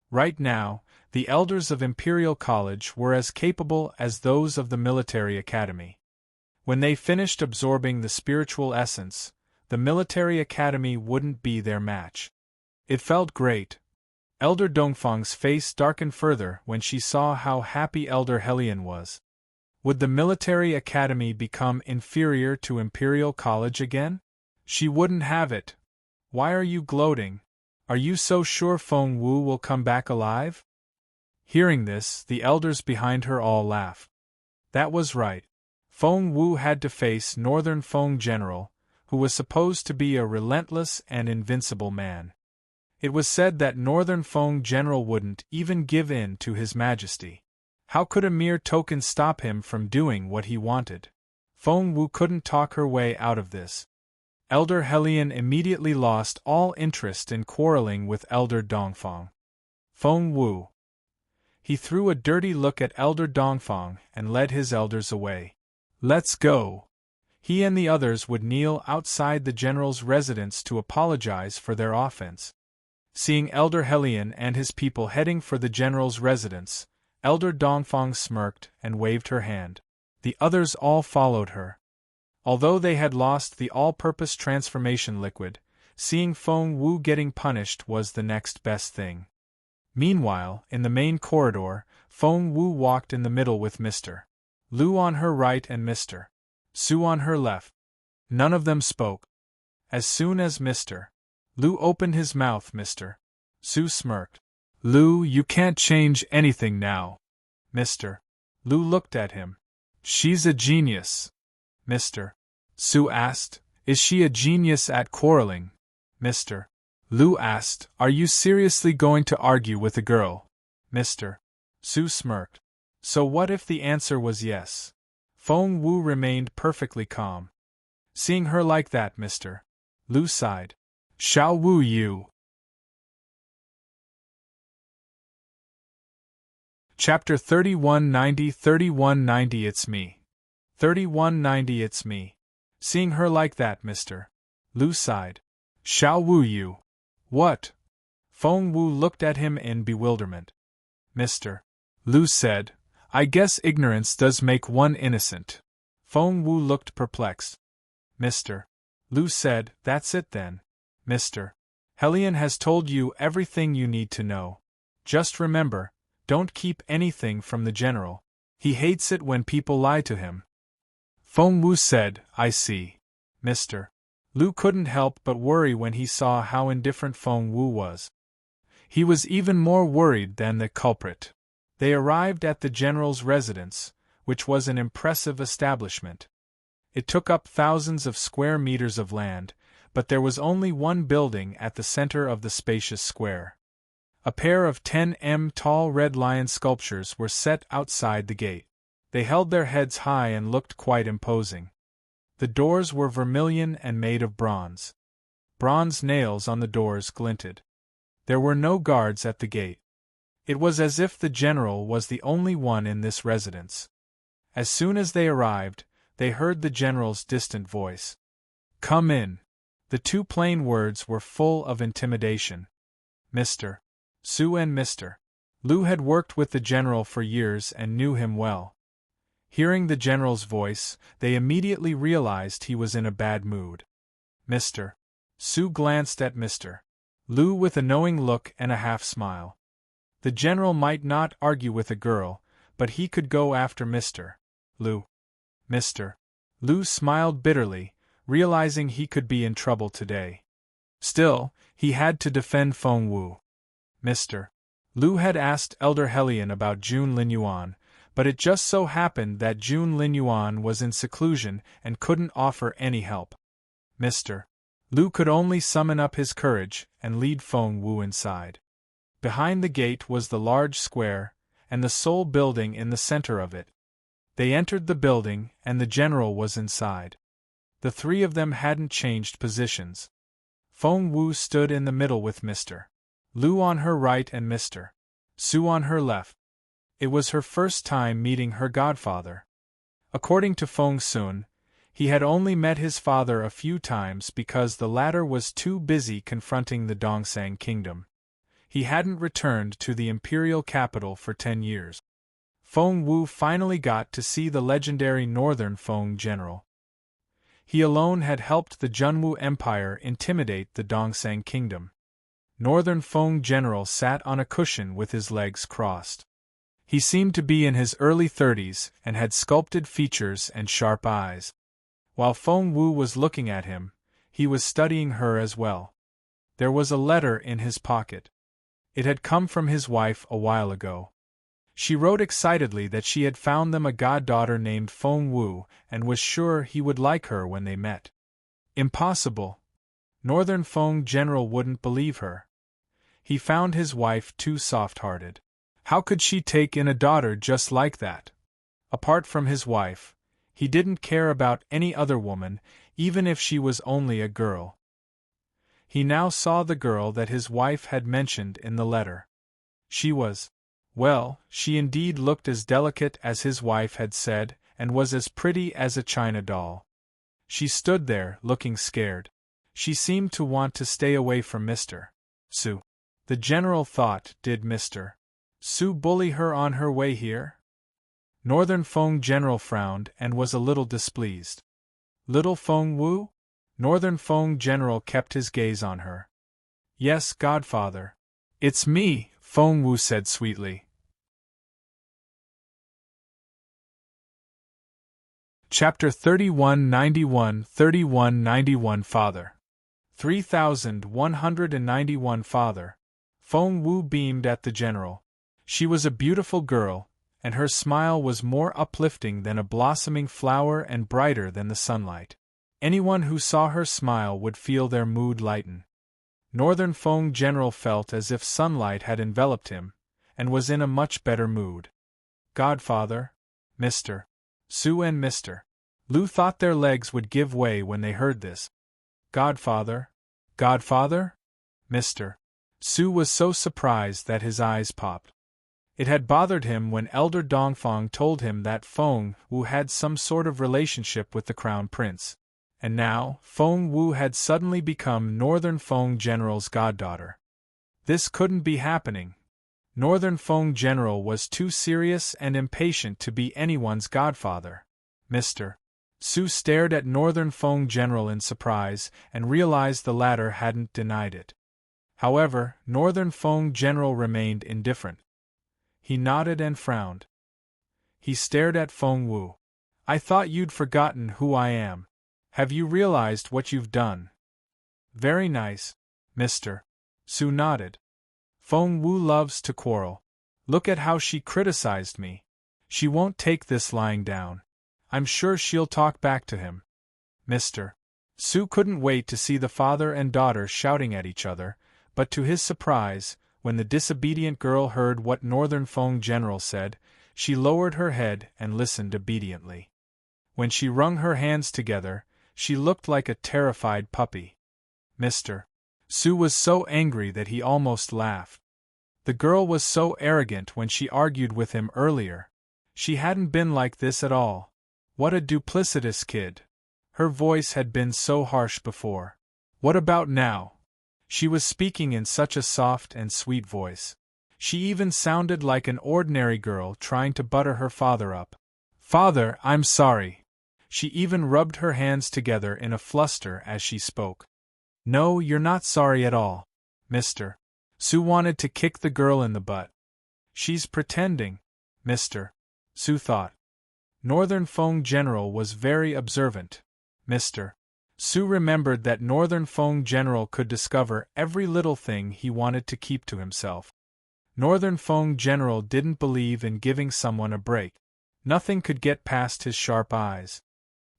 Right now, the elders of Imperial College were as capable as those of the military academy. When they finished absorbing the spiritual essence, the military academy wouldn't be their match. It felt great. Elder Dongfang's face darkened further when she saw how happy Elder Hellion was. Would the military academy become inferior to Imperial College again? She wouldn't have it. Why are you gloating? Are you so sure Feng Wu will come back alive? Hearing this, the elders behind her all laughed. That was right. Feng Wu had to face Northern Feng General, who was supposed to be a relentless and invincible man. It was said that Northern Feng General wouldn't even give in to His Majesty. How could a mere token stop him from doing what he wanted? Feng Wu couldn't talk her way out of this. Elder Hellion immediately lost all interest in quarreling with Elder Dongfang. Feng Wu. He threw a dirty look at Elder Dongfang and led his elders away. Let's go. He and the others would kneel outside the general's residence to apologize for their offense. Seeing Elder Helion and his people heading for the general's residence, Elder Dongfang smirked and waved her hand. The others all followed her. Although they had lost the all-purpose transformation liquid, seeing Feng Wu getting punished was the next best thing. Meanwhile, in the main corridor, Feng Wu walked in the middle with Mr. Lu on her right and Mr. Su on her left. None of them spoke. As soon as Mr. Lu opened his mouth, Mr. Su smirked. Lu, you can't change anything now. Mr. Lu looked at him. She's a genius. Mr. Su asked, is she a genius at quarreling? Mr. Lu asked, are you seriously going to argue with a girl? Mr. Su smirked. So what if the answer was yes? Feng Wu remained perfectly calm. Seeing her like that, Mr. Lu sighed. Xiao Wu you. Chapter 3190 It's me. 3190 It's me. Seeing her like that, Mr. Lu sighed. Xiao Wu you. What? Feng Wu looked at him in bewilderment. Mr. Lu said, I guess ignorance does make one innocent. Feng Wu looked perplexed. Mr. Lu said, that's it then. Mr. Helion has told you everything you need to know. Just remember, don't keep anything from the general. He hates it when people lie to him. Feng Wu said, I see. Mr. Lu couldn't help but worry when he saw how indifferent Feng Wu was. He was even more worried than the culprit. They arrived at the general's residence, which was an impressive establishment. It took up thousands of square meters of land, but there was only one building at the center of the spacious square. A pair of 10 m tall red lion sculptures were set outside the gate. They held their heads high and looked quite imposing. The doors were vermilion and made of bronze. Bronze nails on the doors glinted. There were no guards at the gate. It was as if the general was the only one in this residence. As soon as they arrived, they heard the general's distant voice. Come in. The two plain words were full of intimidation. Mr. Su and Mr. Lu had worked with the general for years and knew him well. Hearing the general's voice, they immediately realized he was in a bad mood. Mr. Su glanced at Mr. Lu with a knowing look and a half-smile. The general might not argue with a girl, but he could go after Mr. Lu. Mr. Lu smiled bitterly, realizing he could be in trouble today. Still, he had to defend Feng Wu. Mr. Lu had asked Elder Helion about Jun Linyuan, but it just so happened that Jun Linyuan was in seclusion and couldn't offer any help. Mr. Lu could only summon up his courage and lead Feng Wu inside. Behind the gate was the large square, and the sole building in the center of it. They entered the building, and the general was inside. The three of them hadn't changed positions. Feng Wu stood in the middle with Mr. Lu on her right and Mr. Su on her left. It was her first time meeting her godfather. According to Feng Sun, he had only met his father a few times because the latter was too busy confronting the Dongsang kingdom. He hadn't returned to the imperial capital for 10 years. Feng Wu finally got to see the legendary Northern Feng general. He alone had helped the Junwu Empire intimidate the Dongsang kingdom. Northern Feng general sat on a cushion with his legs crossed. He seemed to be in his early 30s and had sculpted features and sharp eyes. While Feng Wu was looking at him, he was studying her as well. There was a letter in his pocket. It had come from his wife a while ago. She wrote excitedly that she had found them a goddaughter named Feng Wu and was sure he would like her when they met. Impossible. Northern Feng general wouldn't believe her. He found his wife too soft-hearted. How could she take in a daughter just like that? Apart from his wife, he didn't care about any other woman, even if she was only a girl. He now saw the girl that his wife had mentioned in the letter. She was Well, she indeed looked as delicate as his wife had said, and was as pretty as a china doll. She stood there, looking scared. She seemed to want to stay away from Mr. Su. The general thought, did Mr. Su bully her on her way here? Northern Feng General frowned and was a little displeased. Little Feng Wu? Northern Feng General kept his gaze on her. Yes, godfather. It's me, Feng Wu said sweetly. Chapter 3191 Father. 3191 Father. Feng Wu beamed at the general. She was a beautiful girl, and her smile was more uplifting than a blossoming flower and brighter than the sunlight. Anyone who saw her smile would feel their mood lighten. Northern Feng General felt as if sunlight had enveloped him, and was in a much better mood. Godfather, Mr. Su and Mr. Lu thought their legs would give way when they heard this. Godfather? Godfather? Mr. Su was so surprised that his eyes popped. It had bothered him when Elder Dongfang told him that Feng Wu had some sort of relationship with the Crown Prince. And now, Feng Wu had suddenly become Northern Feng General's goddaughter. This couldn't be happening. Northern Feng General was too serious and impatient to be anyone's godfather. Mr. Su stared at Northern Feng General in surprise and realized the latter hadn't denied it. However, Northern Feng General remained indifferent. He nodded and frowned. He stared at Feng Wu. I thought you'd forgotten who I am. Have you realized what you've done? Very nice, Mr. Su nodded. Feng Wu loves to quarrel. Look at how she criticized me. She won't take this lying down. I'm sure she'll talk back to him. Mr. Su couldn't wait to see the father and daughter shouting at each other, but to his surprise, when the disobedient girl heard what Northern Feng General said, she lowered her head and listened obediently. When she wrung her hands together, she looked like a terrified puppy. Mr. Su was so angry that he almost laughed. The girl was so arrogant when she argued with him earlier. She hadn't been like this at all. What a duplicitous kid. Her voice had been so harsh before. What about now? She was speaking in such a soft and sweet voice. She even sounded like an ordinary girl trying to butter her father up. Father, I'm sorry. She even rubbed her hands together in a fluster as she spoke. No, you're not sorry at all, Mr. Su wanted to kick the girl in the butt. She's pretending, Mr. Su thought. Northern Feng General was very observant. Mr. Su remembered that Northern Feng General could discover every little thing he wanted to keep to himself. Northern Feng General didn't believe in giving someone a break. Nothing could get past his sharp eyes.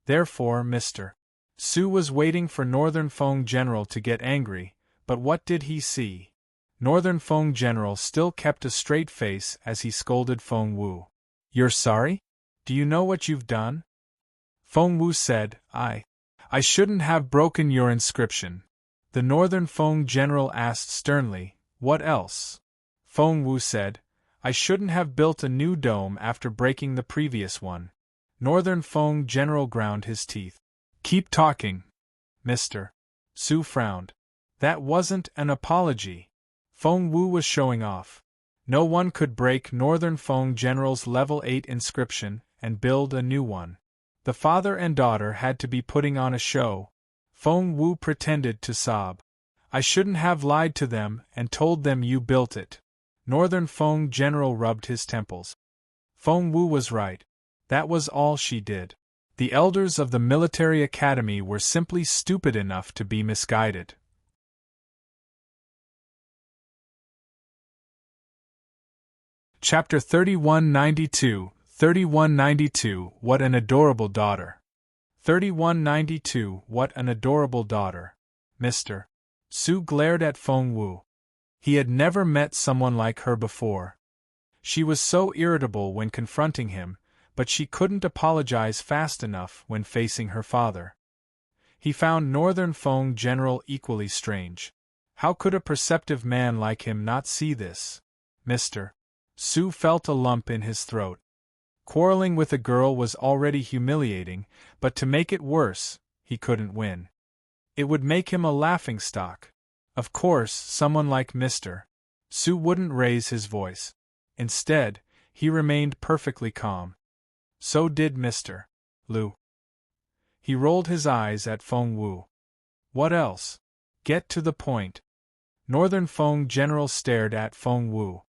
Therefore Mr. Su was waiting for Northern Feng General to get angry, but what did he see? Northern Feng General still kept a straight face as he scolded Feng Wu. You're sorry? Do you know what you've done? Feng Wu said, I shouldn't have broken your inscription. The Northern Feng General asked sternly, what else? Feng Wu said, I shouldn't have built a new dome after breaking the previous one. Northern Feng General ground his teeth. Keep talking, Mr. Su frowned. That wasn't an apology. Feng Wu was showing off. No one could break Northern Feng General's level 8 inscription and build a new one. The father and daughter had to be putting on a show. Feng Wu pretended to sob. I shouldn't have lied to them and told them you built it. Northern Feng General rubbed his temples. Feng Wu was right. That was all she did. The elders of the military academy were simply stupid enough to be misguided. Chapter 3192 What an adorable daughter. 3192 What an adorable daughter. Mr. Su glared at Feng Wu. He had never met someone like her before. She was so irritable when confronting him, but she couldn't apologize fast enough when facing her father. He found Northern Feng General equally strange. How could a perceptive man like him not see this? Mr. Sue felt a lump in his throat. Quarreling with a girl was already humiliating, but to make it worse, he couldn't win. It would make him a laughingstock. Of course, someone like Mr. Sue wouldn't raise his voice. Instead, he remained perfectly calm. So did Mr. Lu. He rolled his eyes at Feng Wu. What else? Get to the point. Northern Feng General stared at Feng Wu.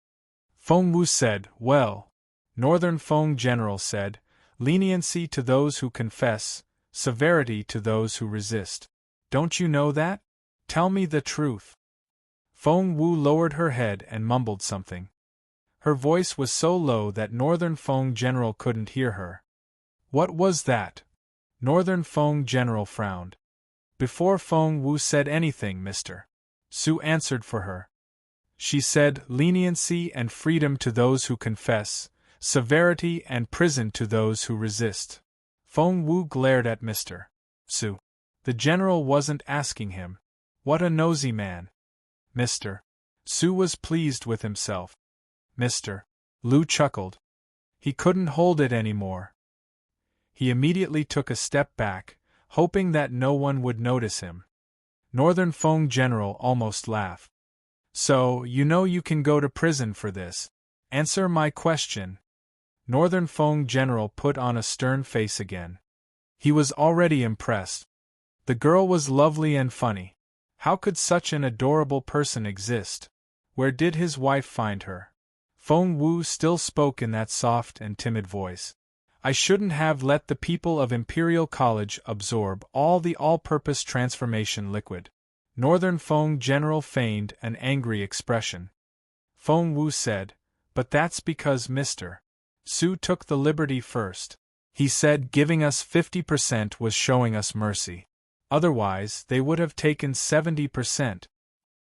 Feng Wu said, well. Northern Feng General said, leniency to those who confess, severity to those who resist. Don't you know that? Tell me the truth. Feng Wu lowered her head and mumbled something. Her voice was so low that Northern Feng General couldn't hear her. What was that? Northern Feng General frowned. Before Feng Wu said anything, Mr. Sue answered for her. She said, leniency and freedom to those who confess, severity and prison to those who resist. Feng Wu glared at Mr. Sue. The general wasn't asking him. What a nosy man. Mr. Sue was pleased with himself. Mr. Lu chuckled. He couldn't hold it anymore. He immediately took a step back, hoping that no one would notice him. Northern Feng General almost laughed. So, you know you can go to prison for this. Answer my question. Northern Feng General put on a stern face again. He was already impressed. The girl was lovely and funny. How could such an adorable person exist? Where did his wife find her? Feng Wu still spoke in that soft and timid voice. I shouldn't have let the people of Imperial College absorb all the all-purpose transformation liquid. Northern Feng General feigned an angry expression. Feng Wu said, but that's because Mr. Sue took the liberty first. He said giving us 50% was showing us mercy. Otherwise, they would have taken 70%.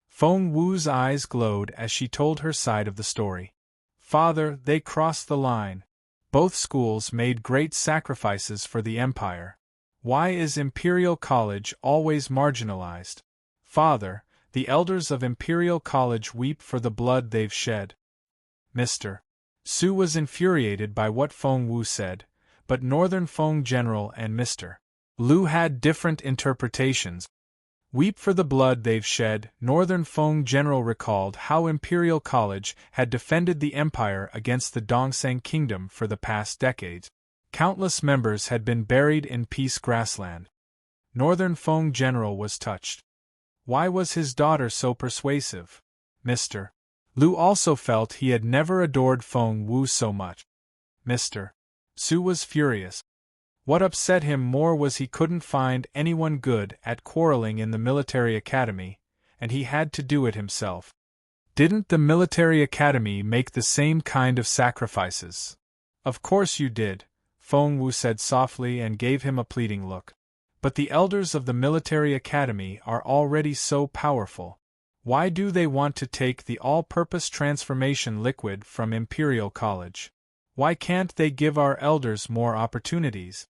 Feng Wu's eyes glowed as she told her side of the story. Father, they crossed the line. Both schools made great sacrifices for the Empire. Why is Imperial College always marginalized? Father, the elders of Imperial College weep for the blood they've shed. Mr. Sue was infuriated by what Feng Wu said, but Northern Feng General and Mr. Lu had different interpretations. Weep for the blood they've shed. Northern Feng General recalled how Imperial College had defended the Empire against the Dongseng Kingdom for the past decades. Countless members had been buried in peace grassland. Northern Feng General was touched. Why was his daughter so persuasive? Mr. Lu also felt he had never adored Feng Wu so much. Mr. Sue was furious. What upset him more was he couldn't find anyone good at quarreling in the military academy, and he had to do it himself. Didn't the military academy make the same kind of sacrifices? Of course you did, Feng Wu said softly and gave him a pleading look. But the elders of the military academy are already so powerful. Why do they want to take the all-purpose transformation liquid from Imperial College? Why can't they give our elders more opportunities?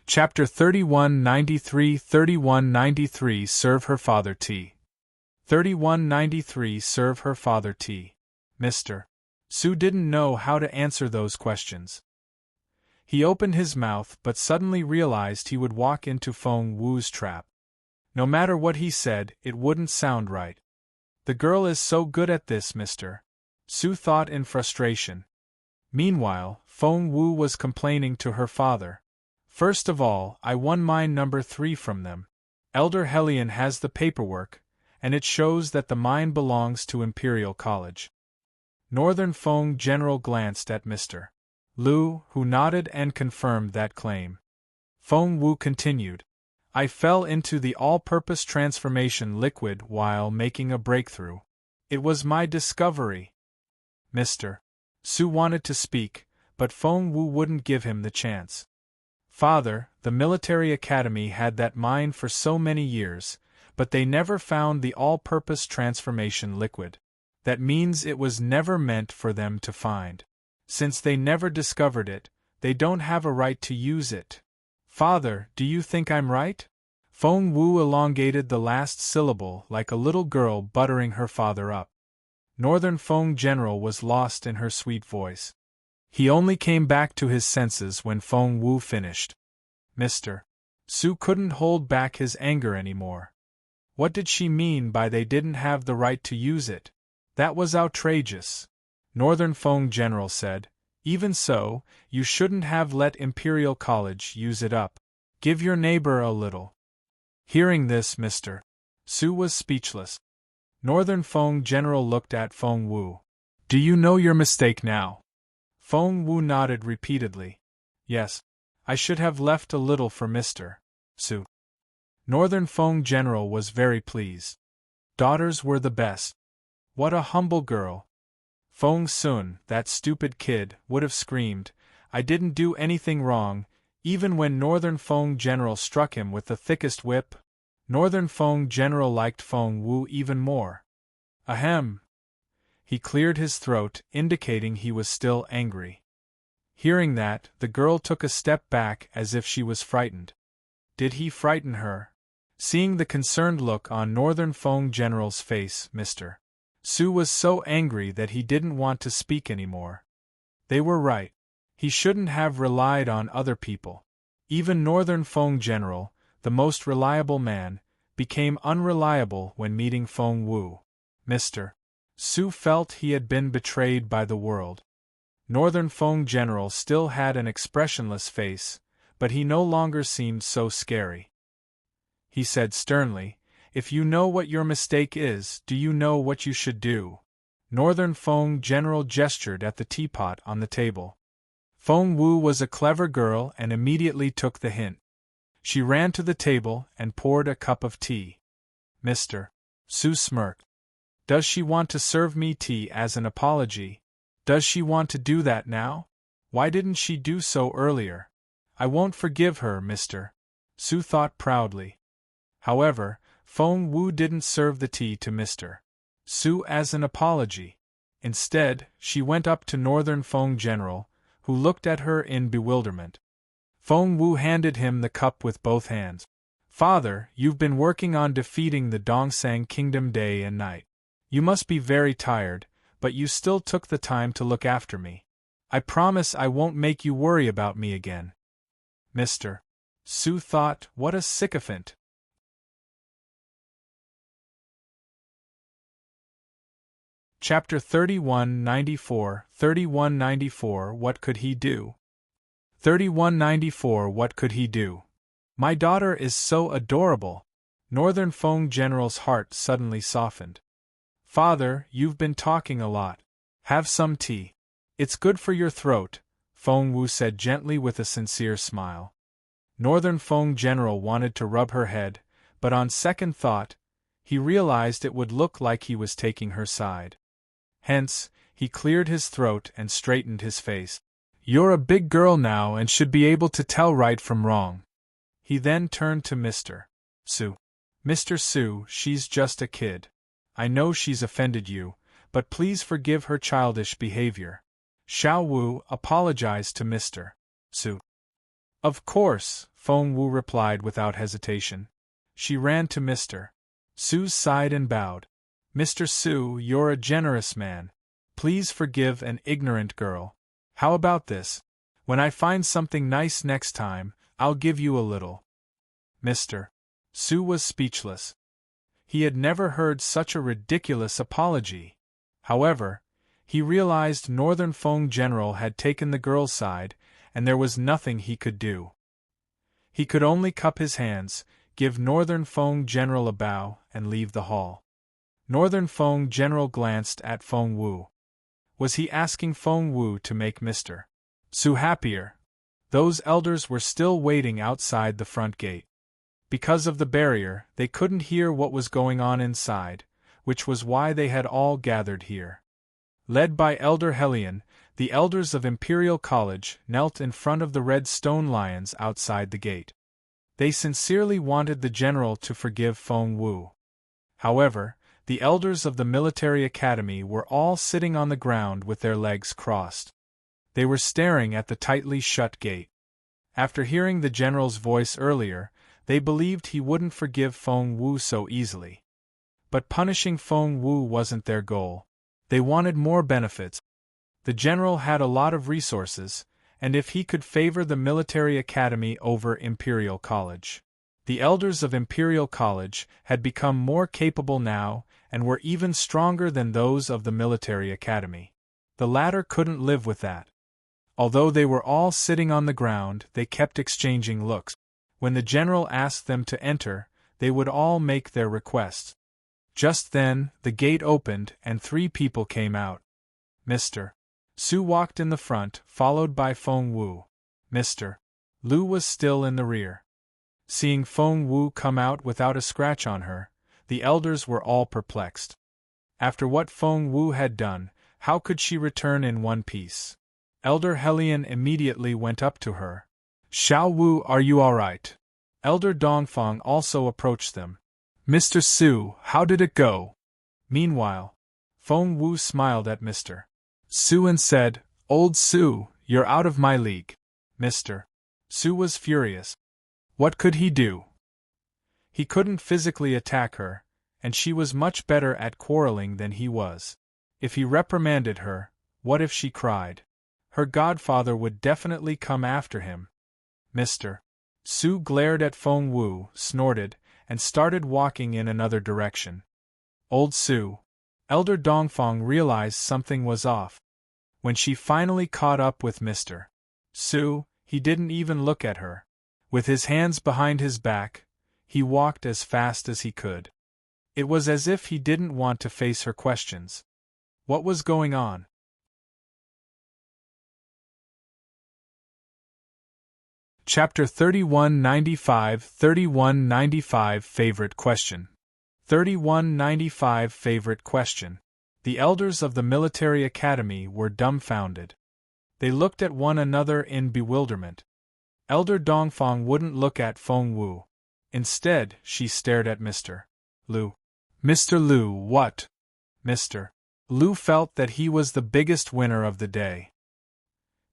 Chapter 3193 Serve her father tea. 3193 Serve her father tea. Mr. Sue didn't know how to answer those questions. He opened his mouth but suddenly realized he would walk into Feng Wu's trap. No matter what he said, it wouldn't sound right. The girl is so good at this, Mr. Sue thought in frustration. Meanwhile, Feng Wu was complaining to her father. First of all, I won mine number 3 from them. Elder Hellion has the paperwork, and it shows that the mine belongs to Imperial College. Northern Feng General glanced at Mr. Lu, who nodded and confirmed that claim. Feng Wu continued. I fell into the all-purpose transformation liquid while making a breakthrough. It was my discovery. Mr. Sue wanted to speak, but Feng Wu wouldn't give him the chance. Father, the military academy had that mine for so many years, but they never found the all-purpose transformation liquid. That means it was never meant for them to find. Since they never discovered it, they don't have a right to use it. Father, do you think I'm right? Feng Wu elongated the last syllable like a little girl buttering her father up. Northern Feng General was lost in her sweet voice. He only came back to his senses when Feng Wu finished. Mr. Su couldn't hold back his anger anymore. What did she mean by they didn't have the right to use it? That was outrageous. Northern Feng General said, even so, you shouldn't have let Imperial College use it up. Give your neighbor a little. Hearing this, Mr. Su was speechless. Northern Feng General looked at Feng Wu. Do you know your mistake now? Feng Wu nodded repeatedly. Yes, I should have left a little for Mr. Su. Northern Feng General was very pleased. Daughters were the best. What a humble girl. Feng Sun, that stupid kid, would have screamed, I didn't do anything wrong, even when Northern Feng General struck him with the thickest whip. Northern Feng General liked Feng Wu even more. Ahem. He cleared his throat, indicating he was still angry. Hearing that, the girl took a step back as if she was frightened. Did he frighten her? Seeing the concerned look on Northern Feng General's face, Mr. Su was so angry that he didn't want to speak anymore. They were right. He shouldn't have relied on other people. Even Northern Feng General, the most reliable man, became unreliable when meeting Feng Wu. Mr. Su felt he had been betrayed by the world. Northern Feng General still had an expressionless face, but he no longer seemed so scary. He said sternly, if you know what your mistake is, do you know what you should do? Northern Feng General gestured at the teapot on the table. Feng Wu was a clever girl and immediately took the hint. She ran to the table and poured a cup of tea. Mr. Su smirked. Does she want to serve me tea as an apology? Does she want to do that now? Why didn't she do so earlier? I won't forgive her, Mr. Su thought proudly. However, Feng Wu didn't serve the tea to Mr. Su as an apology. Instead, she went up to Northern Feng General, who looked at her in bewilderment. Feng Wu handed him the cup with both hands. Father, you've been working on defeating the Dongsang Kingdom day and night. You must be very tired, but you still took the time to look after me. I promise I won't make you worry about me again. Mr. Su thought, what a sycophant. Chapter 3194, 3194 What could he do? 3194 What could he do? My daughter is so adorable. Northern Feng General's heart suddenly softened. Father, you've been talking a lot. Have some tea. It's good for your throat, Feng Wu said gently with a sincere smile. Northern Feng General wanted to rub her head, but on second thought, he realized it would look like he was taking her side. Hence, he cleared his throat and straightened his face. You're a big girl now and should be able to tell right from wrong. He then turned to Mr. Su. Mr. Su, she's just a kid. I know she's offended you, but please forgive her childish behavior. Xiao Wu apologized to Mr. Su. Of course, Feng Wu replied without hesitation. She ran to Mr. Su's side and bowed. Mr. Su, you're a generous man. Please forgive an ignorant girl. How about this? When I find something nice next time, I'll give you a little. Mr. Su was speechless. He had never heard such a ridiculous apology. However, he realized Northern Feng General had taken the girl's side, and there was nothing he could do. He could only cup his hands, give Northern Feng General a bow, and leave the hall. Northern Feng General glanced at Feng Wu. Was he asking Feng Wu to make Mr. Su happier? Those elders were still waiting outside the front gate. Because of the barrier, they couldn't hear what was going on inside, which was why they had all gathered here. Led by Elder Helion, the elders of Imperial College knelt in front of the red stone lions outside the gate. They sincerely wanted the general to forgive Feng Wu. However, the elders of the military academy were all sitting on the ground with their legs crossed. They were staring at the tightly shut gate. After hearing the general's voice earlier, They believed he wouldn't forgive Feng Wu so easily. But punishing Feng Wu wasn't their goal. They wanted more benefits. The general had a lot of resources, and if he could favor the military academy over Imperial College. The elders of Imperial College had become more capable now and were even stronger than those of the military academy. The latter couldn't live with that. Although they were all sitting on the ground, they kept exchanging looks. When the general asked them to enter, they would all make their requests. Just then, the gate opened and 3 people came out. Mr. Su walked in the front, followed by Feng Wu. Mr. Lu was still in the rear. Seeing Feng Wu come out without a scratch on her, the elders were all perplexed. After what Feng Wu had done, how could she return in one piece? Elder Helian immediately went up to her. Xiao Wu, are you all right? Elder Dongfang also approached them. Mr. Su, how did it go? Meanwhile, Feng Wu smiled at Mr. Su and said, Old Su, you're out of my league. Mr. Su was furious. What could he do? He couldn't physically attack her, and she was much better at quarreling than he was. If he reprimanded her, what if she cried? Her godfather would definitely come after him. Mr. Su glared at Feng Wu, snorted, and started walking in another direction. Old Su. Elder Dongfang realized something was off. When she finally caught up with Mr. Su, he didn't even look at her. With his hands behind his back, he walked as fast as he could. It was as if he didn't want to face her questions. What was going on? Chapter 3195 Favorite Question. 3195 Favorite Question. The elders of the military academy were dumbfounded. They looked at one another in bewilderment. Elder Dongfang wouldn't look at Feng Wu. Instead, she stared at Mr. Lu. Mr. Lu, what? Mr. Lu felt that he was the biggest winner of the day.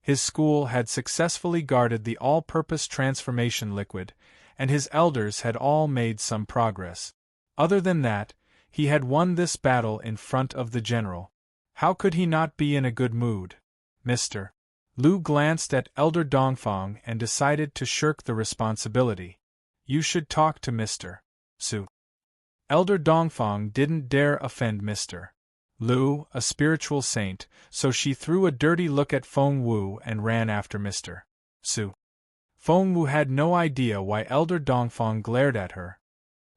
His school had successfully guarded the all-purpose transformation liquid, and his elders had all made some progress. Other than that, he had won this battle in front of the general. How could he not be in a good mood? Mr. Lu glanced at Elder Dongfang and decided to shirk the responsibility. You should talk to Mr. Su. Elder Dongfang didn't dare offend Mr. Lu, a spiritual saint, so she threw a dirty look at Feng Wu and ran after Mr. Su. Feng Wu had no idea why Elder Dongfang glared at her.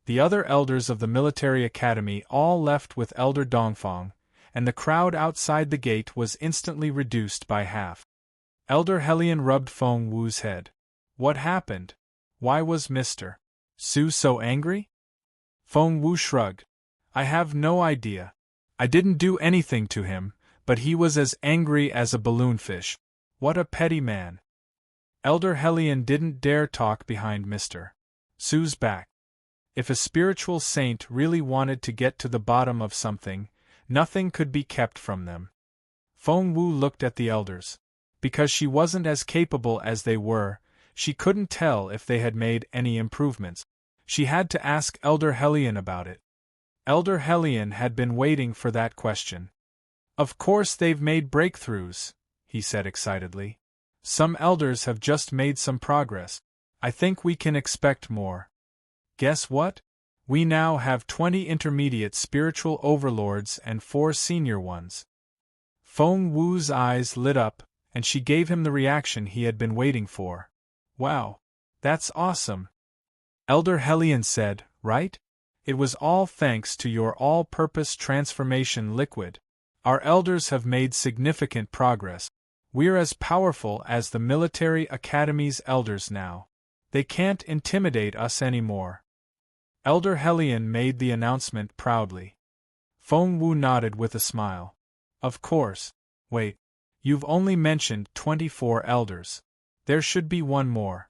The other elders of the military academy all left with Elder Dongfang, and the crowd outside the gate was instantly reduced by half. Elder Helian rubbed Feng Wu's head. What happened? Why was Mr. Su so angry? Feng Wu shrugged. I have no idea. I didn't do anything to him, but he was as angry as a balloonfish. What a petty man. Elder Helian didn't dare talk behind Mr. Su's back. If a spiritual saint really wanted to get to the bottom of something, nothing could be kept from them. Feng Wu looked at the elders. Because she wasn't as capable as they were, she couldn't tell if they had made any improvements. She had to ask Elder Helian about it. Elder Helian had been waiting for that question. Of course they've made breakthroughs, he said excitedly. Some elders have just made some progress. I think we can expect more. Guess what? We now have 20 intermediate spiritual overlords and 4 senior ones. Feng Wu's eyes lit up, and she gave him the reaction he had been waiting for. Wow, that's awesome. Elder Helian said, right? It was all thanks to your all-purpose transformation liquid. Our elders have made significant progress. We're as powerful as the military academy's elders now. They can't intimidate us anymore. Elder Helian made the announcement proudly. Feng Wu nodded with a smile. Of course. Wait. You've only mentioned 24 elders. There should be one more.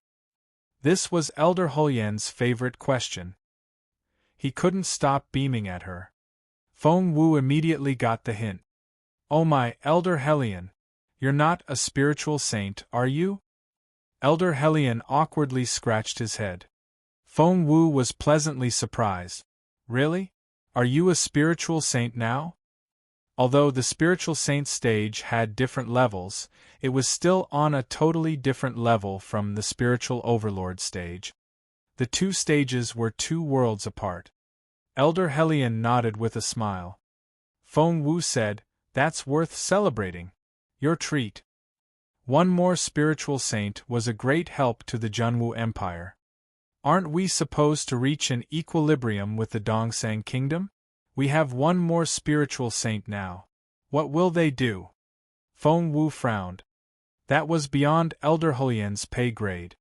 This was Elder Hulian's favorite question. He couldn't stop beaming at her. Feng Wu immediately got the hint. Oh my, Elder Helian. You're not a spiritual saint, are you? Elder Helian awkwardly scratched his head. Feng Wu was pleasantly surprised. Really? Are you a spiritual saint now? Although the spiritual saint stage had different levels, it was still on a totally different level from the spiritual overlord stage. The two stages were 2 worlds apart. Elder Hellion nodded with a smile. Feng Wu said, "That's worth celebrating. Your treat." One more spiritual saint was a great help to the Junwu Empire. Aren't we supposed to reach an equilibrium with the Dongsang Kingdom? We have one more spiritual saint now. What will they do? Feng Wu frowned. That was beyond Elder Helien's pay grade.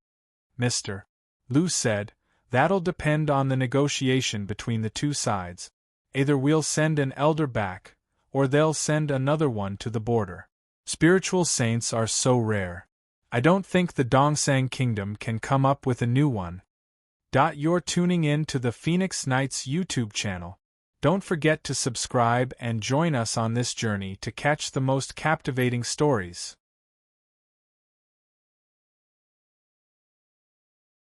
Mr. Lu said, "That'll depend on the negotiation between the two sides. Either we'll send an elder back, or they'll send another one to the border. Spiritual saints are so rare. I don't think the Dongsang Kingdom can come up with a new one." You're tuning in to the Phoenix Knights YouTube channel. Don't forget to subscribe and join us on this journey to catch the most captivating stories.